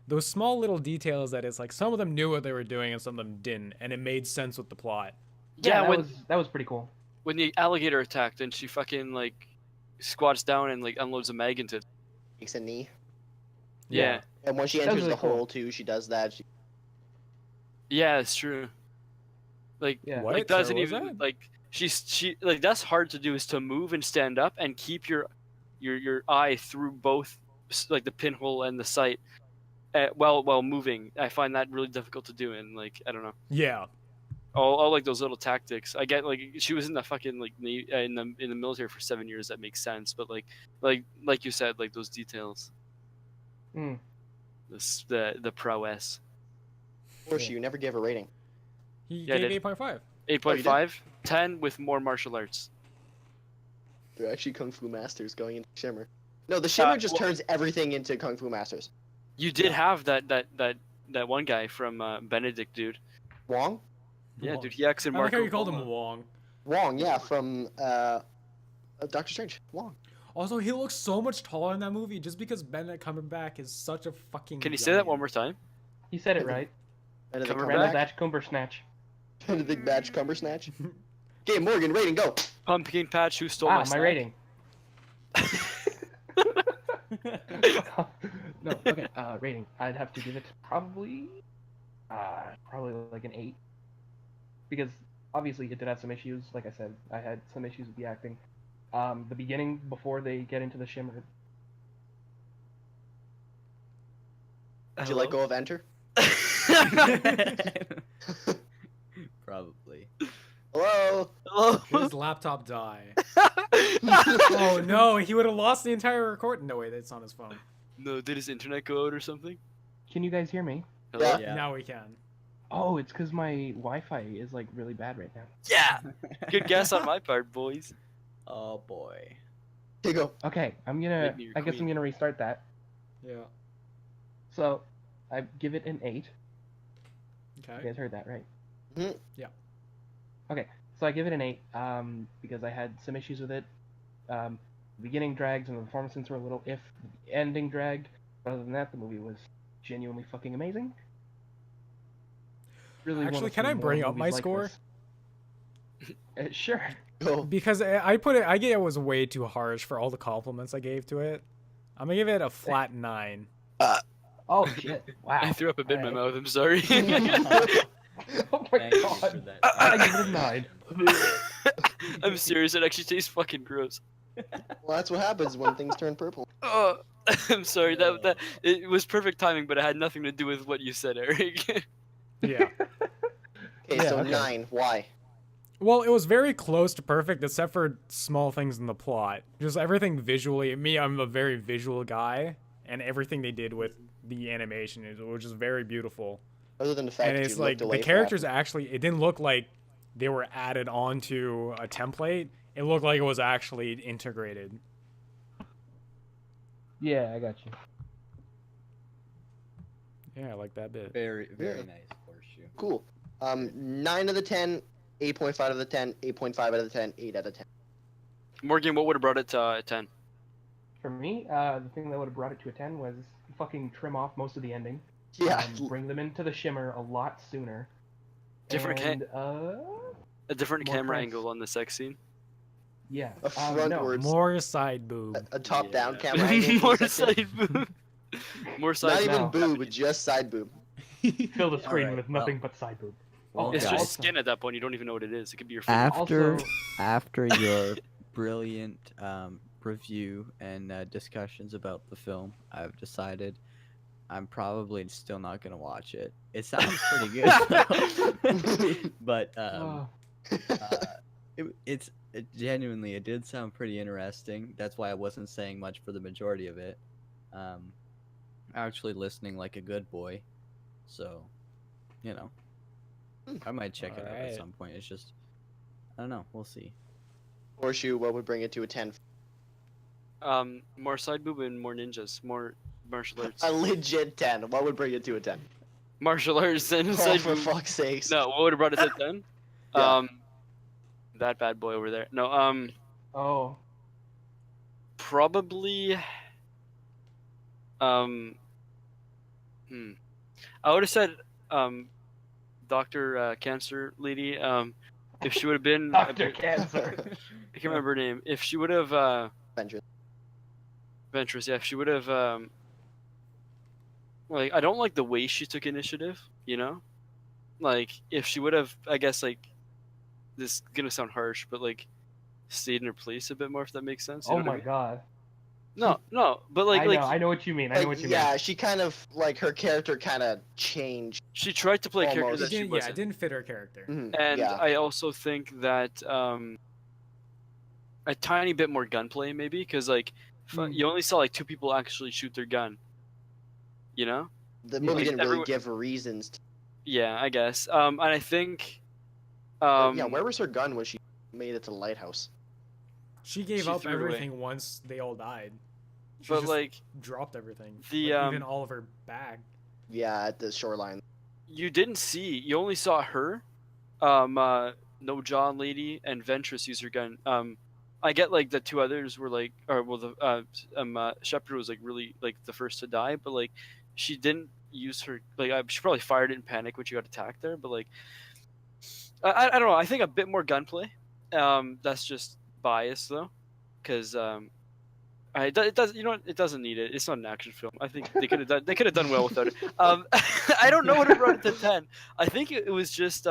S4: those small little details that it's like some of them knew what they were doing and some of them didn't, and it made sense with the plot.
S2: Yeah,
S3: that
S2: when
S3: that was pretty cool.
S2: when the alligator attacked and she fucking like squats down and like unloads a mag into it.
S1: makes a knee.
S2: Yeah.
S1: And when she
S3: That was
S1: enters
S3: really
S1: the
S3: cool.
S1: hole too, she does that.
S2: Yeah, it's true. Like
S3: Yeah.
S4: What?
S2: like doesn't
S4: Sorry, what was
S2: even
S4: that?
S2: like she like that's hard to do is to move and stand up and keep your eye through both like the pinhole and the sight while moving. I find that really difficult to do, and like I don't know.
S4: Yeah.
S2: All like those little tactics. I get like she was in the fucking like in the military for 7 years. That makes sense, but like you said, like those details,
S3: Mm.
S2: the prowess.
S1: Foreshew, you never gave a rating.
S4: He
S2: Yeah, I
S4: gave
S2: did.
S4: 8.5.
S2: 8.5, 10 with more martial arts.
S1: They're actually Kung Fu Masters going into Shimmer. No, the Shimmer just
S2: well-
S1: turns everything into Kung Fu Masters.
S2: You did have that one guy from Benedict, dude.
S1: Wong?
S2: Yeah,
S4: Wong.
S2: dude, he acts in
S4: I like
S2: Marco
S4: how you called him
S2: Polo.
S4: Wong.
S1: Wong, yeah, from Doctor Strange. Wong.
S4: Also, he looks so much taller in that movie just because Benedict Cumberbatch is such a fucking.
S2: Can you say that one
S4: giant.
S2: more time?
S3: He said it right.
S1: Benedict
S2: Cumberbatch?
S1: Cumberbatch.
S3: Benedict Cumbersnatch.
S1: Benedict Batch Cumbersnatch. Okay, Morgan, rating, go.
S2: Pumpkin Patch, who stole
S3: My
S2: snack?
S3: rating. No, okay. Rating. I'd have to give it probably like an 8, because obviously it did have some issues. Like I said, I had some issues with the acting. The beginning before they get into the Shimmer.
S1: Did you let go of Enter?
S5: Probably.
S1: Hello?
S2: Hello?
S4: His laptop die. Oh no, he would have lost the entire recording. No, wait, it's on his phone.
S2: No, did his internet go out or something?
S3: Can you guys hear me?
S2: Hello?
S1: Yeah.
S4: Now we can.
S3: Oh, it's because my Wi-Fi is like really bad right now.
S2: Yeah. Good guess on my part, boys.
S5: Oh boy.
S1: Here you go.
S3: Okay, I'm gonna.
S2: Make me your
S3: I guess
S2: queen.
S3: I'm gonna restart that.
S4: Yeah.
S3: So, I give it an 8. You
S4: Okay.
S3: guys heard that, right?
S1: Mhm.
S4: Yeah.
S3: Okay, so I give it an 8 because I had some issues with it. The beginning drags and the performances were a little The ending dragged. But other than that, the movie was genuinely fucking amazing. Really wanna
S4: Actually, can
S3: see
S4: I
S3: more
S4: bring up
S3: movies
S4: my
S3: like
S4: score?
S3: this. Sure.
S1: Go.
S4: Because I get it was way too harsh for all the compliments I gave to it. I'm gonna give it a flat 9.
S3: Oh shit! Wow.
S2: I threw up a bit in my
S3: Alright.
S2: mouth, I'm sorry.
S3: Oh my
S5: Thank you
S3: god!
S5: for that.
S3: I give it a 9.
S2: I'm serious, it actually tastes fucking gross.
S1: Well, that's what happens when things turn purple.
S2: Oh, I'm sorry, that it was perfect timing, but it had nothing to do with what you said, Eric.
S4: Yeah.
S1: Okay,
S3: Yeah,
S1: so
S3: okay.
S1: 9. Why?
S4: Well, it was very close to perfect, except for small things in the plot. Just everything visually. Me, I'm a very visual guy, and everything they did with the animation was just very beautiful.
S1: Other than the fact
S4: And
S1: that
S4: it's
S1: you
S4: like
S1: looked away
S4: the
S1: from
S4: characters
S1: that.
S4: actually, it didn't look like they were added onto a template. It looked like it was actually integrated.
S3: Yeah, I got you.
S4: Yeah, I like that bit.
S5: Very, very
S1: Yeah.
S5: nice Foreshew.
S1: Cool. 9 out of 10, 8.5 out of 10, 8.5 out of 10, 8 out of 10.
S2: Morgan, what would have brought it to 10?
S3: For me, the thing that would have brought it to a 10 was fucking trim off most of the ending.
S1: Yeah.
S3: Bring them into the shimmer a lot sooner.
S2: Different
S3: and,
S2: A different
S3: More
S2: camera
S3: pranks.
S2: angle on the sex scene.
S3: yeah.
S1: A
S3: no.
S1: frontwards,
S4: More side boob.
S1: a top-down
S2: Yeah.
S1: camera angle.
S2: More
S1: for the sex scene.
S2: side boob. More
S1: Not
S2: side
S1: even
S2: boob.
S1: boob, just side boob.
S3: Fill the screen
S5: Alright,
S3: with
S5: well.
S3: nothing but side boob.
S5: Well,
S2: It's
S5: guys,
S2: just skin at that point. You don't even know what it is. It could be your finger.
S6: After
S3: Also-
S6: after your brilliant review and discussions about the film, I've decided I'm probably still not gonna watch it. It sounds pretty good, though. But it genuinely it did sound pretty interesting. That's why I wasn't saying much for the majority of it. Actually listening like a good boy, so you know, I might check it out at
S4: Alright.
S6: some point. It's just I don't know. We'll see.
S1: Horseshoe, what would bring it to a 10?
S2: More side boob and more ninjas. More martial arts.
S1: A legit 10. What would bring it to a 10?
S2: Martial arts and
S1: Oh,
S2: side
S1: for
S2: boob.
S1: fuck's sakes.
S2: No, what would have brought it to 10?
S1: Yeah.
S2: That bad boy over there. No,
S3: Oh.
S2: probably I would have said Dr. Cancer lady, if she would have been a
S3: Dr.
S2: bit-
S3: Cancer.
S2: I can't remember her name. If she would have
S1: Venture.
S2: Ventress, yeah, if she would have like, I don't like the way she took initiative, you know? Like, if she would have, I guess, like, this is gonna sound harsh, but like stayed in her place a bit more, if that makes sense. You
S3: Oh
S2: know what I
S3: my
S2: mean?
S3: god.
S2: No, but like
S3: I know what you mean. I know
S1: Like,
S3: what you
S1: yeah,
S3: mean.
S1: she kind of, like, her character kind of changed.
S2: she tried to play a character
S1: Almost.
S2: that
S4: It
S2: she
S4: didn't, yeah, it
S2: wasn't.
S4: didn't fit her character.
S1: Mhm,
S2: And
S1: yeah.
S2: I also think that a tiny bit more gunplay, maybe, because like you only saw like 2 people actually shoot their gun. You know?
S1: The movie
S2: like,
S1: didn't really
S2: everyone-
S1: give reasons.
S2: Yeah, I guess. And I think.
S1: Yeah, where was her gun when she made it to the lighthouse?
S4: She gave
S2: She
S4: up
S2: threw it away.
S4: everything once they all died. She
S2: But
S4: just
S2: like,
S4: dropped everything.
S2: the,
S4: Like, even all of her bag.
S1: Yeah, at the shoreline.
S2: you didn't see. You only saw her, No John Lady, and Ventress use her gun. I get like the 2 others were like, or well, the Shepard was like really like the first to die, but like she didn't use her like she probably fired it in panic when she got attacked there, but like I don't know. I think a bit more gunplay. That's just bias though, because it does, you know what, it doesn't need it. It's not an action film. I think they could have done well without it. I don't know what brought it to 10. I think it was just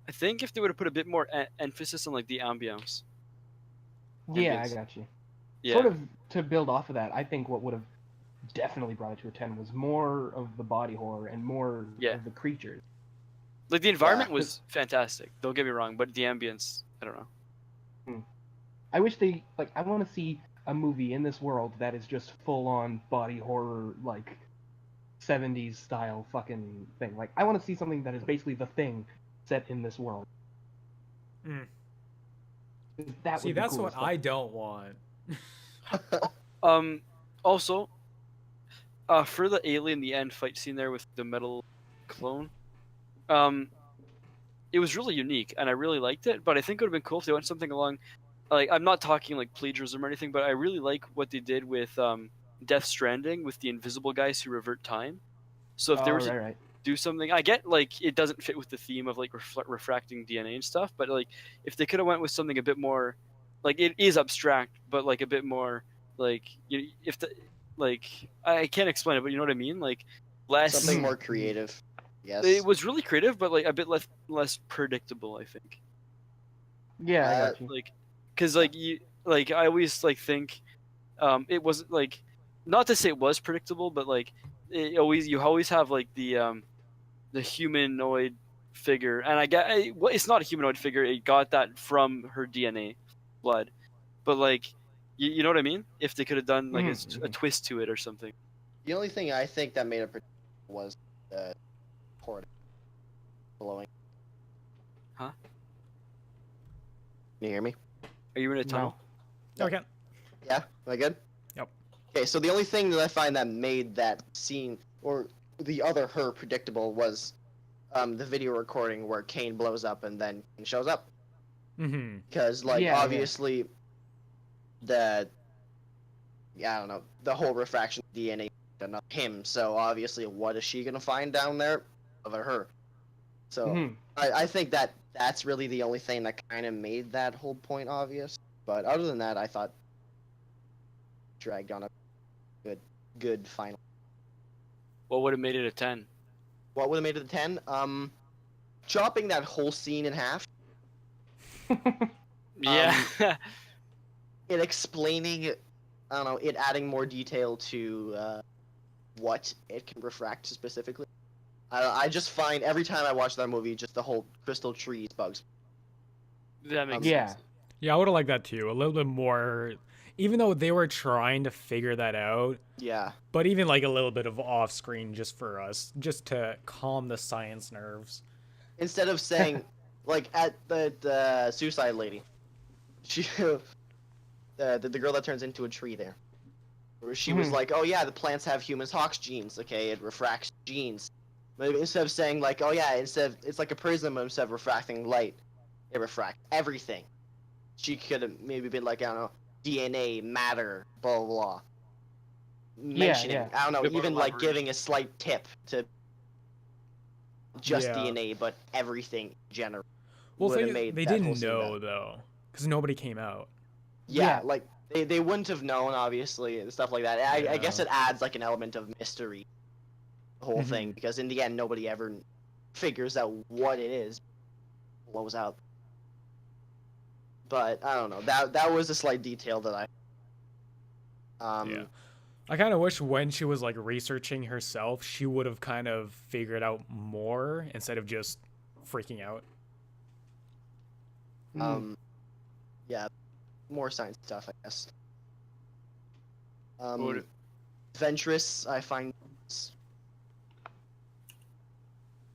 S2: I think if they would have put a bit more emphasis on like the ambience.
S3: Yeah, I
S2: Ambience.
S3: got you.
S2: Yeah.
S3: Sort of to build off of that, I think what would have definitely brought it to a 10 was more of the body horror and more
S2: Yeah.
S3: of the creatures.
S2: Like the environment
S1: Yeah.
S2: was fantastic. Don't get me wrong, but the ambience, I don't know.
S3: I wish they I want to see a movie in this world that is just full on body horror, like 70s style fucking thing. Like I want to see something that is basically The Thing set in this world.
S4: Mm.
S3: That
S4: See,
S3: would be
S4: that's
S3: cool
S4: what
S3: as fuck.
S4: I don't want.
S2: Also, for the alien, the end fight scene there with the metal clone, it was really unique, and I really liked it. But I think it would have been cool if they went something along, like, I'm not talking like plagiarism or anything, but I really like what they did with Death Stranding with the invisible guys who revert time. So if they were to
S3: right.
S2: do something, I get like it doesn't fit with the theme of like refracting DNA and stuff, but like if they could have went with something a bit more, like, it is abstract, but like a bit more like, if the, like, I can't explain it, but you know what I mean, like less.
S1: Something more creative. Yes.
S2: It was really creative, but like a bit less predictable, I think.
S3: Yeah, I got you.
S2: Like, because like I always like think, it was like, not to say it was predictable, but like you always have like the humanoid figure, and it's not a humanoid figure. It got that from her DNA blood, but like You know what I mean? If they could have done like
S3: Mhm,
S2: a
S3: mhm.
S2: twist to it or something.
S1: The only thing I think that made it was the chord blowing.
S2: Huh?
S1: Can you hear me?
S2: Are you in a tunnel?
S4: No, we can't.
S1: Yeah, am I good?
S4: Yep.
S1: Okay, so the only thing that I find that made that scene or the other her predictable was the video recording where Kane blows up and then Kane shows up.
S4: Mm-hmm.
S1: Because like
S3: Yeah, yeah.
S1: obviously the I don't know, the whole refraction of DNA of him, so obviously what is she gonna find down there? Other her. So
S3: Mhm.
S1: I think that that's really the only thing that kind of made that whole point obvious. But other than that, I thought dragged on a good final.
S2: What would have made it a 10?
S1: What would have made it a 10? Chopping that whole scene in half.
S2: Yeah.
S1: It explaining, I don't know, it adding more detail to what it can refract specifically. I just find every time I watch that movie, just the whole crystal trees bugs.
S2: That makes
S3: Yeah.
S2: sense.
S4: Yeah, I would have liked that too. A little bit more, even though they were trying to figure that out,
S1: Yeah.
S4: but even like a little bit of off screen just for us, just to calm the science nerves.
S1: Instead of saying, like at the suicide lady, she, the girl that turns into a tree there, where she was
S3: Mhm.
S1: like, oh yeah, the plants have humans Hawks genes. Okay, it refracts genes. But instead of saying like, oh yeah, it's like a prism, instead of refracting light, it refracts everything. She could have maybe been like, I don't know, DNA, matter, blah blah blah. Mentioning,
S3: yeah.
S1: I don't know,
S2: Bit more
S1: even like
S2: elaboration.
S1: giving a slight tip to just
S4: Yeah.
S1: DNA, but everything in general.
S4: Well,
S1: Would have made
S4: they
S1: that whole
S4: didn't
S1: scene
S4: know
S1: better.
S4: though, because nobody came out.
S1: Yeah,
S3: Yeah.
S1: like they wouldn't have known obviously and stuff like that. I guess
S4: Yeah.
S1: it adds like an element of mystery, the whole thing,
S4: Mhm.
S1: because in the end nobody ever figures out what it is, blows out. But I don't know. That was a slight detail that I.
S4: Yeah. I kind of wish when she was like researching herself, she would have kind of figured out more instead of just freaking out.
S3: Mhm.
S1: Yeah, more science stuff, I guess.
S2: Would-
S1: Ventress, I find,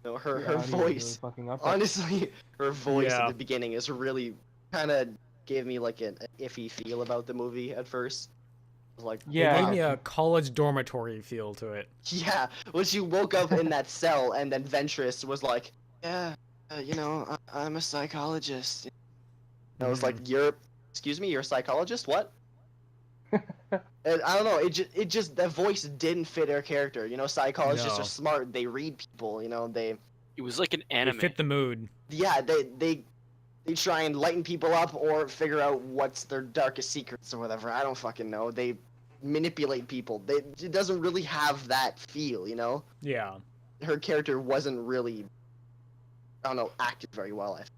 S1: her
S3: Your audio is
S1: voice.
S3: really fucking up there.
S1: Honestly, her voice
S4: Yeah.
S1: at the beginning is really kind of gave me like an iffy feel about the movie at first. I was like,
S3: Yeah.
S4: It gave
S1: wow.
S4: me a college dormitory feel to it.
S1: Yeah, when she woke up in that cell and then Ventress was like, yeah, I'm a psychologist. And I was like, excuse me, you're a psychologist? What? And I don't know, it just that voice didn't fit her character. Psychologists
S4: No.
S1: are smart. They read people. They
S2: It was like an
S4: It
S2: anime.
S4: fit the mood.
S1: yeah they try and lighten people up or figure out what's their darkest secrets or whatever. I don't fucking know. They manipulate people. It doesn't really have that feel.
S4: Yeah.
S1: Her character wasn't really, I don't know, acted very well. I think.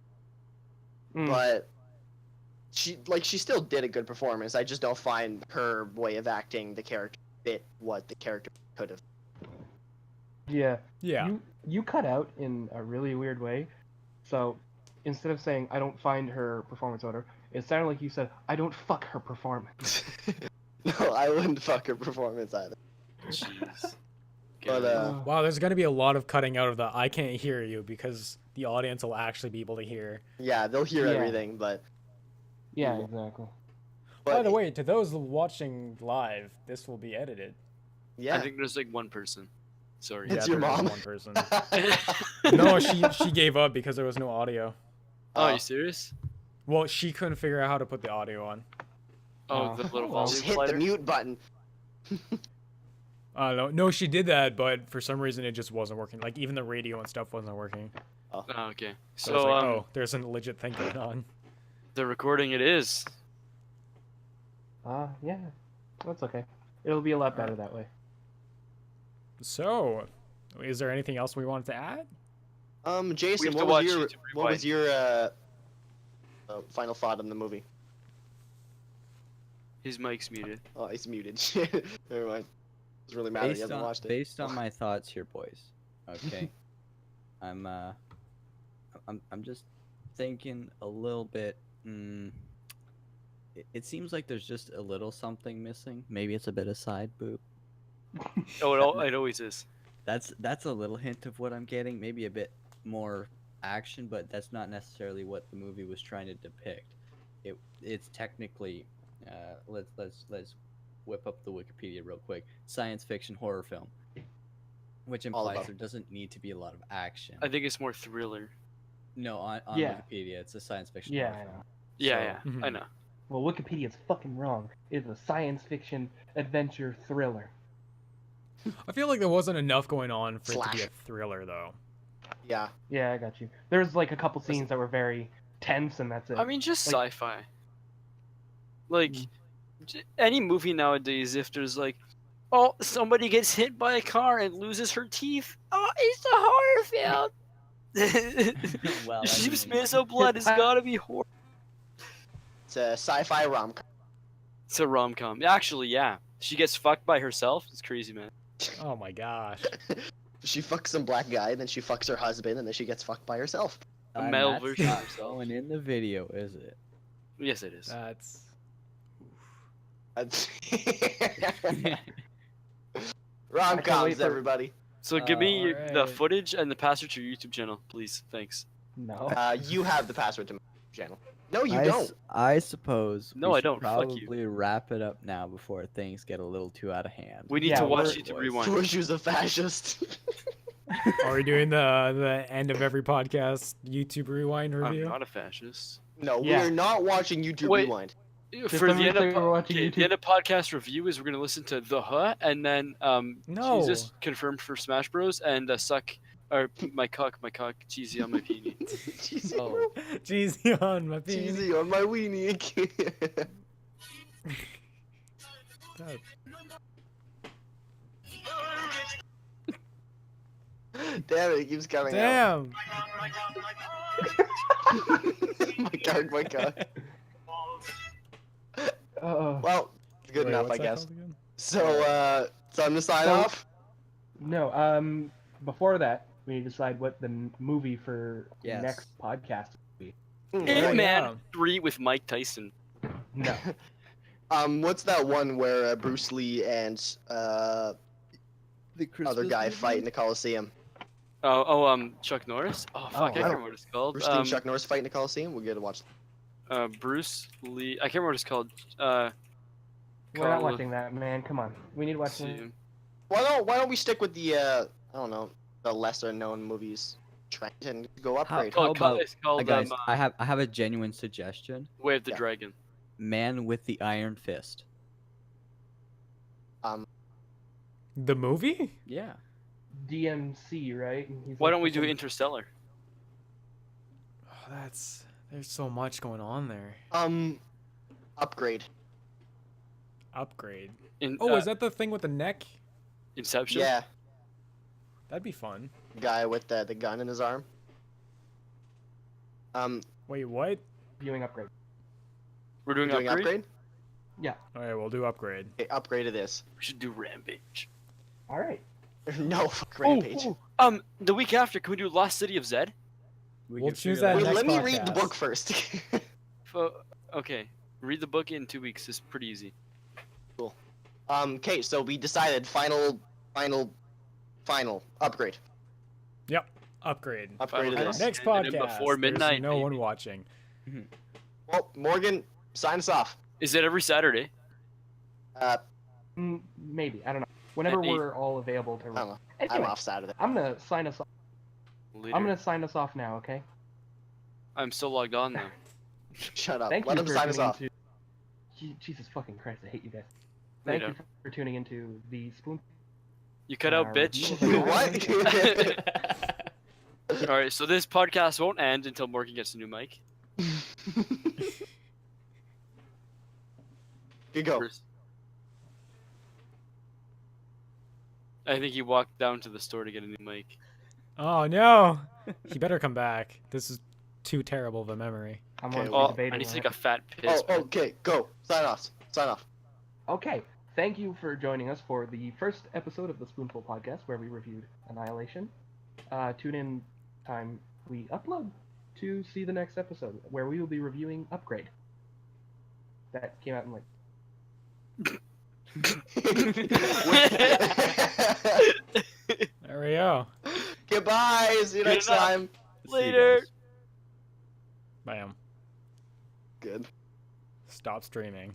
S3: Mm.
S1: But she still did a good performance. I just don't find her way of acting the character fit what the character could have.
S3: Yeah.
S4: Yeah.
S3: You cut out in a really weird way. So instead of saying I don't find her performance order, it sounded like you said I don't fuck her performance.
S1: No, I wouldn't fuck her performance either.
S2: Jeez.
S1: But
S4: Wow, there's gonna be a lot of cutting out of the I can't hear you because the audience will actually be able to hear.
S1: yeah, they'll hear
S3: Yeah.
S1: everything. But
S3: Yeah, exactly.
S4: By the way, to those watching live, this will be edited.
S1: yeah,
S2: I think there's like one person. Sorry.
S1: It's
S4: Yeah,
S1: your
S4: there is
S1: mom.
S4: one person. No, she gave up because there was no audio.
S2: Oh,
S1: Oh.
S2: you serious?
S4: Well, she couldn't figure out how to put the audio on.
S2: Oh, the little
S3: Well,
S2: volume
S1: Just hit
S2: slider.
S1: the mute button.
S4: No, she did that, but for some reason it just wasn't working. Like even the radio and stuff wasn't working.
S2: Oh, okay.
S4: So, I was
S2: So,
S4: like, oh, there's a legit thing going on.
S2: the recording it is.
S3: Yeah, that's okay. It'll be a lot better that way.
S4: So, is there anything else we wanted to add?
S2: We
S1: Jason,
S2: have to
S1: what
S2: watch
S1: was your
S2: YouTube
S1: what was
S2: Rewind.
S1: your final thought on the movie?
S2: His mic's muted.
S1: Oh, he's muted. Never mind. It's really mad that he hasn't watched it.
S6: Based on my thoughts here, boys. Okay. I'm just thinking a little bit. it seems like there's just a little something missing. Maybe it's a bit of side boob.
S2: Oh, it always is.
S6: That's a little hint of what I'm getting. Maybe a bit more action, but that's not necessarily what the movie was trying to depict. It's technically, let's whip up the Wikipedia real quick. Science fiction horror film, which
S1: All
S6: implies
S1: above.
S6: there doesn't need to be a lot of action.
S2: I think it's more thriller.
S6: No, on
S3: Yeah.
S6: Wikipedia, it's a science fiction.
S3: Yeah,
S6: horror
S3: I
S6: film.
S3: know.
S2: Yeah,
S6: So-
S2: I know.
S3: Well, Wikipedia's fucking wrong. It's a science fiction adventure thriller.
S4: I feel like there wasn't enough going on for it to be
S1: Slash.
S4: a thriller, though.
S1: Yeah.
S3: Yeah, I got you. There's like a couple scenes that were very tense, and that's it.
S2: I mean, just
S3: Like-
S2: sci-fi. Like, any movie nowadays, if there's like, oh, somebody gets hit by a car and loses her teeth. Oh, it's a horror film.
S6: Well, I
S2: She
S6: mean-
S2: smears of blood. It's gotta be horror.
S1: It's a sci-fi rom.
S2: It's a rom-com. Actually, yeah. She gets fucked by herself. It's crazy, man.
S4: Oh my gosh.
S1: She fucks some black guy, then she fucks her husband, and then she gets fucked by herself.
S2: A
S6: And
S2: male
S6: that's
S2: version of
S6: not
S2: herself.
S6: going in the video, is it?
S2: Yes, it is.
S4: That's.
S1: Rom-coms,
S3: wait for-
S1: everybody.
S2: So give me the
S4: alright.
S2: footage and the password to your YouTube channel, please. Thanks.
S3: No.
S1: You have the password to my channel. No, you
S6: I
S1: don't.
S6: I suppose.
S2: No,
S6: we
S2: I
S6: should
S2: don't. Fuck you.
S6: Probably wrap it up now before things get a little too out of hand.
S2: We need
S3: Yeah,
S2: to watch
S3: we're-
S2: YouTube Rewind.
S1: Foreshew's a fascist.
S4: Are we doing the end of every podcast YouTube rewind
S2: I'm
S4: review?
S2: not a fascist.
S1: No,
S3: Yeah.
S1: we are not watching YouTube
S2: Wait.
S1: Rewind.
S3: Just
S2: For
S3: let
S2: the
S3: me
S2: end
S3: say
S2: of
S3: we're watching
S2: the
S3: YouTube.
S2: end of podcast review is we're gonna listen to The Huh and then
S4: No.
S2: Jesus confirmed for Smash Bros and suck or my cock cheesy on my peenie.
S1: Cheesy,
S6: Oh.
S4: Cheesy on my penis.
S1: cheesy on my weenie.
S4: God.
S1: Damn it, it keeps coming out.
S4: Damn.
S1: my god. Well, good
S4: Wait,
S1: enough,
S4: what's
S1: I
S4: that
S1: guess.
S4: called again?
S1: So, time to sign
S3: So-
S1: off.
S3: No. Before that, we need to decide what the movie for
S6: Yes.
S3: next podcast will be.
S2: Ant Man
S4: yeah.
S2: 3 with Mike Tyson.
S3: No.
S1: What's that one where Bruce Lee and
S6: The
S1: other guy fight in the Coliseum?
S2: Chuck Norris. Oh fuck,
S3: Oh,
S2: I can't
S1: I
S2: remember what it's called.
S1: Bruce Lee and Chuck Norris fight in the Coliseum. We'll get to watch.
S2: Bruce Lee. I can't remember what it's called.
S3: We're not
S2: Col-
S3: watching that, man. Come on. We need to watch.
S2: Coliseum.
S1: Why don't we stick with the I don't know, the lesser known movies trend and go upgrade?
S6: How
S2: Oh,
S6: about-
S2: it's called
S6: guys, I have a genuine suggestion.
S2: Way of the
S1: Yeah.
S2: Dragon.
S6: Man with the Iron Fist.
S4: The movie?
S6: Yeah.
S3: DMC, right? And he's
S2: Why
S3: like
S2: don't we do
S3: fucking-
S2: Interstellar?
S4: Oh, there's so much going on there.
S1: Upgrade.
S4: Upgrade.
S2: In,
S4: Oh, is that the thing with the neck?
S2: Inception?
S1: Yeah,
S4: That'd be fun.
S1: guy with the gun in his arm.
S4: Wait, what?
S3: Viewing upgrade.
S2: We're doing,
S1: Doing
S2: upgrade?
S1: upgrade?
S4: Alright, we'll do upgrade.
S1: Okay, upgrade to this.
S2: We should do Rampage.
S3: All right.
S1: No, fuck Rampage.
S2: The week after, can we do Lost City of Zed?
S4: We'll
S6: can
S4: choose
S6: figure
S4: that
S1: Wait,
S4: next
S1: let me read the
S4: podcast.
S1: book first.
S2: Okay. Read the book in 2 weeks. It's pretty easy.
S1: Okay, so we decided final upgrade.
S4: Yep, upgrade.
S1: Upgrade to
S2: Final
S1: this.
S4: Next
S2: And then
S4: podcast.
S2: before
S4: there's
S2: midnight,
S4: no one
S2: baby.
S4: watching.
S1: Well, Morgan, sign us off.
S2: Is it every Saturday?
S3: Maybe. I don't know. Whenever
S2: At eight.
S3: we're all available to.
S1: I don't know.
S3: Anyway,
S1: I'm off Saturday.
S3: I'm gonna sign us off.
S2: Later.
S3: I'm gonna sign us off now. Okay.
S2: I'm still logged on now.
S1: Shut up.
S3: Thank
S1: Let
S3: you
S1: him
S3: for
S1: sign us
S3: tuning
S1: off.
S3: into. Jesus fucking Christ! I hate you guys. Thank
S2: Later.
S3: you for tuning into the Spoon.
S2: You cut out,
S3: Alright.
S2: bitch.
S1: What?
S2: Alright, so this podcast won't end until Morgan gets a new mic.
S1: Good go.
S2: I think he walked down to the store to get a new mic.
S4: Oh no! He better come back. This is too terrible of a memory.
S3: I'm
S1: Okay,
S3: on
S1: well,
S2: Oh,
S3: debating.
S2: I need to
S3: right?
S2: take a fat piss.
S1: Oh, okay, go. Sign off. Sign off.
S3: Okay, thank you for joining us for the first episode of the Spoonful podcast where we reviewed Annihilation. Tune in time we upload to see the next episode where we will be reviewing Upgrade. that came out in like
S4: There we go.
S1: Goodbye. See you
S2: Good
S1: next
S2: enough.
S1: time.
S5: See you
S2: Later.
S5: guys.
S4: Bam.
S1: Good.
S4: Stop streaming.